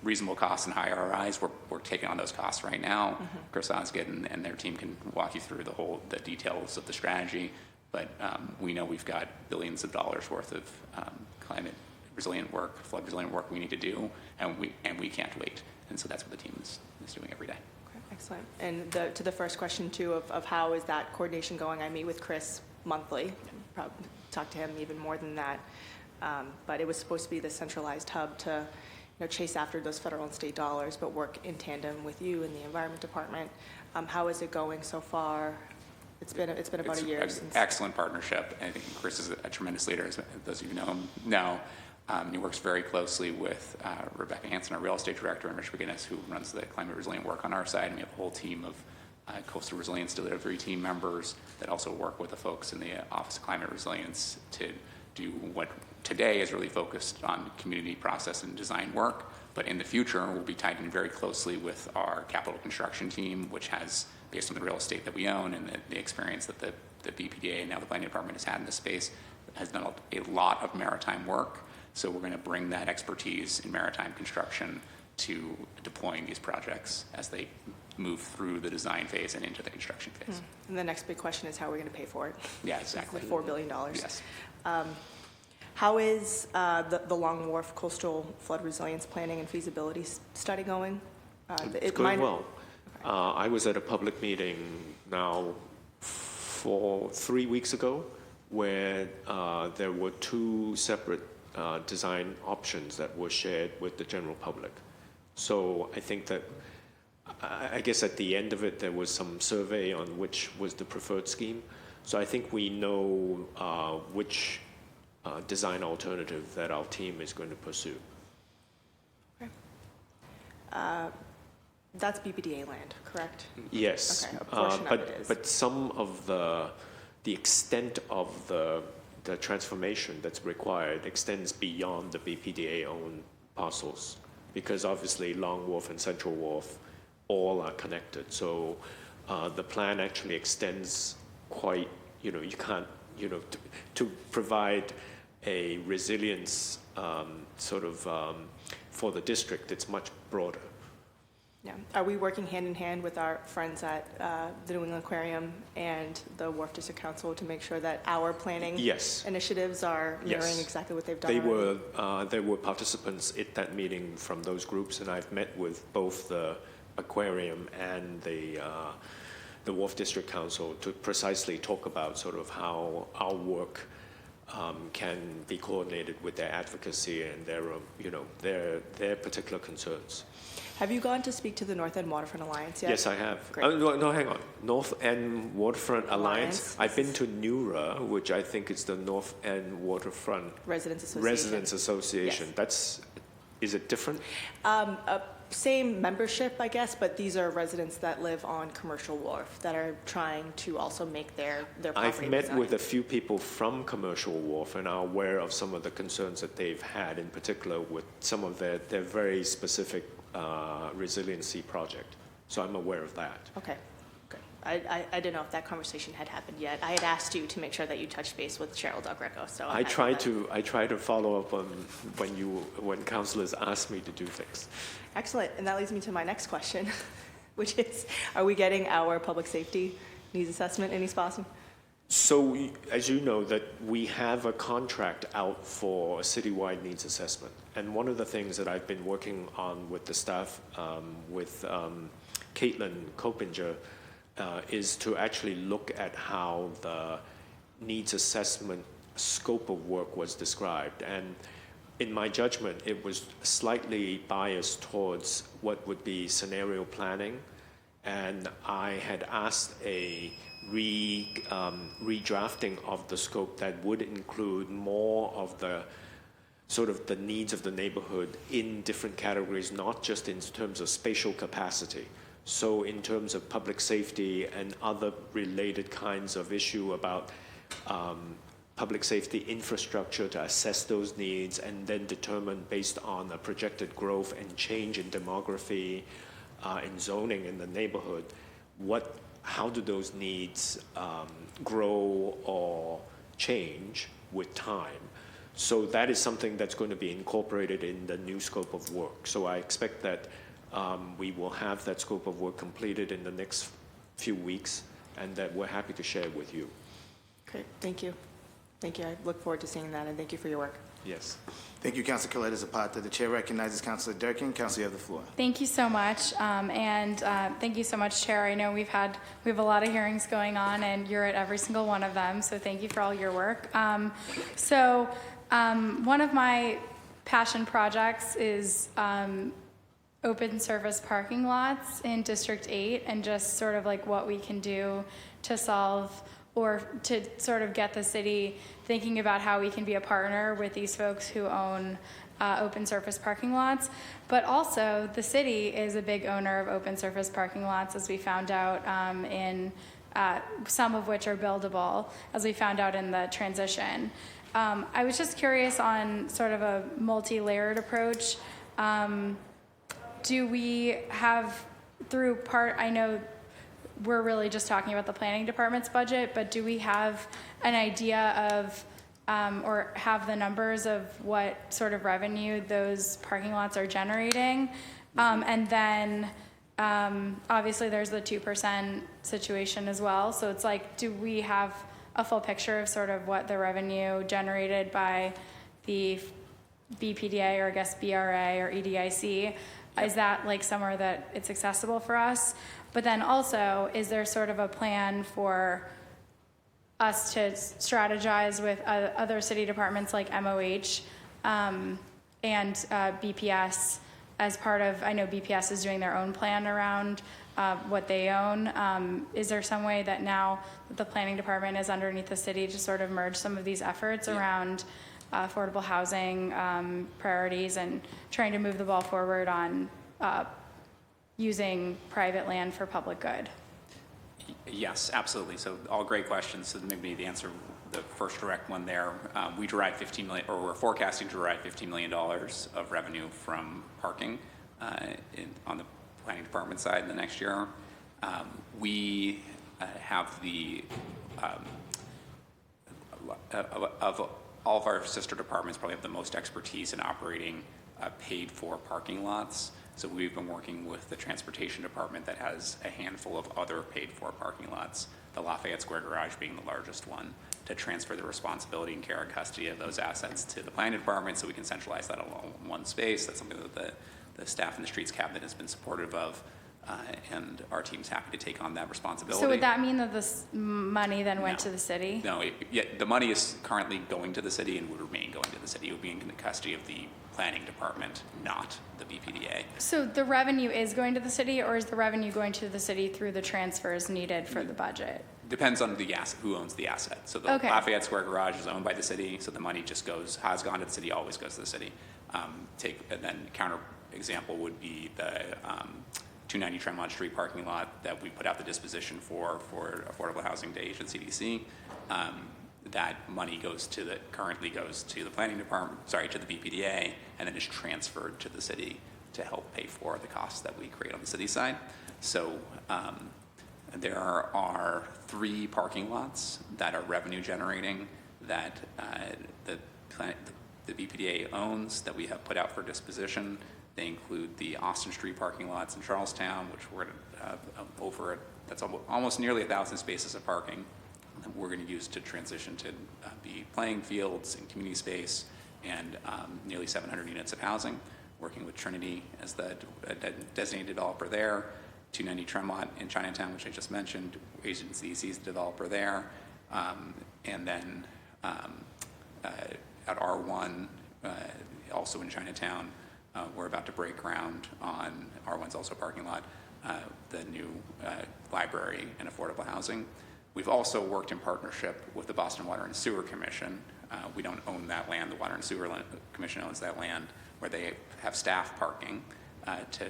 reasonable costs and high ROIs, we're taking on those costs right now. Mm-hmm. Chris Osgood and their team can walk you through the details of the strategy. But we know we've got billions of dollars worth of climate resilient work, flood resilient work we need to do, and we can't wait. And so that's what the team is doing every day. Okay, excellent. And to the first question too of how is that coordination going? I meet with Chris monthly. Probably talk to him even more than that. But it was supposed to be the centralized hub to chase after those federal and state dollars, but work in tandem with you in the Environment Department. How is it going so far? It's been about a year since. Excellent partnership. I think Chris is a tremendous leader, as those of you know him know. He works very closely with Rebecca Hansen, our real estate director, and Rich McGinnis, who runs the climate resilient work on our side. And we have a whole team of coastal resilience delivery team members that also work with the folks in the Office of Climate Resilience to do what today is really focused on community process and design work. But in the future, we'll be tied in very closely with our capital construction team, which has, based on the real estate that we own and the experience that the BPDA and now the Planning Department has had in this space, has done a lot of maritime work. So we're going to bring that expertise in maritime construction to deploying these projects as they move through the design phase and into the construction phase. And the next big question is how we're going to pay for it. Yeah, exactly. The $4 billion. Yes. How is the Long Wharf coastal flood resilience planning and feasibility study going? It's going well. Okay. I was at a public meeting now 3 weeks ago where there were two separate design options that were shared with the general public. So I think that, I guess at the end of it, there was some survey on which was the preferred scheme. So I think we know which design alternative that our team is going to pursue. Okay. That's BPDA land, correct? Yes. Okay, a portion of it is. But some of the extent of the transformation that's required extends beyond the BPDA-owned parcels, because obviously Long Wharf and Central Wharf all are connected. So the plan actually extends quite, you can't, to provide a resilience for the district, it's much broader. Yeah. Are we working hand in hand with our friends at the New England Aquarium and the Wharf District Council to make sure that our planning Yes. initiatives are mirroring Yes. exactly what they've done They already? there were participants at that meeting from those groups, and I've met with both the aquarium and the Wharf District Council to precisely talk about sort of how our work can be coordinated with their advocacy and their particular concerns. Have you gone to speak to the North End Waterfront Alliance yet? Yes, I have. Great. No, hang on. North End Waterfront Alliance. Alliance. I've been to NURA, which I think is the North End Waterfront Residents Association. Residents Association. Yes. Is it different? Same membership, I guess, but these are residents that live on Commercial Wharf that are trying to also make their property I've met design. with a few people from Commercial Wharf and are aware of some of the concerns that they've had, in particular with some of their very specific resiliency project. So I'm aware of that. Okay. I didn't know if that conversation had happened yet. I had asked you to make sure that you touched base with Cheryl Del Greco, so I try to follow up on when councillors ask me to do things. Excellent, and that leads me to my next question, which is, are we getting our public safety needs assessment in East Boston? So, as you know, that we have a contract out for a citywide needs assessment, and one of the things that I've been working on with the staff, with Caitlin Copinger, is to actually look at how the needs assessment scope of work was described. And in my judgment, it was slightly biased towards what would be scenario planning. And I had asked a redrafting of the scope that would include more of the sort of the needs of the neighborhood in different categories, not just in terms of spatial capacity. So in terms of public safety and other related kinds of issue about public safety infrastructure, to assess those needs and then determine based on a projected growth and change in demography and zoning in the neighborhood, how do those needs grow or change with time. So that is something that's going to be incorporated in the new scope of work. So I expect that we will have that scope of work completed in the next few weeks, and that we're happy to share with you. Great, thank you. Thank you, I look forward to seeing that, and thank you for your work. Yes. Thank you, Councilor Coletta Zapata. The chair recognizes Councilor Durkin. Councilor, you have the floor. Thank you so much, and thank you so much, Chair. I know we have a lot of hearings going on, and you're at every single one of them, so thank you for all your work. One of my passion projects is open surface parking lots in District 8, and just sort of like what we can do to solve or to sort of get the city thinking about how we can be a partner with these folks who own open surface parking lots. But also, the city is a big owner of open surface parking lots, as we found out in some of which are buildable, as we found out in the transition. I was just curious on sort of a multi-layered approach. Do we have, I know we're really just talking about the planning department's budget, but do we have an idea of, or have the numbers of what sort of revenue those parking lots are generating? And then, obviously there's the 2% situation as well. So it's like, do we have a full picture of sort of what the revenue generated by the BPDA, or I guess BRA or EDIC? Is that like somewhere that it's accessible for us? But then also, is there sort of a plan for us to strategize with other city departments like MOH and BPS as part of, I know BPS is doing their own plan around what they own. Is there some way that now that the planning department is underneath the city to sort of merge some of these efforts around affordable housing priorities and trying to move the ball forward on using private land for public good? Yes, absolutely. So all great questions. So maybe the answer, the first direct one there, we derive $15 million, or we're forecasting to derive $15 million of revenue from parking on the planning department side in the next year. We have the of all of our sister departments probably have the most expertise in operating paid for parking lots. So we've been working with the transportation department that has a handful of other paid-for parking lots, the Lafayette Square Garage being the largest one, to transfer the responsibility and care and custody of those assets to the planning department so we can centralize that all in one space. That's something that the staff in the Streets Cabinet has been supportive of, and our team's happy to take on that responsibility. So would that mean that this money then went to the city? No, the money is currently going to the city and would remain going to the city. It would be in the custody of the planning department, not the BPDA. So the revenue is going to the city, or is the revenue going to the city through the transfers needed for the budget? Depends on the asset, who owns the asset. So the Okay. Lafayette Square Garage is owned by the city, so the money just has gone to the city, always goes to the city. And then counter example would be the 290 Tremont Street parking lot that we put out the disposition for affordable housing to Asian CDC. That money currently goes to the planning department, to the BPDA, and then is transferred to the city to help pay for the costs that we create on the city side. So there are 3 parking lots that are revenue generating that the BPDA owns that we have put out for disposition. They include the Austin Street parking lots in Charlestown, which we're going to have that's almost nearly 1,000 spaces of parking that we're going to use to transition to be playing fields and community space, and nearly 700 units of housing, working with Trinity as the designated developer there. 290 Tremont in Chinatown, which I just mentioned, Asian CDC is the developer there. And then at R1, also in Chinatown, we're about to break ground on R1's also a parking lot, the new library and affordable housing. We've also worked in partnership with the Boston Water and Sewer Commission. We don't own that land. The Water and Sewer Commission owns that land, where they have staff parking to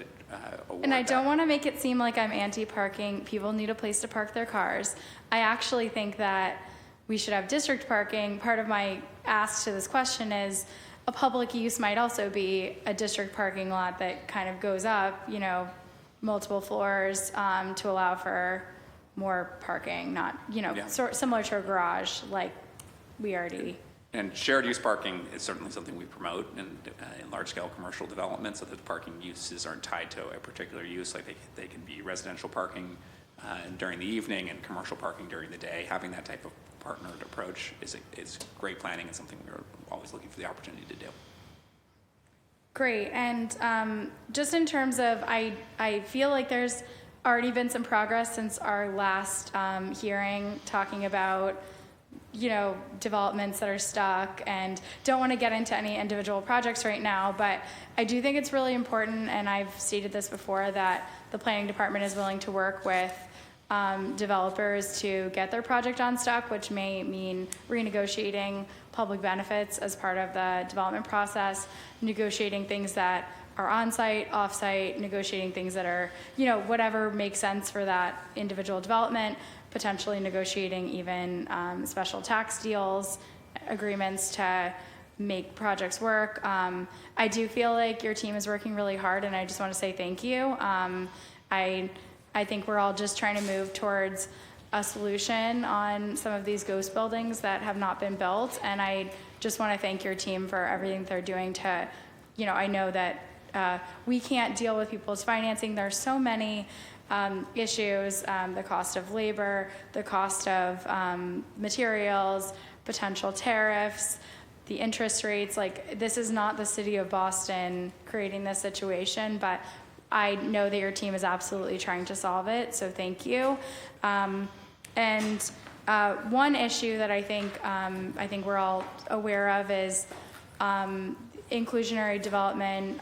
award. And I don't want to make it seem like I'm anti-parking. People need a place to park their cars. I actually think that we should have district parking. Part of my ask to this question is a public use might also be a district parking lot that kind of goes up, multiple floors to allow for more parking, not, similar to a garage like we already. And shared use parking is certainly something we promote in large-scale commercial development, so that the parking uses aren't tied to a particular use. Like they can be residential parking during the evening and commercial parking during the day. Having that type of partnered approach is great planning and something we're always looking for the opportunity to do. Great. And just in terms of, I feel like there's already been some progress since our last hearing, talking about developments that are stuck, and don't want to get into any individual projects right now, but I do think it's really important, and I've stated this before, that the planning department is willing to work with developers to get their project unstuck, which may mean renegotiating public benefits as part of the development process, negotiating things that are on-site, off-site, negotiating things that are, whatever makes sense for that individual development, potentially negotiating even special tax deals, agreements to make projects work. I do feel like your team is working really hard, and I just want to say thank you. I think we're all just trying to move towards a solution on some of these ghost buildings that have not been built, and I just want to thank your team for everything they're doing to, I know that we can't deal with people's financing. There's so many issues, the cost of labor, the cost of materials, potential tariffs, the interest rates. Like, this is not the city of Boston creating this situation, but I know that your team is absolutely trying to solve it, so thank you. And one issue that I think we're all aware of is inclusionary development,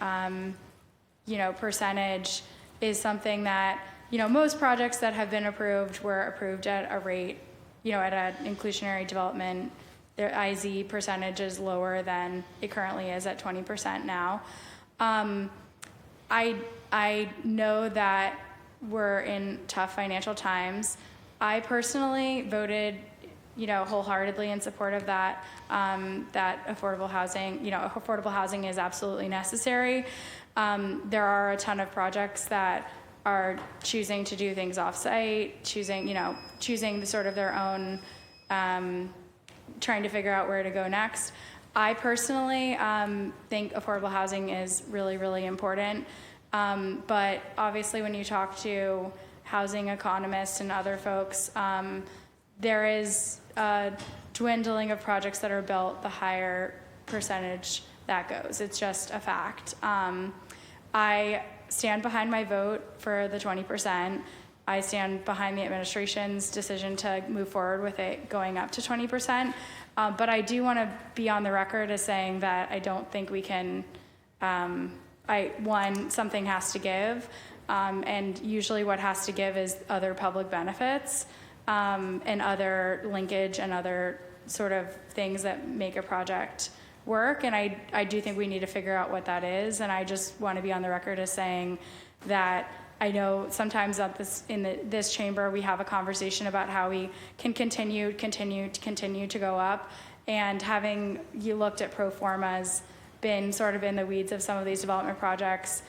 percentage is something that, most projects that have been approved were approved at a rate, at an inclusionary development, their IZ percentage is lower than it currently is at 20% now. I know that we're in tough financial times. I personally voted, wholeheartedly in support of that, that affordable housing, affordable housing is absolutely necessary. There are a ton of projects that are choosing to do things off-site, choosing the sort of their own, trying to figure out where to go next. I personally think affordable housing is really, really important. But obviously, when you talk to housing economists and other folks, there is a dwindling of projects that are built the higher percentage that goes. It's just a fact. I stand behind my vote for the 20%. I stand behind the administration's decision to move forward with it going up to 20%. But I do want to be on the record as saying that I don't think we can, something has to give. And usually what has to give is other public benefits and other linkage and other sort of things that make a project work. And I do think we need to figure out what that is. And I just want to be on the record as saying that I know sometimes in this chamber we have a conversation about how we can continue to go up. And having you looked at pro formas, been sort of in the weeds of some of these development projects,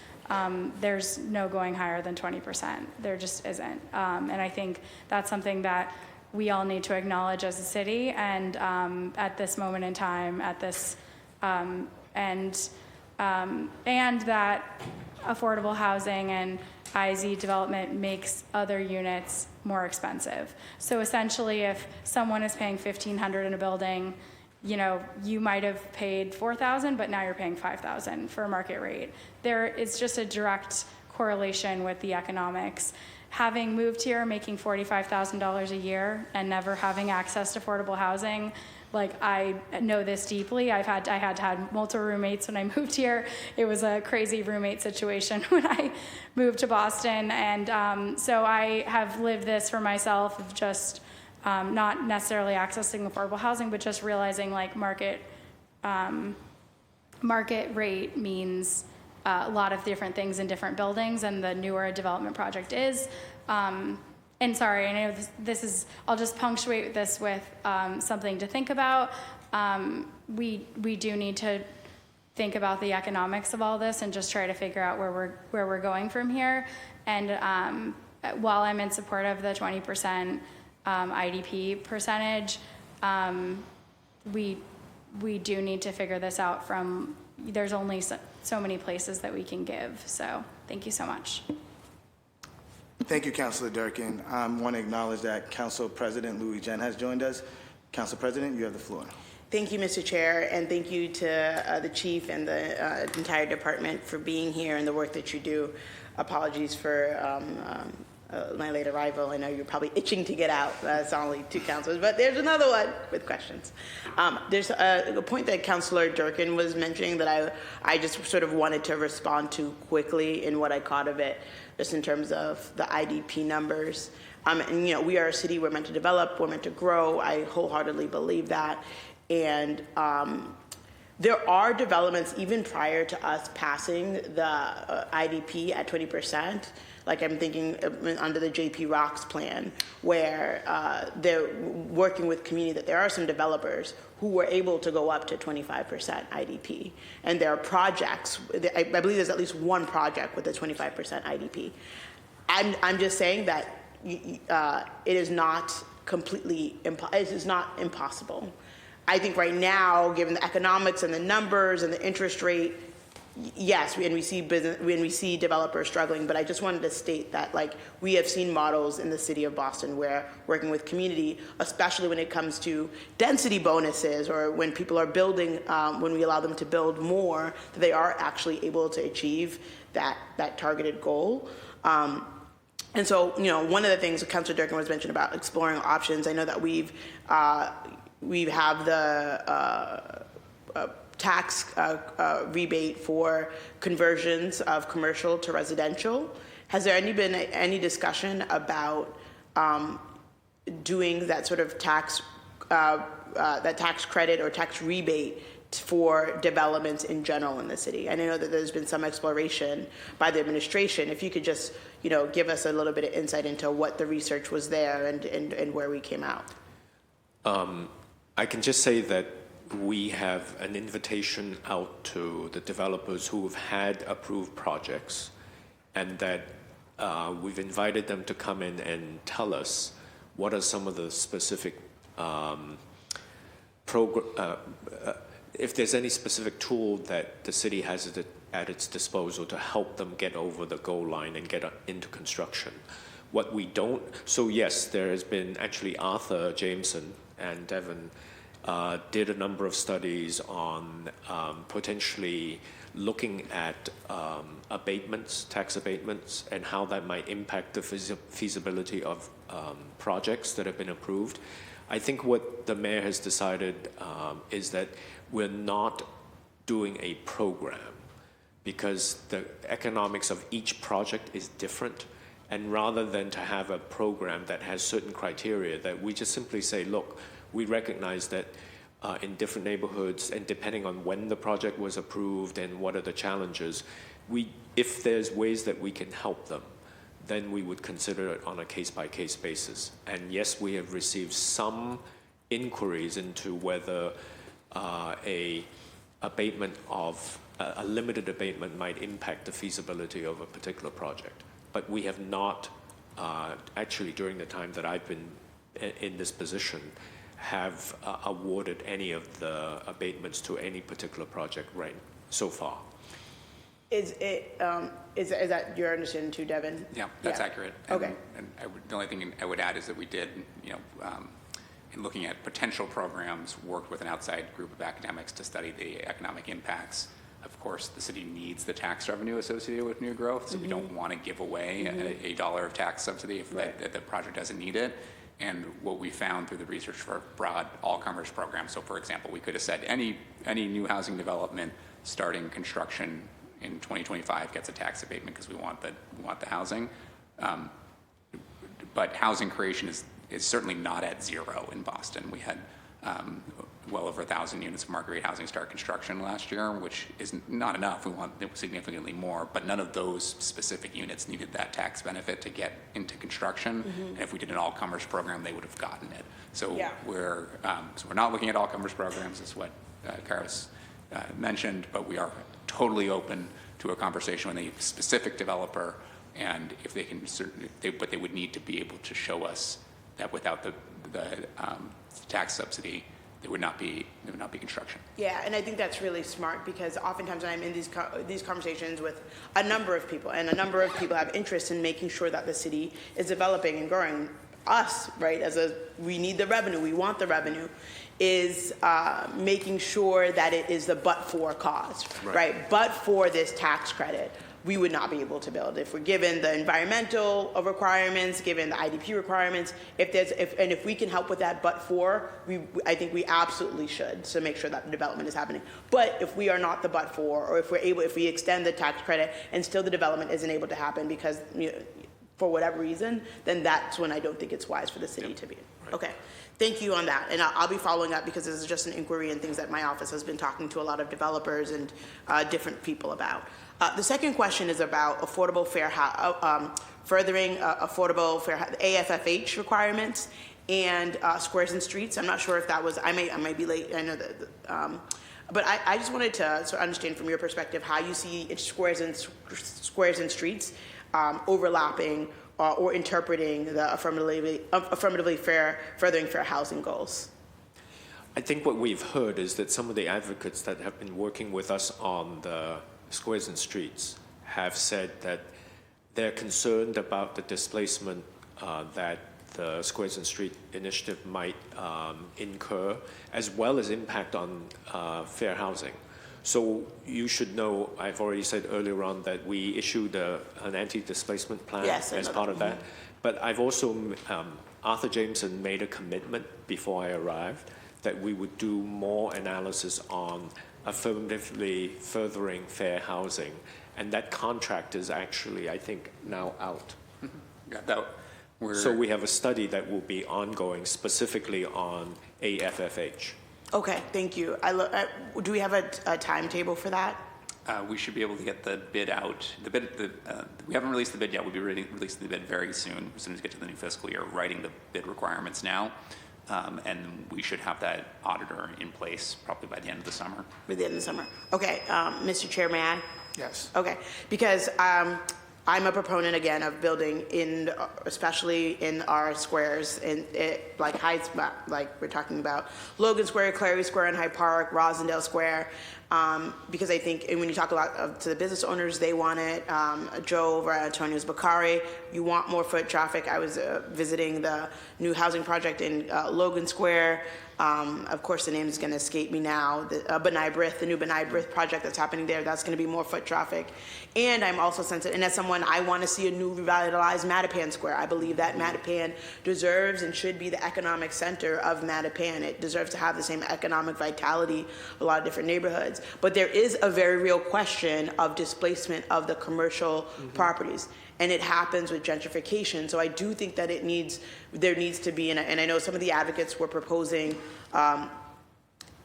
there's no going higher than 20%. There just isn't. And I think that's something that we all need to acknowledge as a city. And at this moment in time, at this and that affordable housing and IZ development makes other units more expensive. So essentially, if someone is paying $1,500 in a building, you might have paid $4,000, but now you're paying $5,000 for a market rate. It's just a direct correlation with the economics. Having moved here, making $45,000 a year, and never having access to affordable housing, I know this deeply. I had to have multiple roommates when I moved here. It was a crazy roommate situation when I moved to Boston, and so I have lived this for myself of just not necessarily accessing affordable housing, but just realizing market rate means a lot of different things in different buildings, and the newer a development project is. And sorry, I know this is, I'll just punctuate this with something to think about. We do need to think about the economics of all this and just try to figure out where we're going from here. And while I'm in support of the 20% IDP percentage, we do need to figure this out there's only so many places that we can give. So thank you so much. Thank you, Councilor Durkin. I want to acknowledge that Council President Louis Jen has joined us. Council President, you have the floor. Thank you, Mr. Chair, and thank you to the chief and the entire department for being here and the work that you do. Apologies for my late arrival. I know you're probably itching to get out. It's only two councilors, but there's another one with questions. There's a point that Councilor Durkin was mentioning that I just sort of wanted to respond to quickly in what I caught of it, just in terms of the IDP numbers. And we are a city, we're meant to develop, we're meant to grow. I wholeheartedly believe that. And there are developments even prior to us passing the IDP at 20%. Like I'm thinking under the JP Rocks plan, where they're working with community, that there are some developers who were able to go up to 25% IDP. And there are projects, I believe there's at least one project with a 25% IDP. I'm just saying that it is not completely, it is not impossible. I think right now, given the economics and the numbers and the interest rate, yes, when we see developers struggling, but I just wanted to state that we have seen models in the city of Boston where working with community, especially when it comes to density bonuses or when people are building, when we allow them to build more, that they are actually able to achieve that targeted goal. And so, one of the things that Councilor Durkin was mentioning about exploring options, I know that we have the tax rebate for conversions of commercial to residential. Has there been any discussion about doing that sort of tax credit or tax rebate for developments in general in the city? And I know that there's been some exploration by the administration. If you could just, give us a little bit of insight into what the research was there and where we came out. I can just say that we have an invitation out to the developers who have had approved projects, and that we've invited them to come in and tell us what are some of the specific if there's any specific tool that the city has at at its disposal to help them get over the goal line and get into construction. What we don't, so yes, there has been actually Arthur Jameson and Devon did a number of studies on potentially looking at abatements, tax abatements, and how that might impact the feasibility of projects that have been approved. I think what the mayor has decided is that we're not doing a program because the economics of each project is different. And rather than to have a program that has certain criteria, that we just simply say, look, we recognize that in different neighborhoods, and depending on when the project was approved and what are the challenges, if there's ways that we can help them, then we would consider it on a case-by-case basis. And yes, we have received some inquiries into whether a limited abatement might impact the feasibility of a particular project. But we have not, actually during the time that I've been in this position, have awarded any of the abatements to any particular project right so far. Is that your understanding too, Devin? Yeah, that's accurate. Okay. And the only thing I would add is that we did, in looking at potential programs, worked with an outside group of academics to study the economic impacts. Of course, the city needs the tax revenue associated with new growth, so we don't want to give away a dollar of tax subsidy if the project doesn't need it. And what we found through the research for broad all-comers programs, so for example, we could have said any new housing development starting construction in 2025 gets a tax abatement because we want the housing. But housing creation is certainly not at zero in Boston. We had well over 1,000 units of market rate housing start construction last year, which is not enough. We want significantly more, but none of those specific units needed that tax benefit to get into construction. And if we did an all-comers program, they would have gotten it. So we're not looking at all-comers programs, is what Karis mentioned, but we are totally open to a conversation with a specific developer, and if they can, but they would need to be able to show us that without the tax subsidy, there would not be construction. Yeah, and I think that's really smart because oftentimes when I'm in these conversations with a number of people, and a number of people have interest in making sure that the city is developing and growing. Us, right, we need the revenue, we want the revenue, is making sure that it is the but-for cause, right? But for this tax credit, we would not be able to build. If we're given the environmental requirements, given the IDP requirements, if we can help with that but for, I think we absolutely should, so make sure that the development is happening. But if we are not the but for, or if we extend the tax credit and still the development isn't able to happen because for whatever reason, then that's when I don't think it's wise for the city to be. Okay. Thank you on that. And I'll be following up because this is just an inquiry and things that my office has been talking to a lot of developers and different people about. The second question is about affordable fair furthering affordable fair AFFH requirements and squares and streets. I'm not sure if that was, I might be late, I know that, but I just wanted to sort of understand from your perspective how you see squares and streets overlapping or interpreting the affirmatively fair, furthering fair housing goals. I think what we've heard is that some of the advocates that have been working with us on the squares and streets have said that they're concerned about the displacement that the Squares and Street initiative might incur, as well as impact on fair housing. So you should know, I've already said earlier on that we issued an anti-displacement plan as part of that. But I've also, Arthur Jameson made a commitment before I arrived that we would do more analysis on affirmatively furthering fair housing. And that contract is actually, I think, now out. So we have a study that will be ongoing specifically on AFFH. Okay, thank you. Do we have a timetable for that? We should be able to get the bid out. We haven't released the bid yet. We'll be releasing the bid very soon, as soon as we get to the new fiscal year, writing the bid requirements now. And we should have that auditor in place probably by the end of the summer. By the end of the summer. Okay, Mr. Chair, may I? Yes. Okay, because I'm a proponent again of building especially in our squares, like we're talking about Logan Square, Clary Square in Hyde Park, Rosendale Square. because I think, and when you talk about to the business owners, they want it. Joe over at Antonio's Bakari, you want more foot traffic. I was visiting the new housing project in Logan Square. Of course, the name is going to escape me now. The new Benai Brith project that's happening there, that's going to be more foot traffic. And I'm also sensitive, and as someone, I want to see a new revitalized Mattapan Square. I believe that Mattapan deserves and should be the economic center of Mattapan. It deserves to have the same economic vitality of a lot of different neighborhoods. But there is a very real question of displacement of the commercial properties. And it happens with gentrification. So I do think that there needs to be, and I know some of the advocates were proposing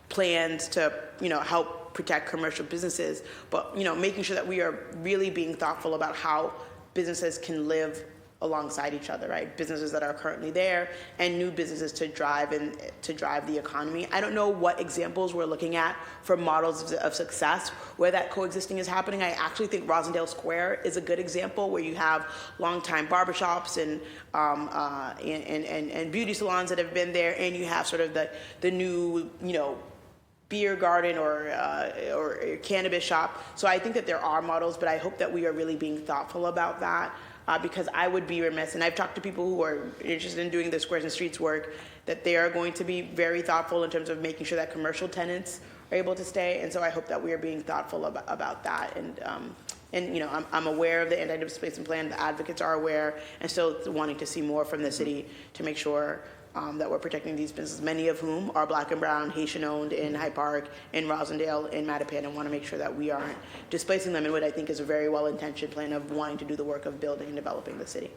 plans to, help protect commercial businesses, but, making sure that we are really being thoughtful about how businesses can live alongside each other, right? Businesses that are currently there and new businesses to drive the economy. I don't know what examples we're looking at for models of success where that coexisting is happening. I actually think Rosendale Square is a good example where you have longtime barbershops and beauty salons that have been there, and you have sort of the new, beer garden or cannabis shop. So I think that there are models, but I hope that we are really being thoughtful about that. Because I would be remiss, and I've talked to people who are interested in doing the Squares and Streets work, that they are going to be very thoughtful in terms of making sure that commercial tenants are able to stay, and so I hope that we are being thoughtful about that. And I'm aware of the anti-displacement plan, the advocates are aware, and still wanting to see more from the city to make sure that we're protecting these businesses, many of whom are Black and Brown, Haitian-owned in Hyde Park, in Rosendale, in Mattapan, and want to make sure that we aren't displacing them in what I think is a very well-intentioned plan of wanting to do the work of building and developing the city.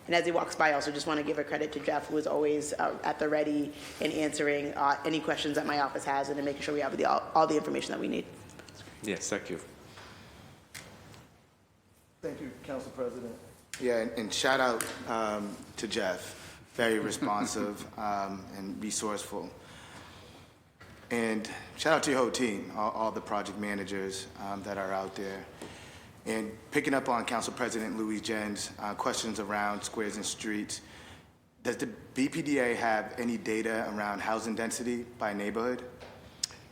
And as he walks by, I also just want to give a credit to Jeff, who is always at the ready in answering any questions that my office has and in making sure we have all the information that we need. Yes, thank you. Thank you, Council President. Yeah, and shout out to Jeff. Very responsive and resourceful. And shout out to your whole team, all the project managers that are out there. And picking up on Council President Louis Jen's questions around Squares and Streets, does the BPDA have any data around housing density by neighborhood?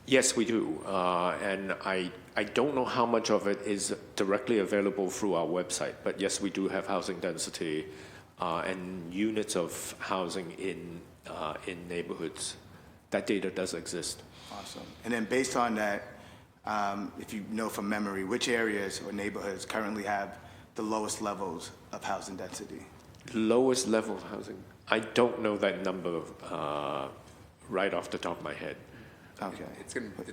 Yes, we do. And I don't know how much of it is directly available through our website, but yes, we do have housing density and units of housing in neighborhoods. That data does exist. Awesome. And then based on that, if you know from memory, which areas or neighborhoods currently have the lowest levels of housing density? Lowest level of housing? I don't know that number right off the top of my head. Okay.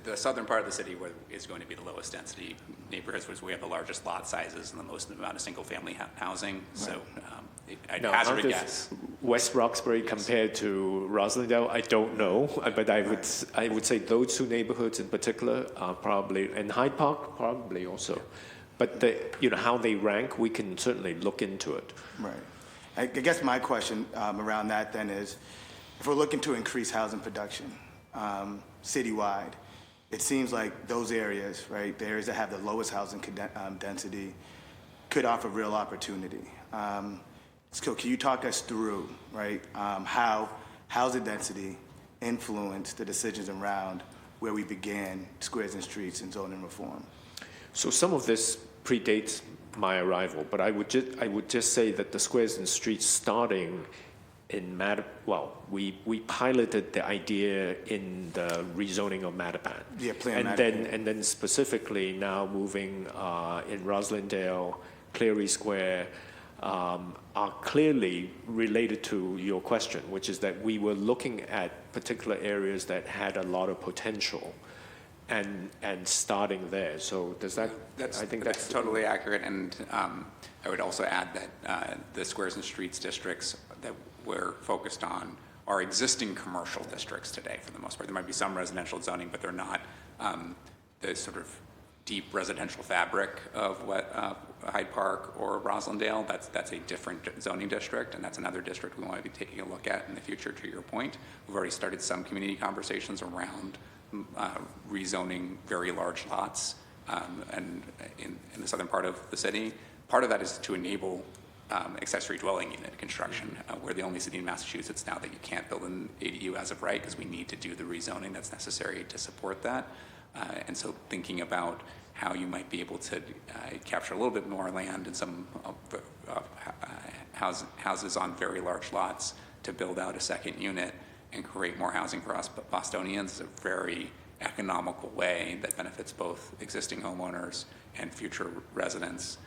The southern part of the city is going to be the lowest density neighborhoods, where we have the largest lot sizes and the most amount of single-family housing. Right. So I'd hazard a guess. West Roxbury compared to Rosendale, I don't know, but I would say those two neighborhoods in particular are probably, and Hyde Park probably also. But how they rank, we can certainly look into it. Right. I guess my question around that then is, if we're looking to increase housing production citywide, it seems like those areas, right, the areas that have the lowest housing density could offer real opportunity. So can you talk us through, right, how housing density influenced the decisions around where we began Squares and Streets and zoning reform? So some of this predates my arrival, but I would just say that the Squares and Streets starting in we piloted the idea in the rezoning of Mattapan. Yeah, Plan Mattapan. And then specifically now moving in Roslindale, Cleary Square, are clearly related to your question, which is that we were looking at particular areas that had a lot of potential and starting there. So does that, I think that's totally accurate. And I would also add that the Squares and Streets districts that we're focused on are existing commercial districts today for the most part. There might be some residential zoning, but they're not the sort of deep residential fabric of what Hyde Park or Roslindale. That's a different zoning district, and that's another district we want to be taking a look at in the future, to your point. We've already started some community conversations around rezoning very large lots and in the southern part of the city. Part of that is to enable accessory dwelling unit construction. We're the only city in Massachusetts now that you can't build an ADU as of right, because we need to do the rezoning that's necessary to support that. And so thinking about how you might be able to capture a little bit more land in some houses on very large lots to build out a second unit and create more housing for us Bostonians is a very economical way that benefits both existing homeowners and future residents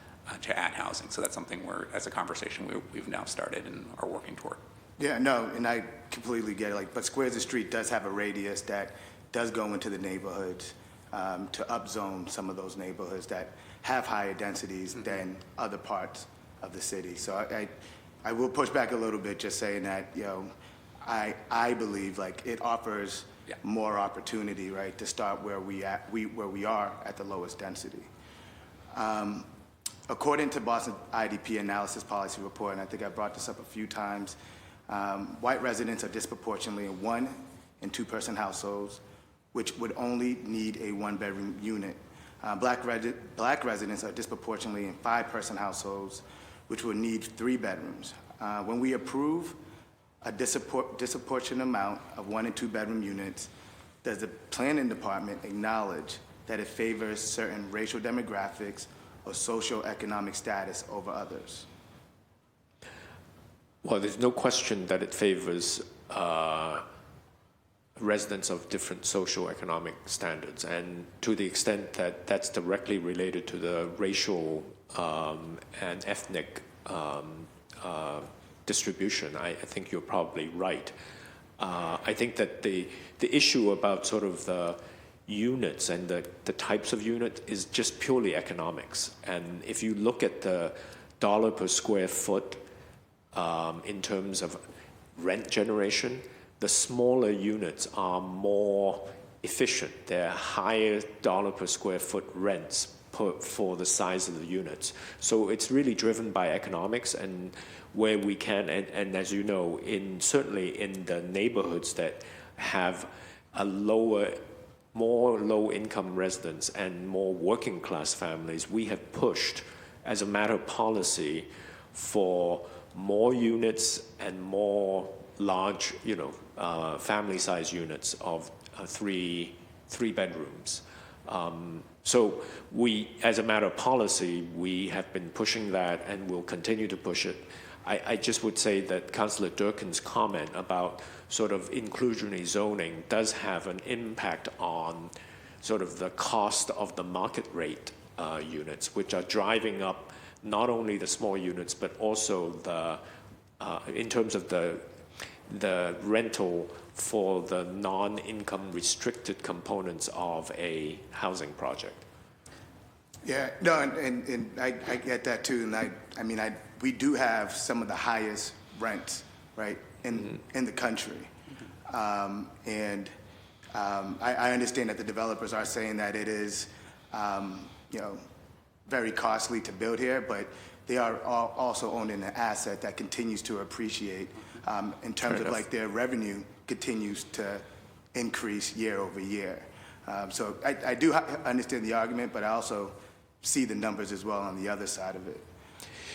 to add housing. So that's something as a conversation, we've now started and are working toward. Yeah, no, and I completely get it. Like, but Squares of Street does have a radius that does go into the neighborhoods to upzone some of those neighborhoods that have higher densities than other parts of the city. So I will push back a little bit, just saying that, you know, I believe like it offers more opportunity, right, to start where we are at the lowest density. According to Boston IDP Analysis Policy Report, and I think I brought this up a few times, white residents are disproportionately in 1- and 2-person households, which would only need a 1-bedroom unit. Black residents are disproportionately in 5-person households, which would need 3 bedrooms. When we approve a disproportionate amount of 1- and 2-bedroom units, does the planning department acknowledge that it favors certain racial demographics or socioeconomic status over others? Well, there's no question that it favors residents of different socioeconomic standards, and to the extent that that's directly related to the racial and ethnic distribution, I think you're probably right. I think that the issue about sort of the units and the types of unit is just purely economics. And if you look at the dollar per square foot in terms of rent generation, the smaller units are more efficient. They're higher dollar per square foot rents for the size of the units. So it's really driven by economics and where we can, and as you know, certainly in the neighborhoods that have a more low-income residents and more working-class families, we have pushed, as a matter of policy, for more units and more large, family-size units of 3 bedrooms. So we, as a matter of policy, we have been pushing that and will continue to push it. I just would say that Councillor Durkin's comment about sort of inclusionary zoning does have an impact on sort of the cost of the market rate units, which are driving up not only the small units, but also in terms of the rental for the non-income restricted components of a housing project. Yeah, no, and I get that too, and we do have some of the highest rents, right, in the country, and I understand that the developers are saying that it is, very costly to build here, but they are also owning an asset that continues to appreciate in terms of like their revenue continues to increase year over year. So I do understand the argument, but I also see the numbers as well on the other side of it.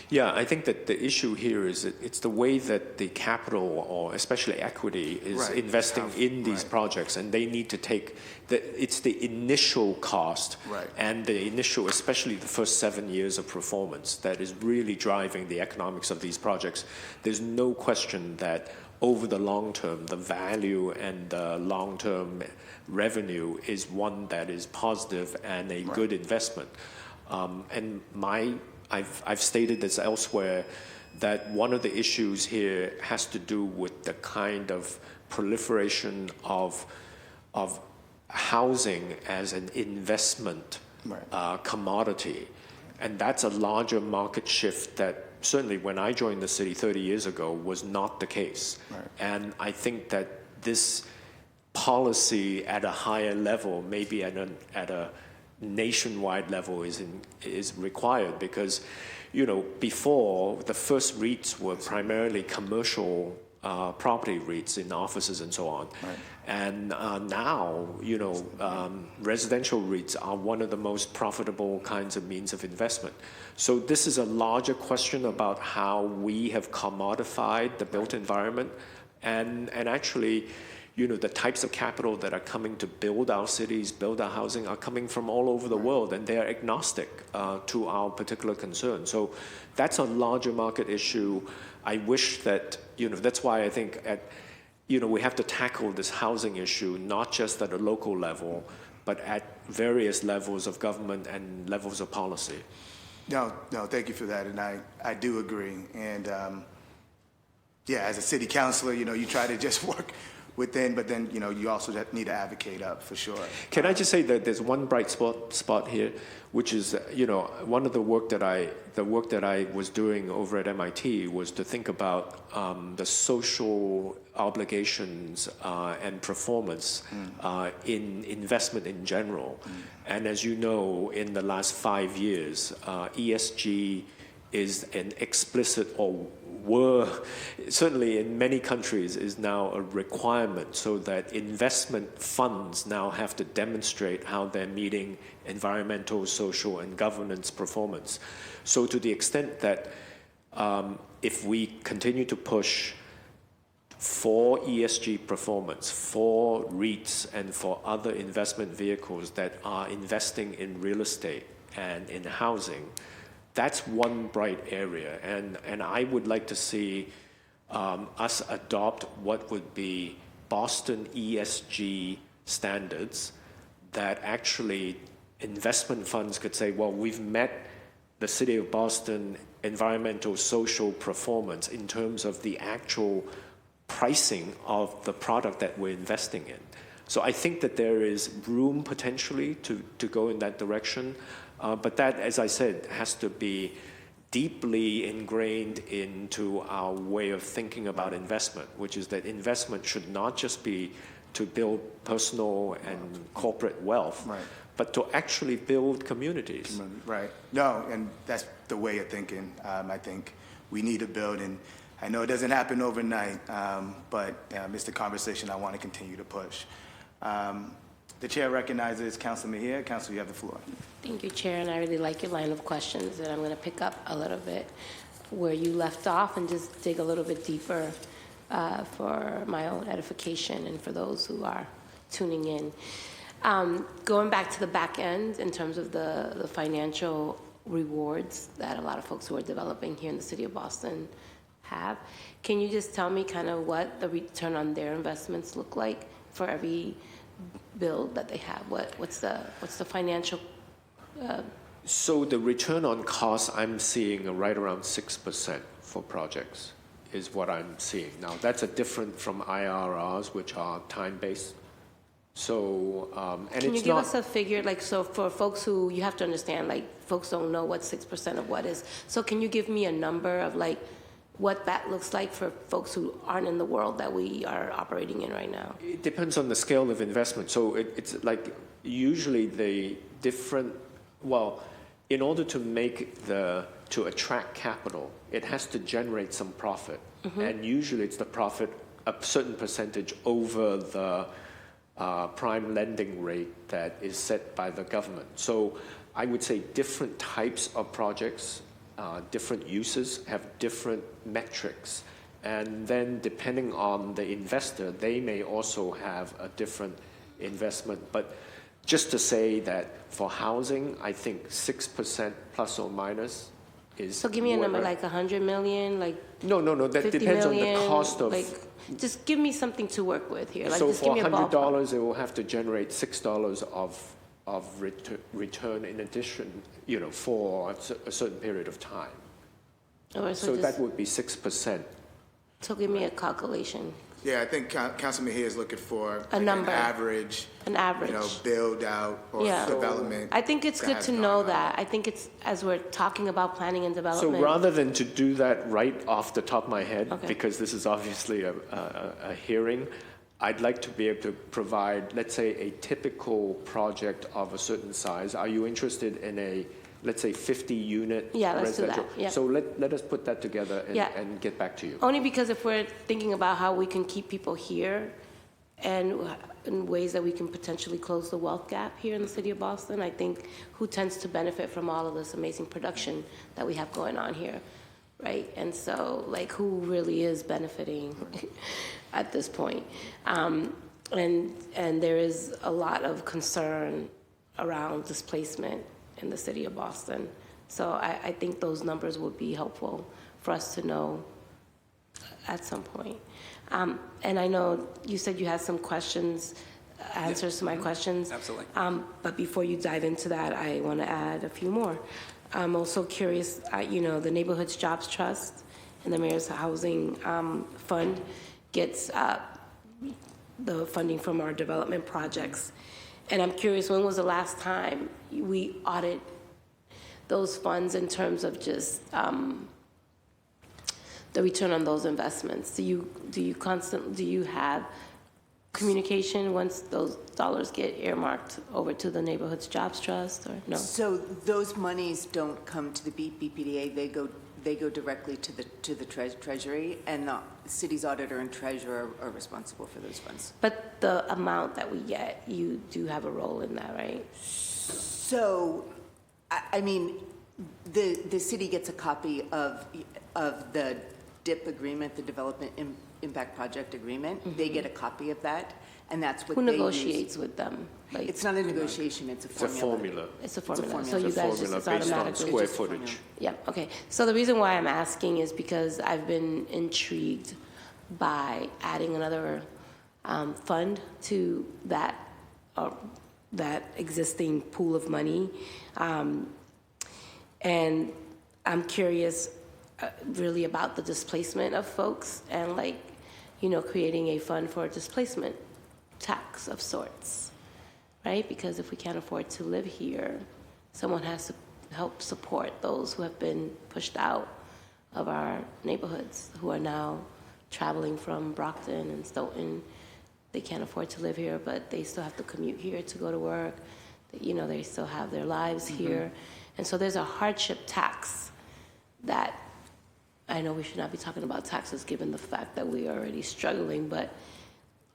Yeah, I think that the issue here is that it's the way that the capital, or especially equity, is investing in these projects, and they need to take it's the initial cost and the initial, especially the first 7 years of performance, that is really driving the economics of these projects. There's no question that over the long term, the value and the long-term revenue is one that is positive and a good investment. And I've stated this elsewhere, that one of the issues here has to do with the kind of proliferation of housing as an investment commodity. And that's a larger market shift that certainly when I joined the city 30 years ago was not the case. And I think that this policy at a higher level, maybe at a nationwide level, is required, because before, the first REITs were primarily commercial property REITs in offices and so on, and now residential REITs are one of the most profitable kinds of means of investment. So this is a larger question about how we have commodified the built environment, and actually the types of capital that are coming to build our cities, build our housing, are coming from all over the world, and they are agnostic to our particular concern. So that's a larger market issue. I wish that, that's why I think we have to tackle this housing issue, not just at a local level, but at various levels of government and levels of policy. No, thank you for that, and I do agree. And as a city councilor, you try to just work within, but then, you also need to advocate up for sure. Can I just say that there's one bright spot here, which is, one of the work that I was doing over at MIT was to think about the social obligations and performance in investment in general. And as you know, in the last 5 years, ESG is an explicit, or were certainly in many countries, is now a requirement, so that investment funds now have to demonstrate how they're meeting environmental, social, and governance performance. So to the extent that if we continue to push for ESG performance, for REITs and for other investment vehicles that are investing in real estate and in housing, that's one bright area, and I would like to see us adopt what would be Boston ESG standards that actually investment funds could say, well, we've met the City of Boston environmental, social performance in terms of the actual pricing of the product that we're investing in. So I think that there is room potentially to go in that direction. But that, as I said, has to be deeply ingrained into our way of thinking about investment, which is that investment should not just be to build personal and corporate wealth, but to actually build communities. Right. No, and that's the way of thinking. I think we need to build, and I know it doesn't happen overnight, but it's the conversation I want to continue to push. The chair recognizes Councilor Mejia. Councilor, you have the floor. Thank you, Chair, and I really like your line of questions, and I'm going to pick up a little bit where you left off and just dig a little bit deeper for my own edification and for those who are tuning in. Going back to the back end in terms of the financial rewards that a lot of folks who are developing here in the City of Boston have, can you just tell me kind of what the return on their investments look like for every build that they have? What's the financial? So the return on cost I'm seeing right around 6% for projects is what I'm seeing. Now that's a different from IRRs, which are time-based. So and can it's you give not, us a figure, like, so for folks who, you have to understand, like, folks don't know what 6% of what is. So can you give me a number of like what that looks like for folks who aren't in the world that we are operating in right now? It depends on the scale of investment. So it's like usually the different, well, in order to attract capital, it has to generate some profit. And usually it's the profit, a certain percentage over the prime lending rate that is set by the government. So I would say different types of projects, different uses have different metrics. And then depending on the investor, they may also have a different investment. But just to say that for housing, I think 6% plus or minus is. So give me a number, like 100 million, like No, that 50 depends million, on the cost of. like, just give me something to work with here. Like, So just give for me a ballpark. $100, it will have to generate $6 of return in addition, for a certain period of time. Or So just, that would be 6%. so give me a calculation. Yeah, I think Councilor Mejia is looking for A number. an average, An average. build out or Yeah. development. I think it's that good has to gone know on. that. I think it's, as we're talking about planning and So development. rather than to do that right off the top of my head, Okay. because this is obviously a hearing, I'd like to be able to provide, let's say, a typical project of a certain size. Are you interested in a, let's say, 50-unit Yeah, let's do that. residential? Yeah. So let us put that together Yeah. and get back to you. Only because if we're thinking about how we can keep people here and in ways that we can potentially close the wealth gap here in the City of Boston, I think who tends to benefit from all of this amazing production that we have going on here, right? And so, like, who really is benefiting at this point? And there is a lot of concern around displacement in the city of Boston. So I think those numbers would be helpful for us to know at some point. And I know you said you had some questions, answers to my questions. Absolutely. But before you dive into that, I want to add a few more. I'm also curious, the Neighborhoods Jobs Trust and the Mayor's Housing Fund gets the funding from our development projects. And I'm curious, when was the last time we audited those funds in terms of just the return on those investments? Do you have communication once those dollars get earmarked over to the Neighborhoods Jobs Trust, or no? So those monies don't come to the BPDA, they go directly to the Treasury, and the city's auditor and treasurer are responsible for those funds. But the amount that we get, you do have a role in that, right? So, I mean, the city gets a copy of the DIP agreement, the Development Impact Project Agreement. They get a copy of that, and that's what Who they negotiates with them? Like, It's not a negotiation, it's a It's a formula. formula. it's a formula. formula. So you It's a guys formula just based on automatically. square Just a formula. footage. Yeah, okay. So the reason why I'm asking is because I've been intrigued by adding another fund to that existing pool of money. And I'm curious really about the displacement of folks and creating a fund for a displacement tax of sorts, right? Because if we can't afford to live here, someone has to help support those who have been pushed out of our neighborhoods, who are now traveling from Brockton and Stoughton. They can't afford to live here, but they still have to commute here to go to work. They still have their lives here. And so there's a hardship tax that, I know we should not be talking about taxes given the fact that we are already struggling, but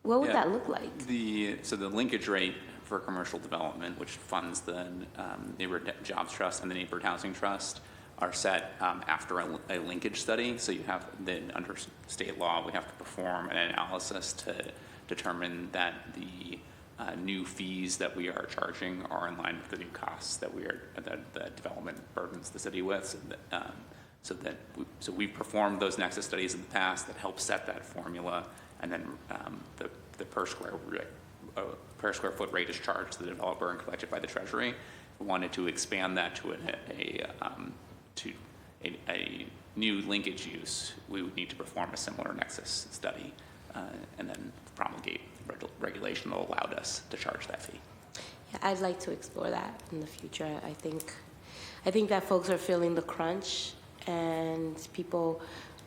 what would that look like? So the linkage rate for commercial development, which funds the Neighborhood Jobs Trust and the Neighborhood Housing Trust, are set after a linkage study. So you have, then under state law, we have to perform an analysis to determine that the new fees that we are charging are in line with the new costs that the development burdens the city with. So we've performed those nexus studies in the past that help set that formula, and then the per square foot rate is charged to the developer and collected by the Treasury. We wanted to expand that to a new linkage use. We would need to perform a similar nexus study and then promulgate regulation that allowed us to charge that fee. Yeah, I'd like to explore that in the future. I think that folks are feeling the crunch, and people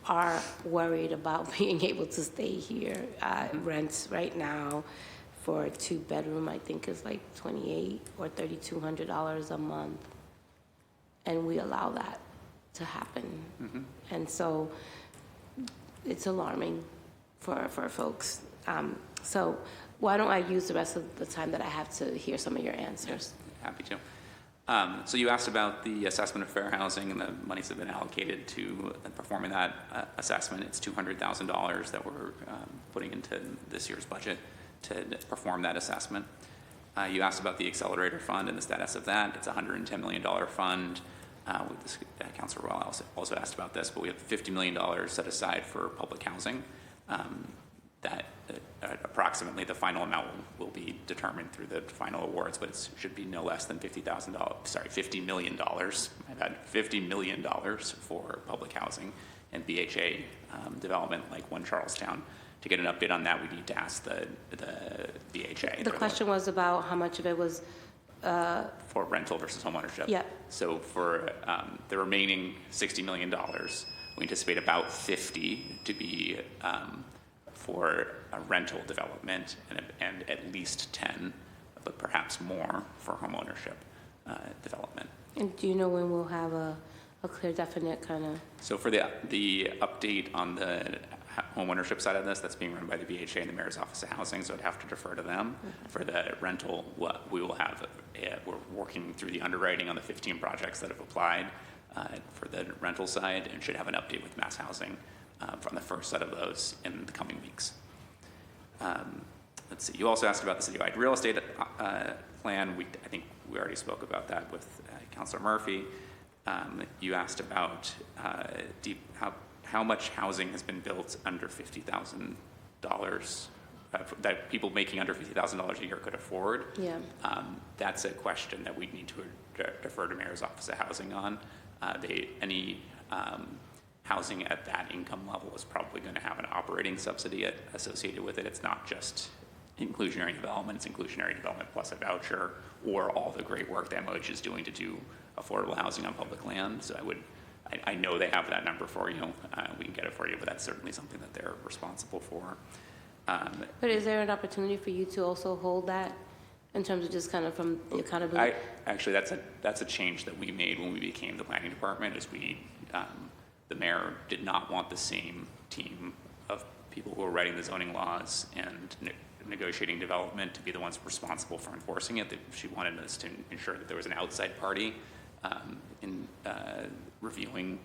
are worried about being able to stay here. Rents right now for a 2-bedroom, I think, is like $2,800 or $3,200 a month, and we allow that to happen. And so it's alarming for folks. So why don't I use the rest of the time that I have to hear some of your answers? Happy to. So you asked about the assessment of fair housing and the monies that have been allocated to performing that assessment. It's $200,000 that we're putting into this year's budget to perform that assessment. You asked about the accelerator fund and the status of that. It's a $110 million fund. Councilor Well also asked about this, but we have $50 million set aside for public housing. That approximately the final amount will be determined through the final awards, but it should be no less than $50 million. I've had $50 million for public housing and BHA development like One Charlestown. To get an update on that, we need to ask the BHA. The question was about how much of it was for rental versus homeownership. Yeah. So for the remaining $60 million, we anticipate about 50 to be for a rental development and at least 10, but perhaps more for homeownership development. And do you know when we'll have a clear, definite kind of? So for the update on the homeownership side of this, that's being run by the BHA and the Mayor's Office of Housing, so I'd have to defer to them. For the rental, we will have, we're working through the underwriting on the 15 projects that have applied for the rental side, and should have an update with Mass Housing from the first set of those in the coming weeks. let's see, you also asked about the citywide real estate plan. I think we already spoke about that with Councilor Murphy. You asked about how much housing has been built under $50,000 that people making under $50,000 a year could afford. Yeah. That's a question that we need to defer to Mayor's Office of Housing on. Any housing at that income level is probably going to have an operating subsidy associated with it. It's not just inclusionary development, it's inclusionary development plus a voucher, or all the great work that MOH is doing to do affordable housing on public land. So I know they have that number for you. We can get it for you, but that's certainly something that they're responsible for. But is there an opportunity for you to also hold that in terms of just kind of from the accountability? Actually, that's a change that we made when we became the planning department. Is the mayor did not want the same team of people who were writing the zoning laws and negotiating development to be the ones responsible for enforcing it. She wanted us to ensure that there was an outside party in reviewing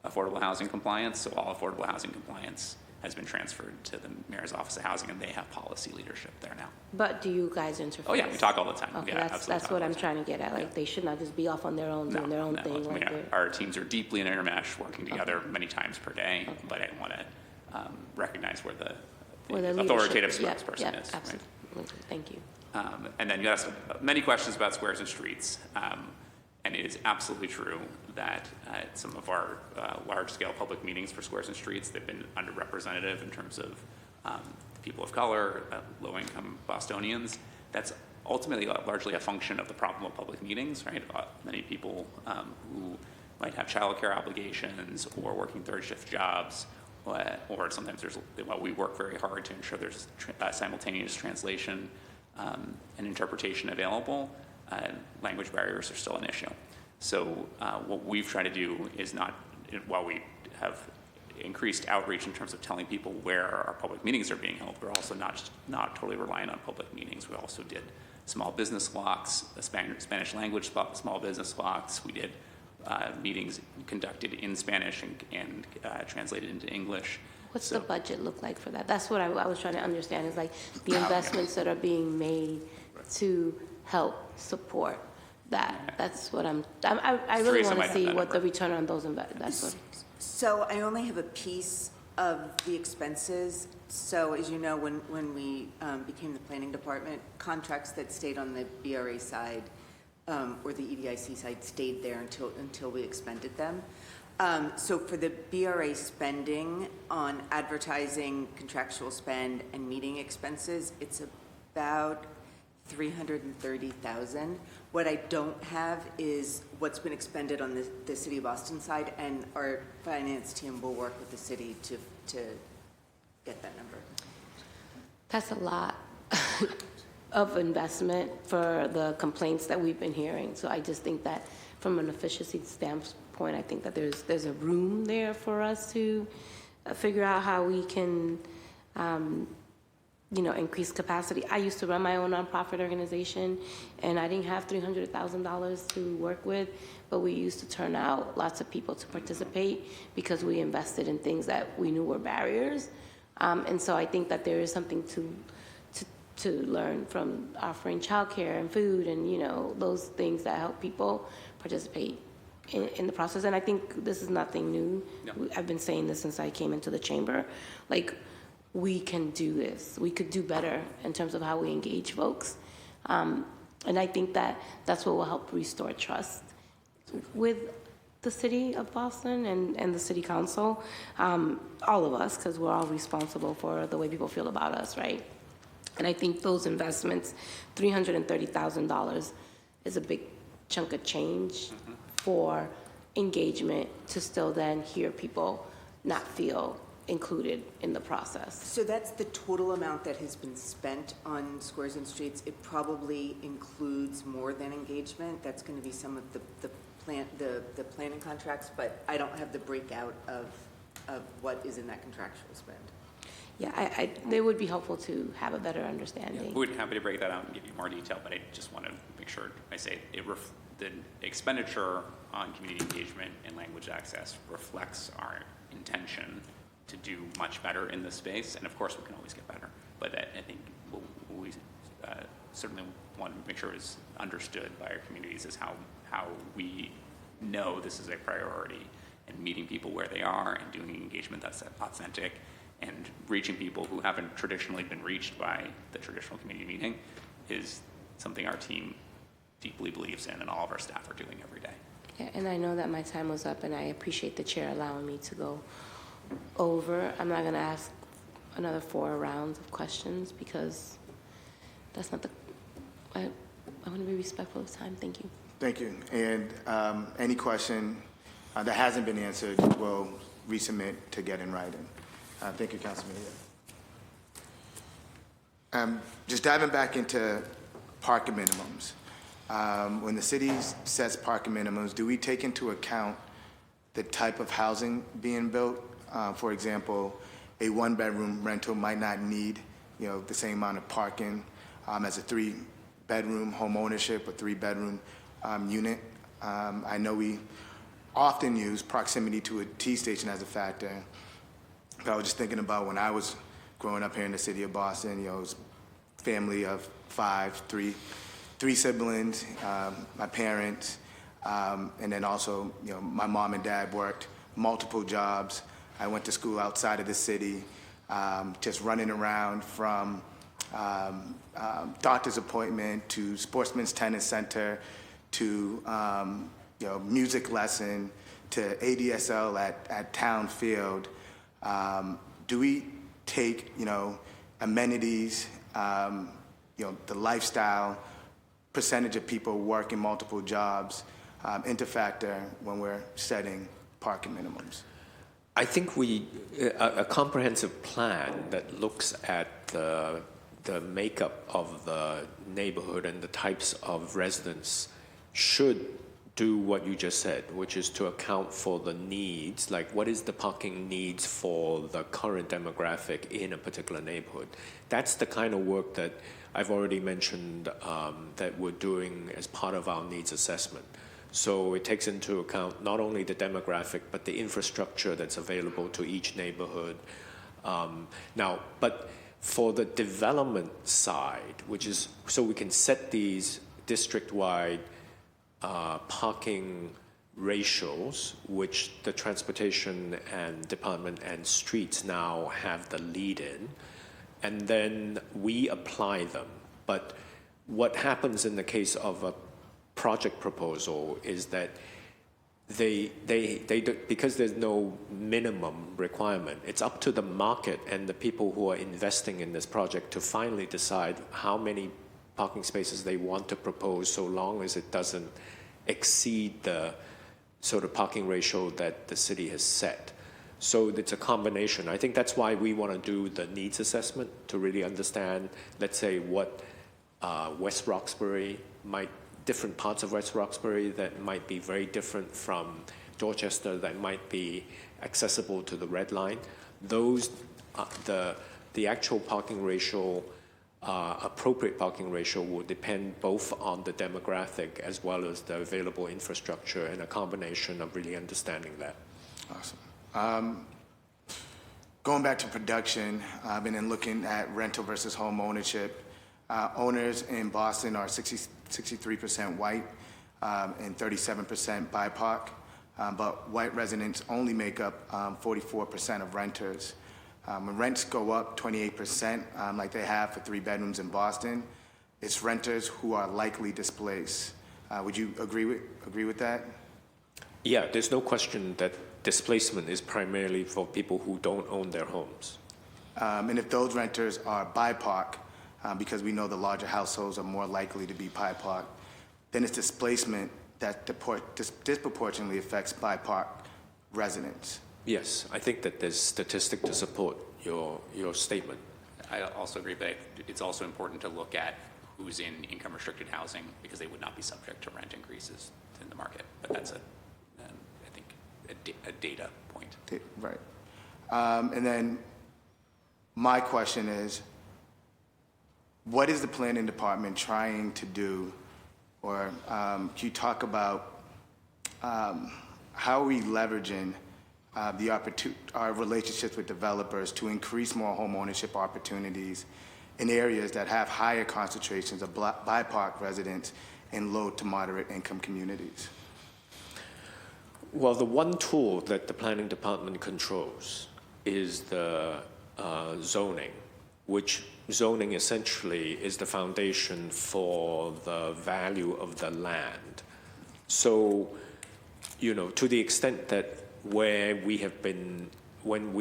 affordable housing compliance. So all affordable housing compliance has been transferred to the Mayor's Office of Housing, and they have policy leadership there now. But do you guys interface? Oh yeah, we talk all the time. Okay, Yeah, that's what I'm trying to get at. Like, they should not just be off on their own, doing their own thing. I mean, our teams are deeply intermeshed, working together many times per day. Okay. But I want to recognize where the authoritative spokesperson is. Absolutely. Right? Thank you. And then you asked many questions about squares and streets. And it is absolutely true that at some of our large-scale public meetings for squares and streets, they've been underrepresented in terms of people of color, low-income Bostonians. That's ultimately largely a function of the problem of public meetings, right? Many people who might have childcare obligations or working third-shift jobs, or sometimes we work very hard to ensure there's simultaneous translation and interpretation available. Language barriers are still an issue. So what we've tried to do is while we have increased outreach in terms of telling people where our public meetings are being held, we're also not totally reliant on public meetings. We also did small business walks, Spanish language small business walks. We did meetings conducted in Spanish and translated into English. What's the budget look like for that? That's what I was trying to understand, is like the investments that are being made to help support that. That's what I really want to see what the return on those investments. So I only have a piece of the expenses. So as you know, when we became the planning department, contracts that stayed on the BRA side or the EDIC side stayed there until we expended them. So for the BRA spending on advertising, contractual spend, and meeting expenses, it's about $330,000. What I don't have is what's been expended on the City of Boston side, and our finance team will work with the city to get that number. That's a lot of investment for the complaints that we've been hearing. So I just think that from an efficiency standpoint, I think that there's a room there for us to figure out how we can increase capacity. I used to run my own nonprofit organization, and I didn't have $300,000 to work with, but we used to turn out lots of people to participate because we invested in things that we knew were barriers. And so I think that there is something to learn from offering childcare and food and, those things that help people participate in the process. And I think this is nothing new. No. I've been saying this since I came into the chamber. Like, we can do this. We could do better in terms of how we engage folks. And I think that that's what will help restore trust with the city of Boston and the city council, all of us, because we're all responsible for the way people feel about us, right? And I think those investments, $330,000 is a big chunk of change for engagement to still then hear people not feel included in the process. So that's the total amount that has been spent on squares and streets. It probably includes more than engagement. That's going to be some of the planning contracts, but I don't have the breakout of what is in that contractual spend. Yeah, it would be helpful to have a better understanding. Yeah, we'd be happy to break that out and give you more detail, but I just want to make sure I say the expenditure on community engagement and language access reflects our intention to do much better in this space, and of course we can always get better, but I think we certainly want to make sure is understood by our communities is how we know this is a priority, and meeting people where they are and doing engagement that's authentic and reaching people who haven't traditionally been reached by the traditional community meeting is something our team deeply believes in and all of our staff are doing every day. Yeah, and I know that my time was up, and I appreciate the chair allowing me to go over. I'm not going to ask another 4 rounds of questions because that's not the, I want to be respectful of time. Thank you. Thank you. And any question that hasn't been answered, we'll resubmit to get in writing. Thank you, Councilman. Just diving back into parking minimums. When the city sets parking minimums, do we take into account the type of housing being built? For example, a 1-bedroom rental might not need, the same amount of parking as a 3-bedroom home ownership or 3-bedroom unit. I know we often use proximity to a T station as a factor. But I was just thinking about when I was growing up here in the city of Boston, it was a family of 5, 3 siblings, my parents, and then also, my mom and dad worked multiple jobs. I went to school outside of the city, just running around from doctor's appointment to Sportsman's Tennis Center to music lesson to ADSL at Town Field. Do we take amenities, the lifestyle, percentage of people working multiple jobs into factor when we're setting parking minimums? I think a comprehensive plan that looks at the makeup of the neighborhood and the types of residents should do what you just said, which is to account for the needs, like what is the parking needs for the current demographic in a particular neighborhood. That's the kind of work that I've already mentioned that we're doing as part of our needs assessment. So it takes into account not only the demographic, but the infrastructure that's available to each neighborhood. But for the development side, which is so we can set these district-wide parking ratios, which the transportation and department and streets now have the lead in, and then we apply them. But what happens in the case of a project proposal is that they do, because there's no minimum requirement, it's up to the market and the people who are investing in this project to finally decide how many parking spaces they want to propose, so long as it doesn't exceed the sort of parking ratio that the city has set. So it's a combination. I think that's why we want to do the needs assessment to really understand, let's say, what West Roxbury different parts of West Roxbury that might be very different from Dorchester, that might be accessible to the Red Line. Those, the actual parking ratio, appropriate parking ratio will depend both on the demographic as well as the available infrastructure, and a combination of really understanding that. Awesome. Going back to production, and then looking at rental versus home ownership, owners in Boston are 63% white and 37% BIPOC, but white residents only make up 44% of renters. When rents go up 28%, like they have for 3 bedrooms in Boston, it's renters who are likely displaced. Would you agree with that? Yeah, there's no question that displacement is primarily for people who don't own their homes. And if those renters are BIPOC, because we know the larger households are more likely to be BIPOC, then it's displacement that disproportionately affects BIPOC residents. Yes, I think that there's statistic to support your statement. I also agree that it's also important to look at who's in income-restricted housing, because they would not be subject to rent increases in the market. But that's, I think, a data point. Right. And then my question is, what is the planning department trying to do, or can you talk about how are we leveraging our relationships with developers to increase more home ownership opportunities in areas that have higher concentrations of BIPOC residents in low to moderate income communities? Well, the one tool that the planning department controls is the zoning, which zoning essentially is the foundation for the value of the land. So, to the extent that when we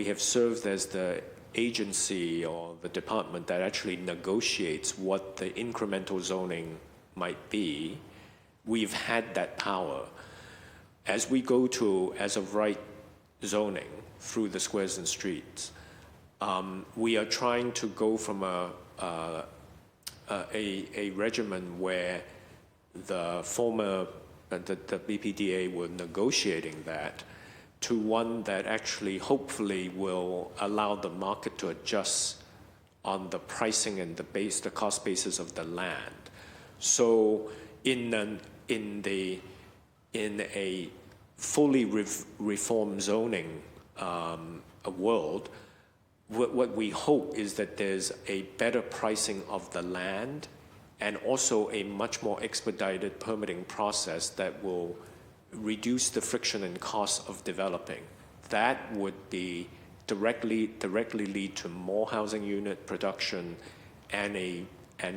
have served as the agency or the department that actually negotiates what the incremental zoning might be, we've had that power. As we go to as of right zoning through the squares and streets, we are trying to go from a regimen where the former the BPDA were negotiating that to one that actually hopefully will allow the market to adjust on the pricing and the cost basis of the land. So in a fully reformed zoning world, what we hope is that there's a better pricing of the land and also a much more expedited permitting process that will reduce the friction and cost of developing. That would be directly lead to more housing unit production, and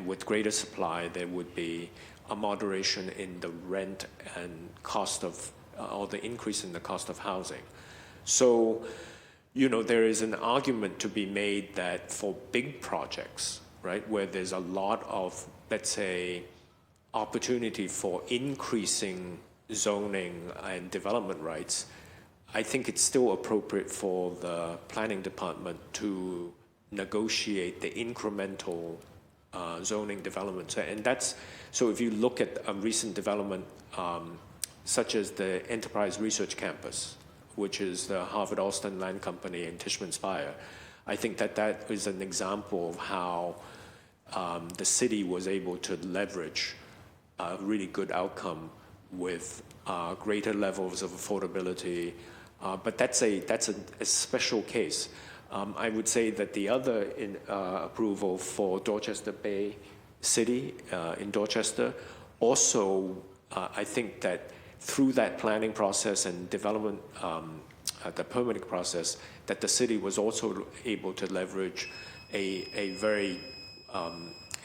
with greater supply, there would be a moderation in the rent and cost of, or the increase in the cost of housing. So, there is an argument to be made that for big projects, right, where there's a lot of, let's say, opportunity for increasing zoning and development rights, I think it's still appropriate for the planning department to negotiate the incremental zoning developments. And so if you look at a recent development such as the Enterprise Research Campus, which is the Harvard Alston Land Company in Tishman Speyer, I think that is an example of how the city was able to leverage a really good outcome with greater levels of affordability. But that's a special case. I would say that the other approval for Dorchester Bay City in Dorchester also, I think that through that planning process and development, the permitting process, that the city was also able to leverage a very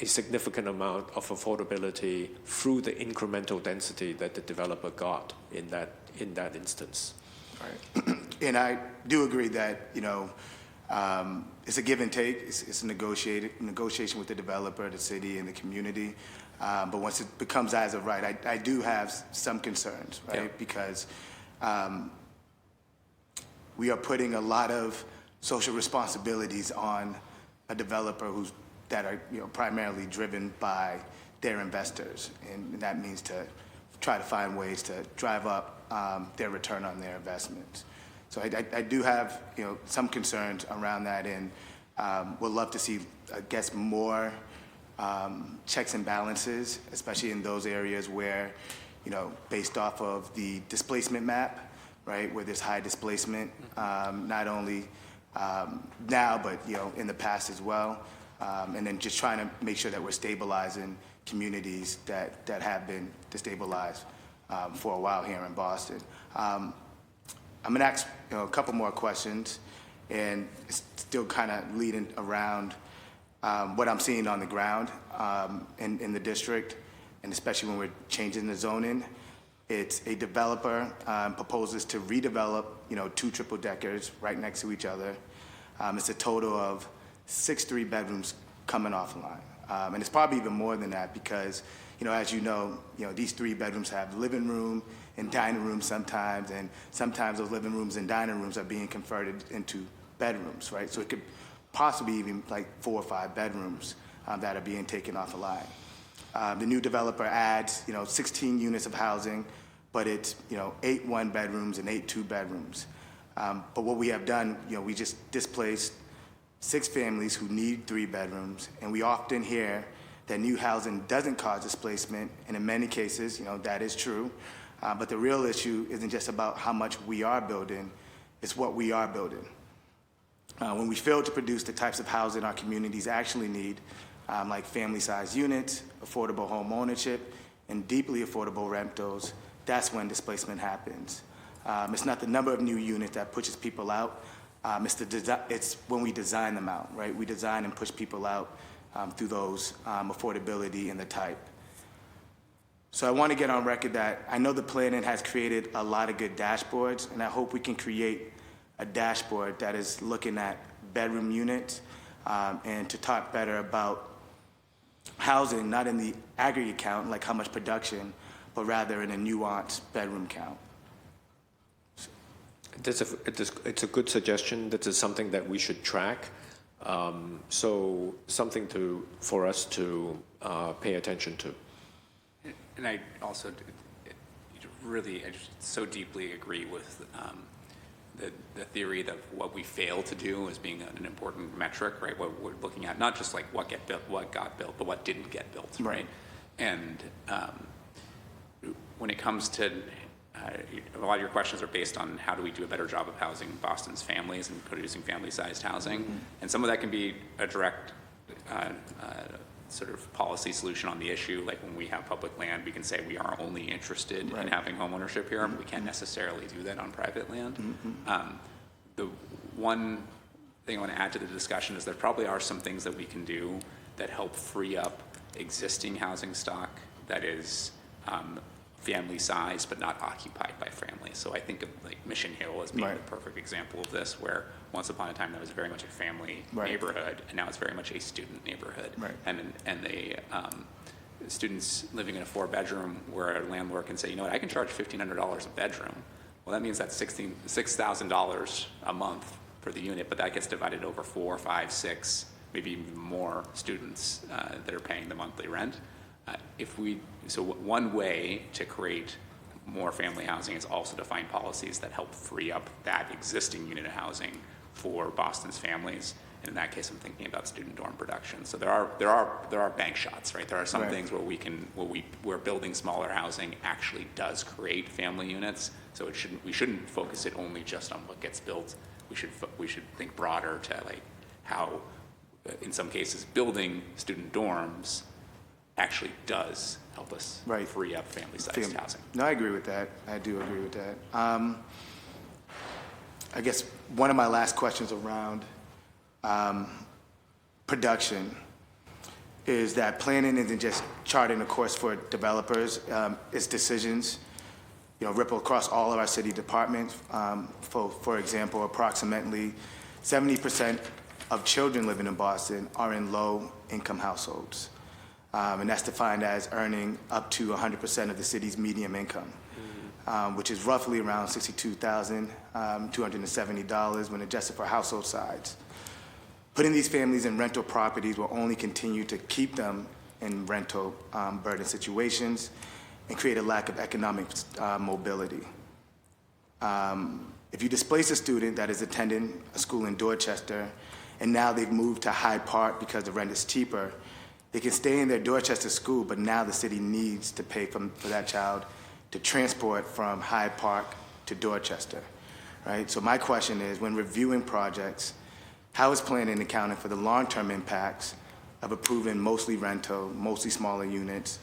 significant amount of affordability through the incremental density that the developer got in that instance. Right. And I do agree that it's a give and take. It's a negotiation with the developer, the city, and the community. But once it becomes as of right, I do have some concerns, right? Yeah. Because we are putting a lot of social responsibilities on a developer that are primarily driven by their investors, and that means to try to find ways to drive up their return on their investments. So I do have some concerns around that, and would love to see, I guess, more checks and balances, especially in those areas where, based off of the displacement map, right, where there's high displacement, not only now, but in the past as well, and then just trying to make sure that we're stabilizing communities that have been destabilized for a while here in Boston. I'm going to ask a couple more questions, and it's still kind of leading around what I'm seeing on the ground in the district, and especially when we're changing the zoning. It's a developer proposes to redevelop 2 triple-deckers right next to each other. It's a total of 6 3-bedrooms coming offline. And it's probably even more than that because, as these 3 bedrooms have living room and dining room sometimes, and sometimes those living rooms and dining rooms are being converted into bedrooms, right? So it could possibly even like 4 or 5 bedrooms that are being taken off the line. The new developer adds, 16 units of housing, but it's, 8 1-bedrooms and 8 2-bedrooms. But what we have done, we just displaced 6 families who need 3 bedrooms, and we often hear that new housing doesn't cause displacement, and in many cases, that is true. But the real issue isn't just about how much we are building, it's what we are building. When we fail to produce the types of housing our communities actually need, like family-sized units, affordable home ownership, and deeply affordable rentals, that's when displacement happens. It's not the number of new units that pushes people out. It's when we design them out, right? We design and push people out through those affordability and the type. So I want to get on record that I know the planning has created a lot of good dashboards, and I hope we can create a dashboard that is looking at bedroom units and to talk better about housing, not in the aggregate count, like how much production, but rather in a nuanced bedroom count. It's a good suggestion. This is something that we should track. So something for us to pay attention to. And I also I just so deeply agree with the theory that what we fail to do as being an important metric, right? What we're looking at, not just like what got built, but what didn't get built, right? And when it comes to a lot of your questions are based on how do we do a better job of housing Boston's families and producing family-sized housing, and some of that can be a direct sort of policy solution on the issue. Like when we have public land, we can say we are only interested in having home ownership here. We can't necessarily do that on private land. The one thing I want to add to the discussion is there probably are some things that we can do that help free up existing housing stock that is family size but not occupied by families. So I think of like Mission Hill as being the perfect example of this, where once upon a time that was very much a family neighborhood, and now it's very much a student neighborhood. And the students living in a 4-bedroom where a landlord can say, you know what, I can charge $1,500 a bedroom. Well, that means that's $6,000 a month for the unit, but that gets divided over 4, 5, 6, maybe even more students that are paying the monthly rent. So one way to create more family housing is also to find policies that help free up that existing unit of housing for Boston's families. And in that case, I'm thinking about student dorm production. So there are bank shots, right? There are some things where building smaller housing actually does create family units. So we shouldn't focus it only just on what gets built. We should think broader to like how, in some cases, building student dorms actually does help us free up family-sized housing. No, I agree with that. I do agree with that. I guess one of my last questions around production is that planning isn't just charting a course for developers. It's decisions, ripple across all of our city departments. For example, approximately 70% of children living in Boston are in low-income households. And that's defined as earning up to 100% of the city's median income, which is roughly around $62,270 when adjusted for household size. Putting these families in rental properties will only continue to keep them in rental burden situations and create a lack of economic mobility. If you displace a student that is attending a school in Dorchester and now they've moved to Hyde Park because the rent is cheaper, they can stay in their Dorchester school, but now the city needs to pay for that child to transport from Hyde Park to Dorchester, right? So my question is, when reviewing projects, how is planning accounting for the long-term impacts of approving mostly rental, mostly smaller units,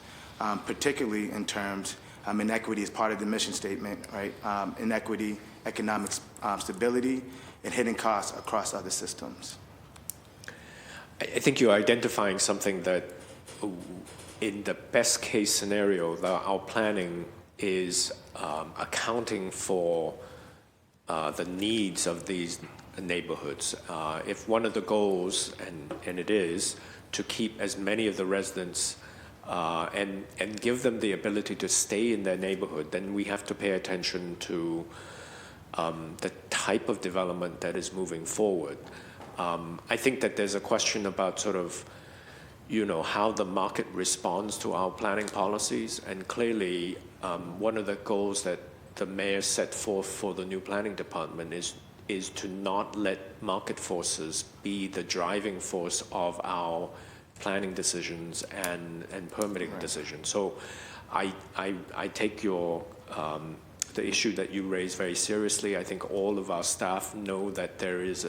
particularly in terms, inequity is part of the mission statement, right? Inequity, economic stability, and hidden costs across other systems. I think you're identifying something that, in the best case scenario, our planning is accounting for the needs of these neighborhoods. If one of the goals, and it is, to keep as many of the residents and give them the ability to stay in their neighborhood, then we have to pay attention to the type of development that is moving forward. I think that there's a question about sort of, how the market responds to our planning policies. And clearly, one of the goals that the mayor set forth for the new planning department is to not let market forces be the driving force of our planning decisions and permitting decisions. So I take the issue that you raised very seriously. I think all of our staff know that there is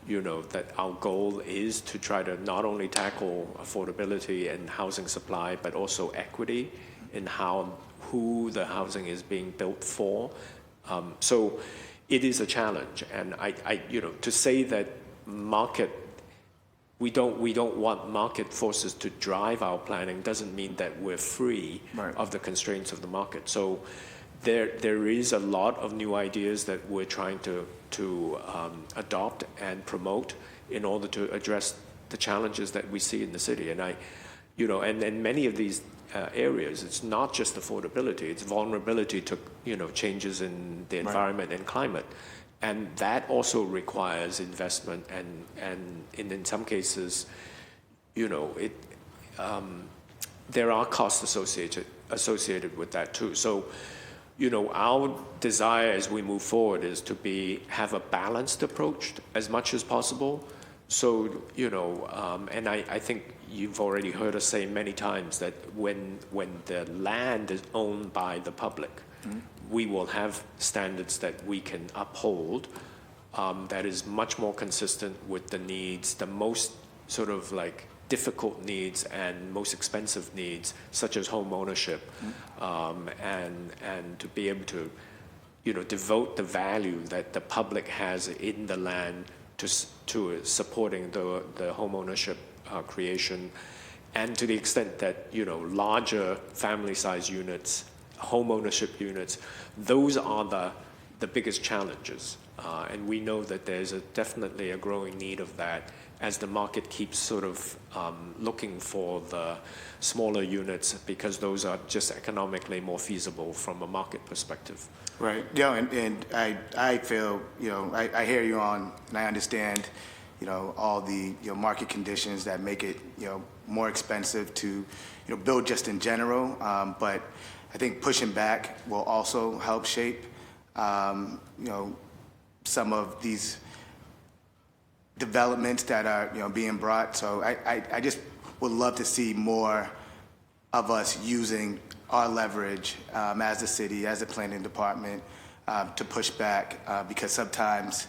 that our goal is to try to not only tackle affordability and housing supply, but also equity in who the housing is being built for. So it is a challenge, and to say that we don't want market forces to drive our planning doesn't mean that we're free of the constraints of the market. So there is a lot of new ideas that we're trying to adopt and promote in order to address the challenges that we see in the city. And and many of these areas, it's not just affordability, it's vulnerability to changes in the environment and climate. And that also requires investment, and in some cases, there are costs associated with that too. So, our desire as we move forward is to have a balanced approach as much as possible. So, and I think you've already heard us say many times that when the land is owned by the public, we will have standards that we can uphold that is much more consistent with the needs, the most sort of like difficult needs and most expensive needs, such as home ownership, and to be able to, devote the value that the public has in the land to supporting the home ownership creation, and to the extent that larger family-size units, home ownership units, those are the biggest challenges, and we know that there's definitely a growing need of that as the market keeps sort of looking for the smaller units, because those are just economically more feasible from a market perspective. Right. And I feel, I hear you on, and I understand, all the market conditions that make it more expensive to build just in general. But I think pushing back will also help shape some of these developments that are being brought. So I just would love to see more of us using our leverage as a city, as a planning department, to push back, because sometimes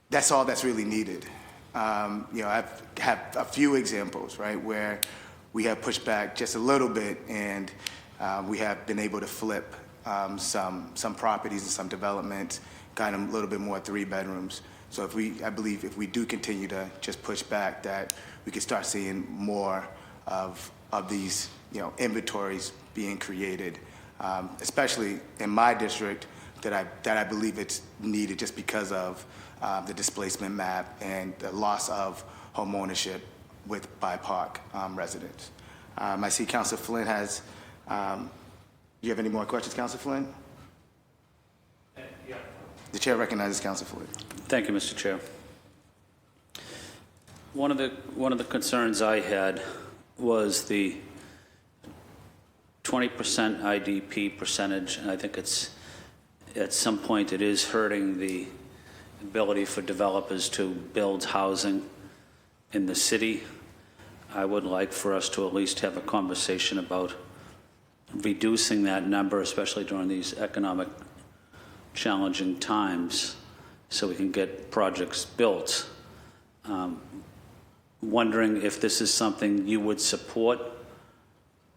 that's all that's really needed. I've had a few examples, right, where we have pushed back just a little bit, and we have been able to flip some properties and some developments, kind of a little bit more 3 bedrooms. So I believe if we do continue to just push back, that we can start seeing more of these inventories being created, especially in my district, that I believe it's needed just because of the displacement map and the loss of home ownership with BIPOC residents. I see Councilor Flynn has. Do you have any more questions, Councilor Flynn? Yeah. The chair recognizes Councilor Flynn. Thank you, Mr. Chair. One of the concerns I had was the 20% IDP percentage, and I think it's at some point it is hurting the ability for developers to build housing in the city. I would like for us to at least have a conversation about reducing that number, especially during these economic challenging times, so we can get projects built. Wondering if this is something you would support,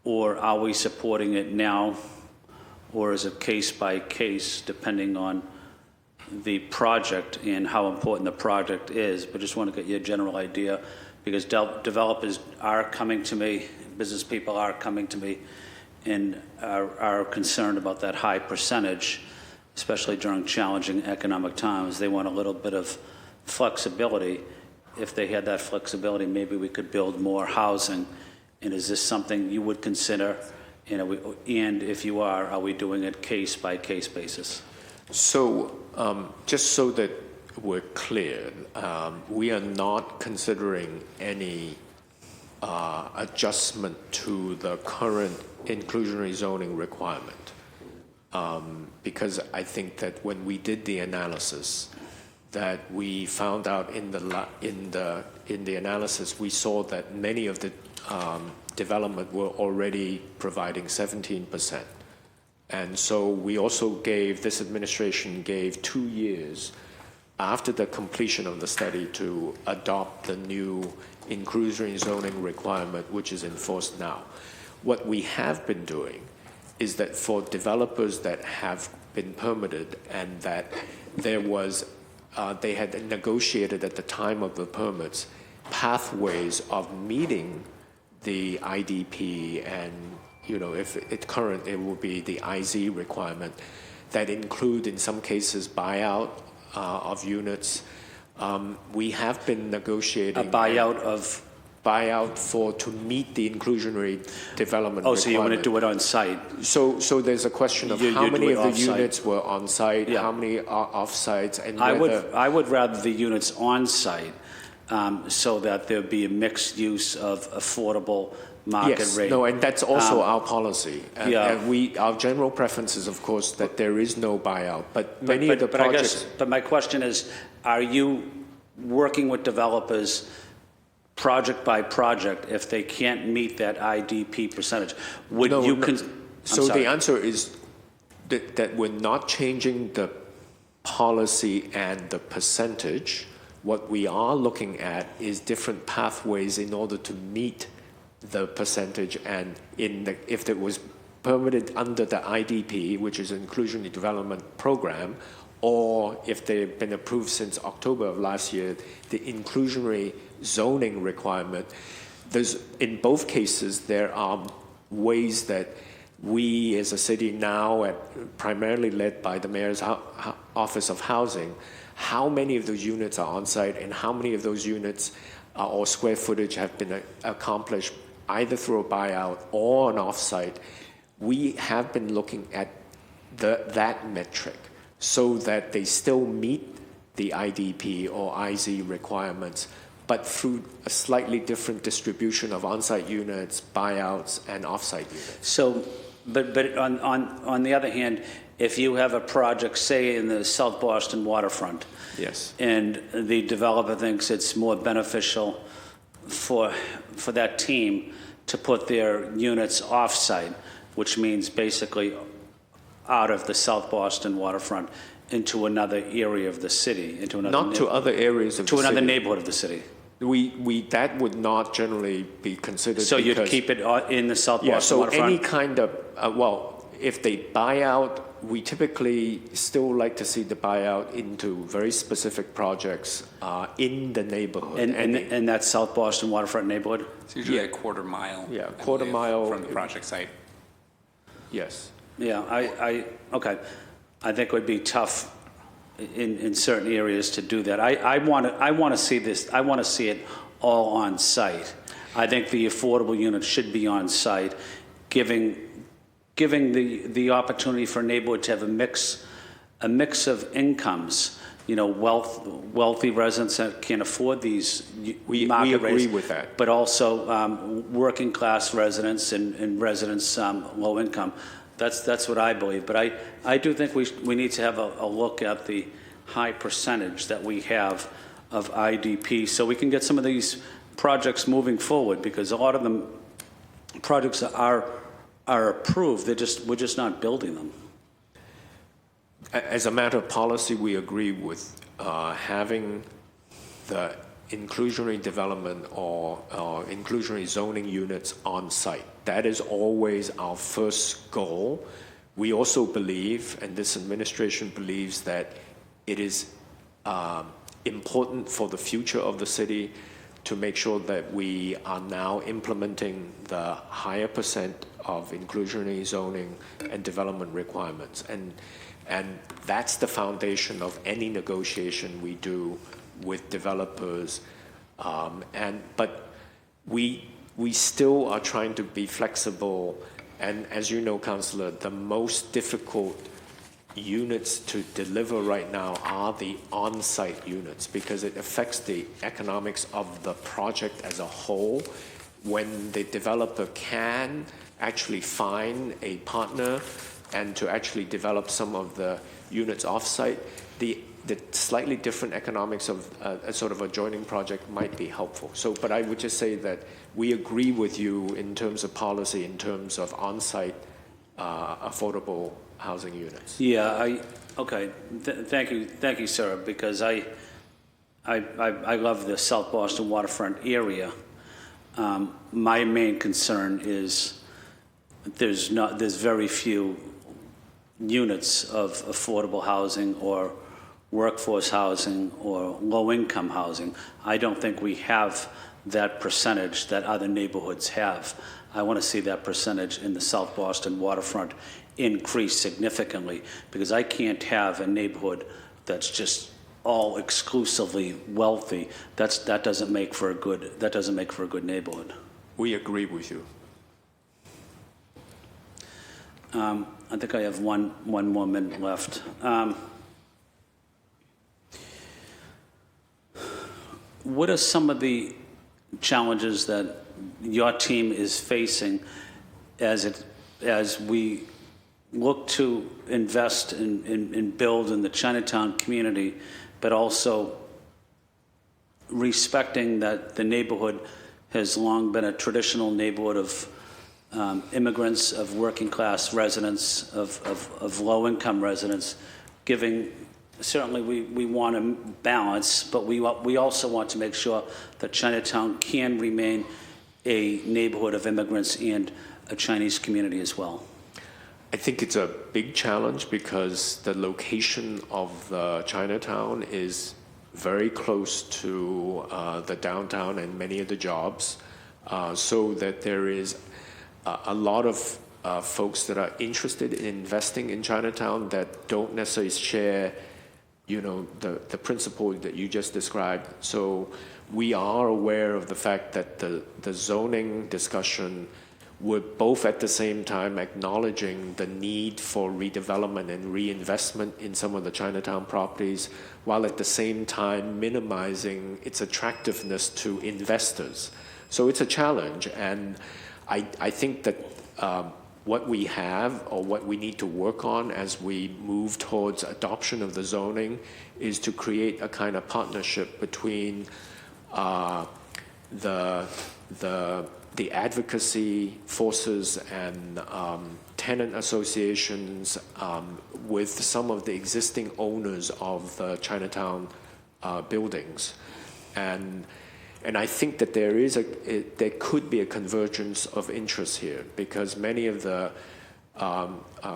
or are we supporting it now, or is it case by case depending on the project and how important the project is? But just want to get your general idea, because developers are coming to me, business people are coming to me, and are concerned about that high percentage, especially during challenging economic times. They want a little bit of flexibility. If they had that flexibility, maybe we could build more housing. And is this something you would consider? And if you are we doing it case by case basis? So just so that we're clear, we are not considering any adjustment to the current inclusionary zoning requirement, because I think that when we did the analysis, that we found out in the analysis, we saw that many of the development were already providing 17%. And so we also this administration gave 2 years after the completion of the study, to adopt the new inclusionary zoning requirement, which is enforced now. What we have been doing is that for developers that have been permitted and that there was, they had negotiated at the time of the permits pathways of meeting the IDP and, if it's current, it will be the IZ requirement that include, in some cases, buyout of units. We have been negotiating. A buyout of? Buyout to meet the inclusionary development requirement. So you want to do it on site? So there's a question of how many of the units were on site, Yeah. how many are off sites, and I whether. would rather the units on site, so that there'd be a mixed use of affordable market Yes, rate. no, and that's also our policy. And, yeah. and our general preference is, of course, that there is no buyout, but many of the projects. But my question is, are you working with developers project by project if they can't meet that IDP percentage? Would No, you? no. So the answer is that we're not changing the policy and the percentage. What we are looking at is different pathways in order to meet the percentage, and if it was permitted under the IDP, which is Inclusionary Development Program, or if they've been approved since October of last year, the inclusionary zoning requirement. In both cases, there are ways that we as a city now, primarily led by the Mayor's Office of Housing, how many of those units are on site and how many of those units or square footage have been accomplished either through a buyout or an offsite. We have been looking at that metric so that they still meet the IDP or IZ requirements, but through a slightly different distribution of on-site units, buyouts, and off-site units. So, but on the other hand, if you have a project, say in the South Boston waterfront, yes, and the developer thinks it's more beneficial for that team to put their units off-site, which means basically out of the South Boston waterfront into another area of the city, into another not to other areas of the city. To another neighborhood of the city. That would not generally be considered. So you'd keep it in the South Boston so waterfront? any kind of, if they buy out, we typically still like to see the buyout into very specific projects in the neighborhood. And that South Boston waterfront neighborhood? It's usually a quarter mile. Yeah, quarter mile. From the project site. Yes. Yeah, okay. I think it would be tough in certain areas to do that. I want to see this. I want to see it all on site. I think the affordable units should be on site, giving the opportunity for a neighborhood to have a mix of incomes. Wealthy residents that can't afford these we market rates, agree with that. but also working class residents and residents low income. That's what I believe. But I do think we need to have a look at the high percentage that we have of IDP so we can get some of these projects moving forward, because a lot of them projects are approved. We're just not building them. As a matter of policy, we agree with having the inclusionary development or inclusionary zoning units on site. That is always our first goal. We also believe, and this administration believes, that it is important for the future of the city to make sure that we are now implementing the higher percent of inclusionary zoning and development requirements. And that's the foundation of any negotiation we do with developers. But we still are trying to be flexible. And as you know, Councillor, the most difficult units to deliver right now are the on-site units, because it affects the economics of the project as a whole. When the developer can actually find a partner and to actually develop some of the units off-site, the slightly different economics of a sort of adjoining project might be helpful. But I would just say that we agree with you in terms of policy, in terms of on-site affordable housing units. Yeah, okay, thank you, sir, because I love the South Boston waterfront area. My main concern is there's very few units of affordable housing or workforce housing or low-income housing. I don't think we have that percentage that other neighborhoods have. I want to see that percentage in the South Boston waterfront increase significantly, because I can't have a neighborhood that's just all exclusively wealthy. That doesn't make for a good neighborhood. We agree with you. I think I have one more minute left. What are some of the challenges that your team is facing as we look to invest and build in the Chinatown community, but also respecting that the neighborhood has long been a traditional neighborhood of immigrants, of working class residents, of low income residents, certainly we want to balance, but we also want to make sure that Chinatown can remain a neighborhood of immigrants and a Chinese community as well. I think it's a big challenge because the location of Chinatown is very close to the downtown and many of the jobs, so that there is a lot of folks that are interested in investing in Chinatown that don't necessarily share, the principle that you just described. So we are aware of the fact that the zoning discussion would both at the same time acknowledging the need for redevelopment and reinvestment in some of the Chinatown properties, while at the same time minimizing its attractiveness to investors. So it's a challenge, and I think that what we have or what we need to work on as we move towards adoption of the zoning is to create a kind of partnership between the advocacy forces and tenant associations with some of the existing owners of the Chinatown buildings. And I think that there could be a convergence of interests here, because many of the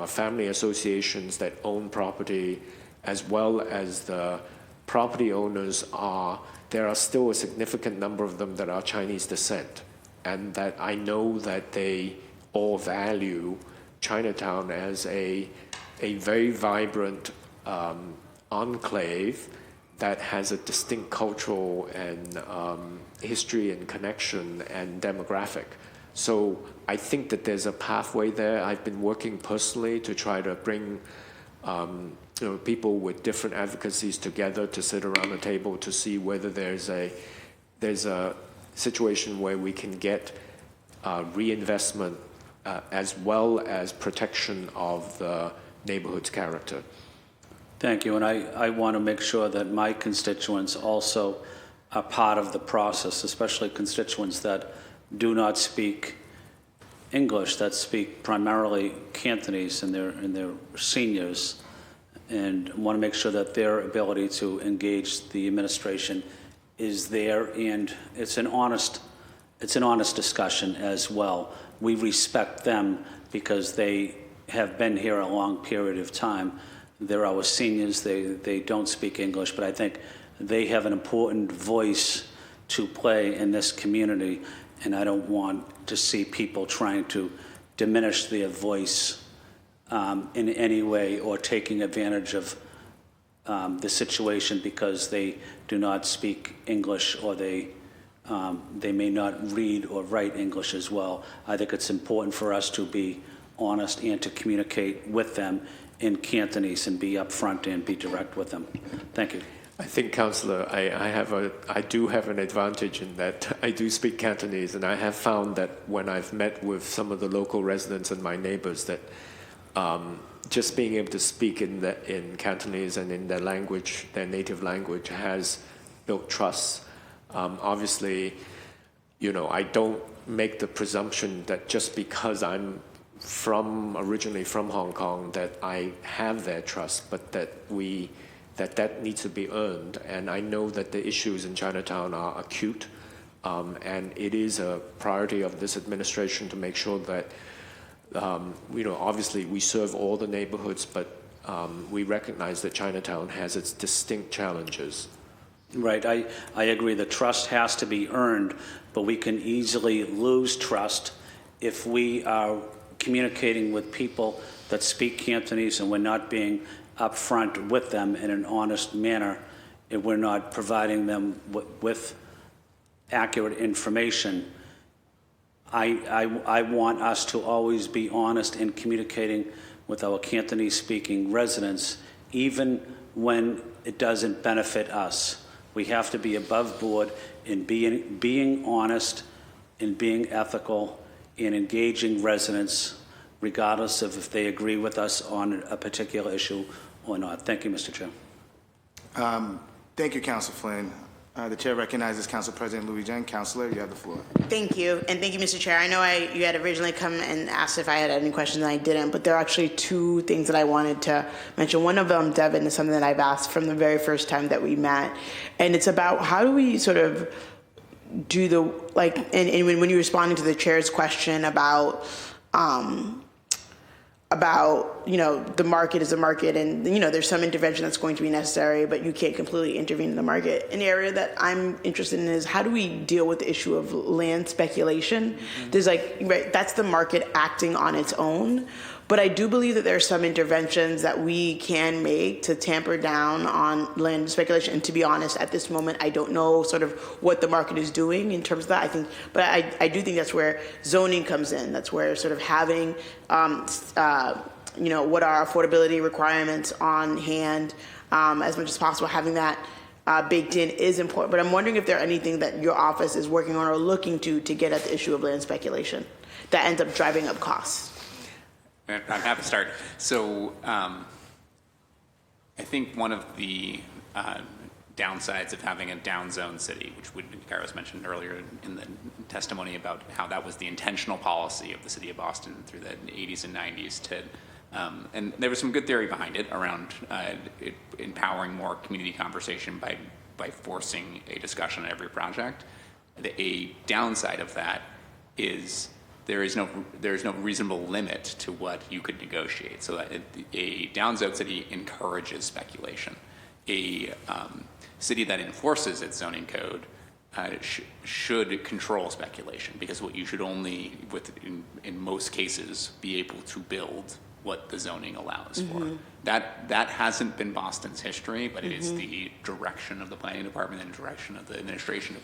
family associations that own property, as well as the property owners, there are still a significant number of them that are Chinese descent, and that I know that they all value Chinatown as a very vibrant enclave that has a distinct cultural and history and connection and demographic. So I think that there's a pathway there. I've been working personally to try to bring people with different advocacies together to sit around the table to see whether there's a situation where we can get reinvestment as well as protection of the neighborhood's character. Thank you, and I want to make sure that my constituents also are part of the process, especially constituents that do not speak English, that speak primarily Cantonese, and they're seniors, and want to make sure that their ability to engage the administration is there, and it's an honest discussion as well. We respect them because they have been here a long period of time. They're our seniors, they don't speak English, but I think they have an important voice to play in this community, and I don't want to see people trying to diminish their voice in any way, or taking advantage of the situation because they do not speak English, or they may not read or write English as well. I think it's important for us to be honest and to communicate with them in Cantonese and be upfront and be direct with them. Thank you. I think, Councillor, I do have an advantage in that I do speak Cantonese, and I have found that when I've met with some of the local residents and my neighbors, that just being able to speak in Cantonese and in their language, their native language, has built trust. Obviously, I don't make the presumption that just because I'm originally from Hong Kong that I have their trust, but that needs to be earned. And I know that the issues in Chinatown are acute, and it is a priority of this administration to make sure that, obviously we serve all the neighborhoods, but we recognize that Chinatown has its distinct challenges. Right, I agree. The trust has to be earned, but we can easily lose trust if we are communicating with people that speak Cantonese and we're not being upfront with them in an honest manner, and we're not providing them with accurate information. I want us to always be honest in communicating with our Cantonese-speaking residents, even when it doesn't benefit us. We have to be above board in being honest, in being ethical, in engaging residents, regardless of if they agree with us on a particular issue or not. Thank you, Mr. Chair. Thank you, Council Flynn. The chair recognizes Council President Louis Zhang. Councilor, you have the floor. Thank you, and thank you, Mr. Chair. I know you had originally come and asked if I had any questions, and I didn't, but there are actually two things that I wanted to mention. One of them, Devin, is something that I've asked from the very first time that we met, and it's about how do we sort of do the, and when you were responding to the chair's question about the market is a market, and there's some intervention that's going to be necessary, but you can't completely intervene in the market. An area that I'm interested in is how do we deal with the issue of land speculation? There's that's the market acting on its own, but I do believe that there are some interventions that we can make to tamper down on land speculation. And to be honest, at this moment, I don't know sort of what the market is doing in terms of that. But I do think that's where zoning comes in. That's where sort of having, what are affordability requirements on hand as much as possible, having that baked in is important. But I'm wondering if there are anything that your office is working on or looking to get at the issue of land speculation that ends up driving up costs. I'm happy to start. So I think one of the downsides of having a downzone city, which Kairos mentioned earlier in the testimony about how that was the intentional policy of the city of Boston through the 80s and 90s and there was some good theory behind it around empowering more community conversation by forcing a discussion on every project. A downside of that is there's no reasonable limit to what you could negotiate. So a downside city encourages speculation. A city that enforces its zoning code should control speculation, because what you should only, in most cases, be able to build what the zoning allows for. That hasn't been Boston's history, but it is the direction of the planning department and the direction of the administration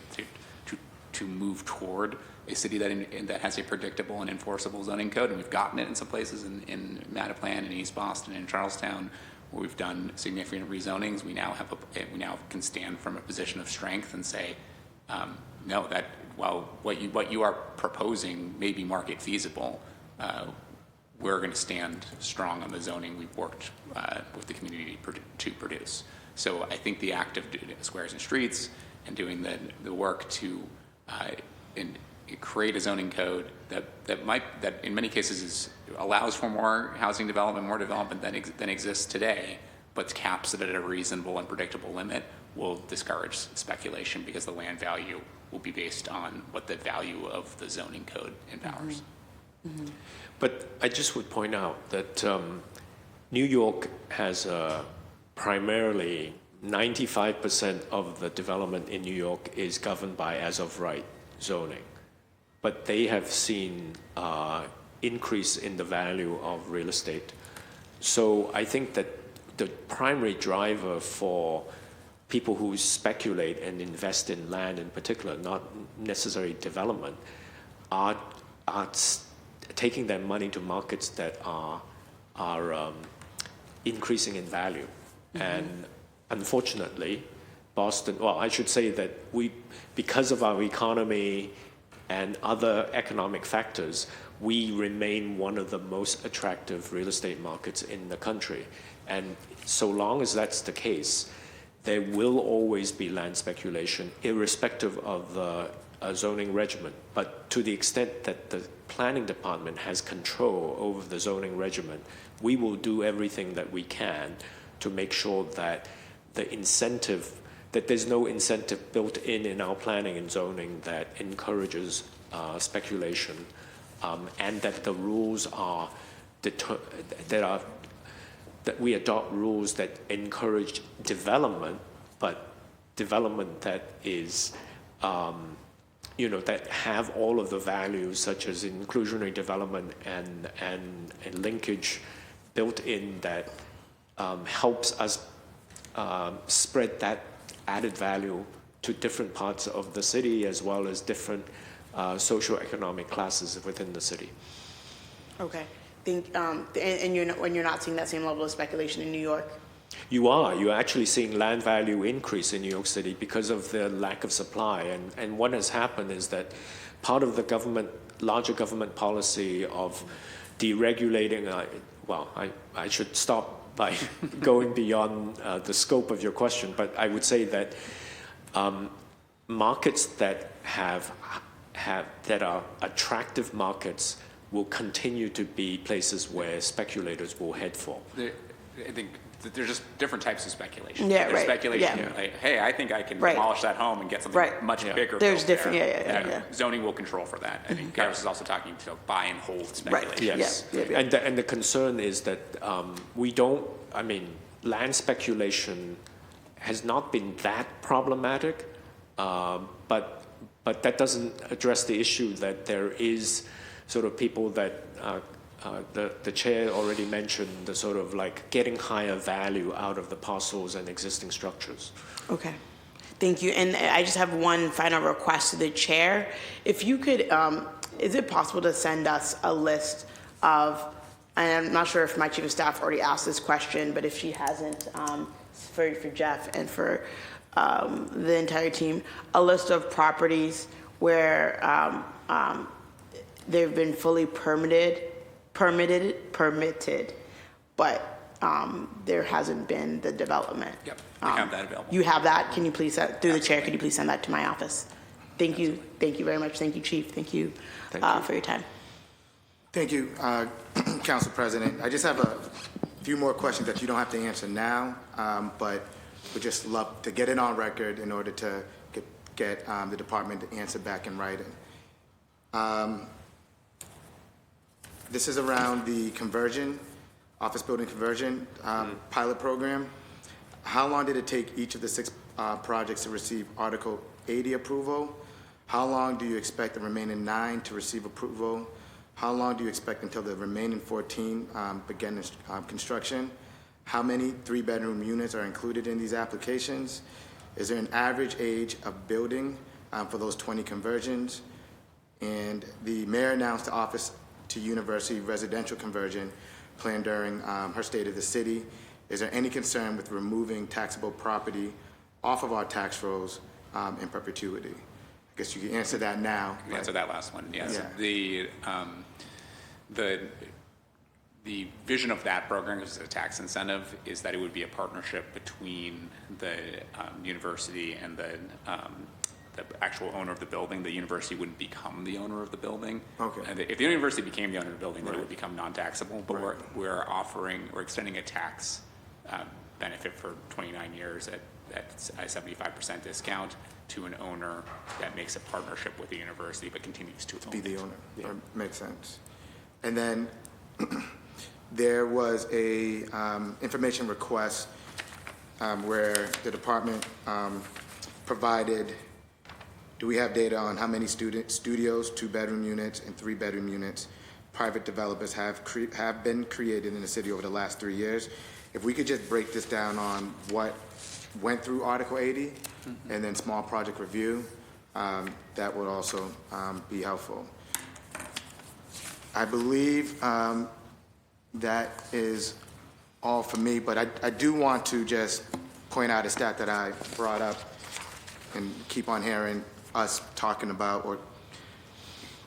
to move toward a city that has a predictable and enforceable zoning code. And we've gotten it in some places in Mattapan, in East Boston, in Charlestown, where we've done significant rezonings. We now can stand from a position of strength and say, no, that while what you are proposing may be market feasible, we're going to stand strong on the zoning we've worked with the community to produce. So I think the act of doing squares and streets and doing the work to create a zoning code that in many cases allows for more housing development, more development than exists today, but caps it at a reasonable and predictable limit, will discourage speculation, because the land value will be based on what the value of the zoning code empowers. But I just would point out that New York has primarily 95% of the development in New York is governed by as of right zoning. But they have seen increase in the value of real estate. So I think that the primary driver for people who speculate and invest in land in particular, not necessarily development, are taking their money to markets that are increasing in value. And unfortunately, Boston, well, I should say that because of our economy and other economic factors, we remain one of the most attractive real estate markets in the country. And so long as that's the case, there will always be land speculation, irrespective of the zoning regimen. But to the extent that the planning department has control over the zoning regimen, we will do everything that we can to make sure that that there's no incentive built in our planning and zoning that encourages speculation, and that the rules are that we adopt rules that encourage development, but development that is, that have all of the values such as inclusionary development and linkage built in that helps us spread that added value to different parts of the city as well as different socioeconomic classes within the city. Okay. And you're not seeing that same level of speculation in New York? You're actually seeing land value increase in New York City because of the lack of supply. And what has happened is that part of the larger government policy of deregulating, I should stop by going beyond the scope of your question, but I would say that markets that that are attractive markets will continue to be places where speculators will head for. I think that there's just different types of speculation. Yeah, there's right. speculation Yeah. like, hey, I think I can Right. demolish that home and get something Right. much bigger. There's built different- there. yeah. And zoning will control for that. I think Kairos is also talking to buy and hold speculation. Yes. Yeah. And the concern is that land speculation has not been that problematic, but that doesn't address the issue that there is sort of people that the chair already mentioned, the sort of like getting higher value out of the parcels and existing structures. Okay. Thank you. And I just have one final request to the chair. If you could, is it possible to send us a list of, and I'm not sure if my chief of staff already asked this question, but if she hasn't, for Jeff and for the entire team, a list of properties where they've been fully permitted, but there hasn't been the development. Yep, we have that available. You have that? Can you please, through the chair, can you please send that to my office? Thank you. Thank you very much. Thank you, Chief. Thank you for your time. Thank you, Council President. I just have a few more questions that you don't have to answer now, but would just love to get it on record in order to get the department to answer back in writing. This is around the conversion, office building conversion pilot program. How long did it take each of the 6 projects to receive Article 80 approval? How long do you expect the remaining 9 to receive approval? How long do you expect until the remaining 14 begin construction? How many 3-bedroom units are included in these applications? Is there an average age of building for those 20 conversions? And the mayor announced the office to university residential conversion planned during her State of the City. Is there any concern with removing taxable property off of our tax rolls in perpetuity? I guess you can answer that now. I can answer that last one, yes. Yeah. The vision of that program as a tax incentive is that it would be a partnership between the university and the actual owner of the building. The university wouldn't become the owner of the building. Okay. And if the university became the owner of the building, then it Right. would become non-taxable. But Right. we're extending a tax benefit for 29 years at a 75% discount to an owner that makes a partnership with the university but continues to own Be the it. owner. Yeah. Makes sense. And then there was a information request where the department provided, do we have data on how many studios, 2-bedroom units and 3-bedroom units, private developers have been created in the city over the last 3 years? If we could just break this down on what went through Article 80 and then small project review, that would also be helpful. I believe that is all for me, but I do want to just point out a stat that I brought up and keep on hearing us talking about, or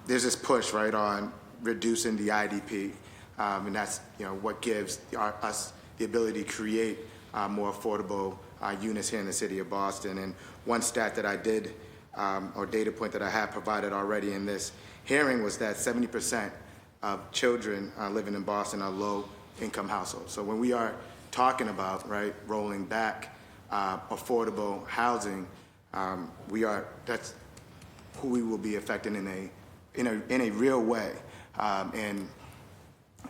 there's this push, right, on reducing the IDP, and that's, what gives us the ability to create more affordable units here in the city of Boston. And one stat that I did or data point that I have provided already in this hearing was that 70% of children living in Boston are low-income households. So when we are talking about, right, rolling back affordable housing, that's who we will be affecting in a real way. And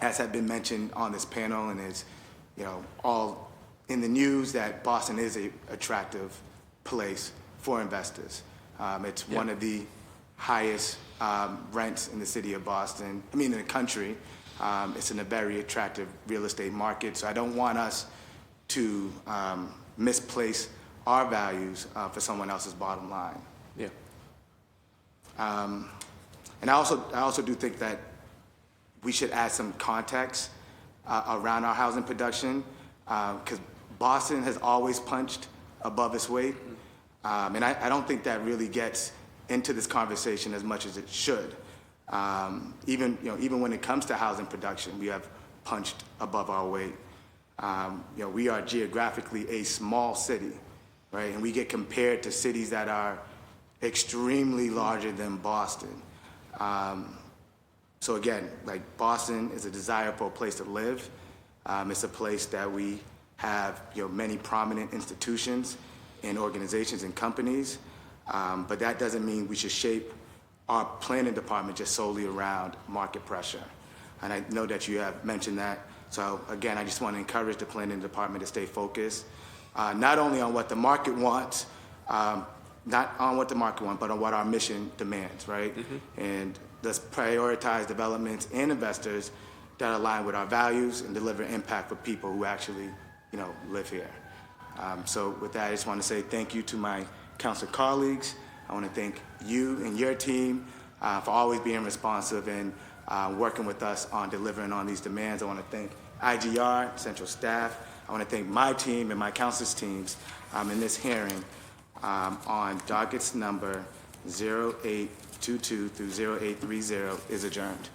as had been mentioned on this panel, and is, all in the news, that Boston is a attractive place for investors. It's one of the highest rents in the city of Boston, in the country. It's in a very attractive real estate market, so I don't want us to misplace our values for someone else's bottom line. Yeah. And I also do think that we should add some context around our housing production, because Boston has always punched above its weight, and I don't think that really gets into this conversation as much as it should. Even when it comes to housing production, we have punched above our weight. We are geographically a small city, right? And we get compared to cities that are extremely larger than Boston. So again, like, Boston is a desirable place to live. It's a place that we have, many prominent institutions and organizations and companies. But that doesn't mean we should shape our planning department just solely around market pressure. And I know that you have mentioned that. So again, I just want to encourage the planning department to stay focused, not only on what the market wants, but on what our mission demands, right? Mm-hmm. And let's prioritize developments and investors that align with our values and deliver impact for people who actually, live here. So with that, I just want to say thank you to my council colleagues. I want to thank you and your team for always being responsive and working with us on delivering on these demands. I want to thank IGR, central staff. I want to thank my team and my council's teams in this hearing on dockets number 0822 through 0830 is adjourned.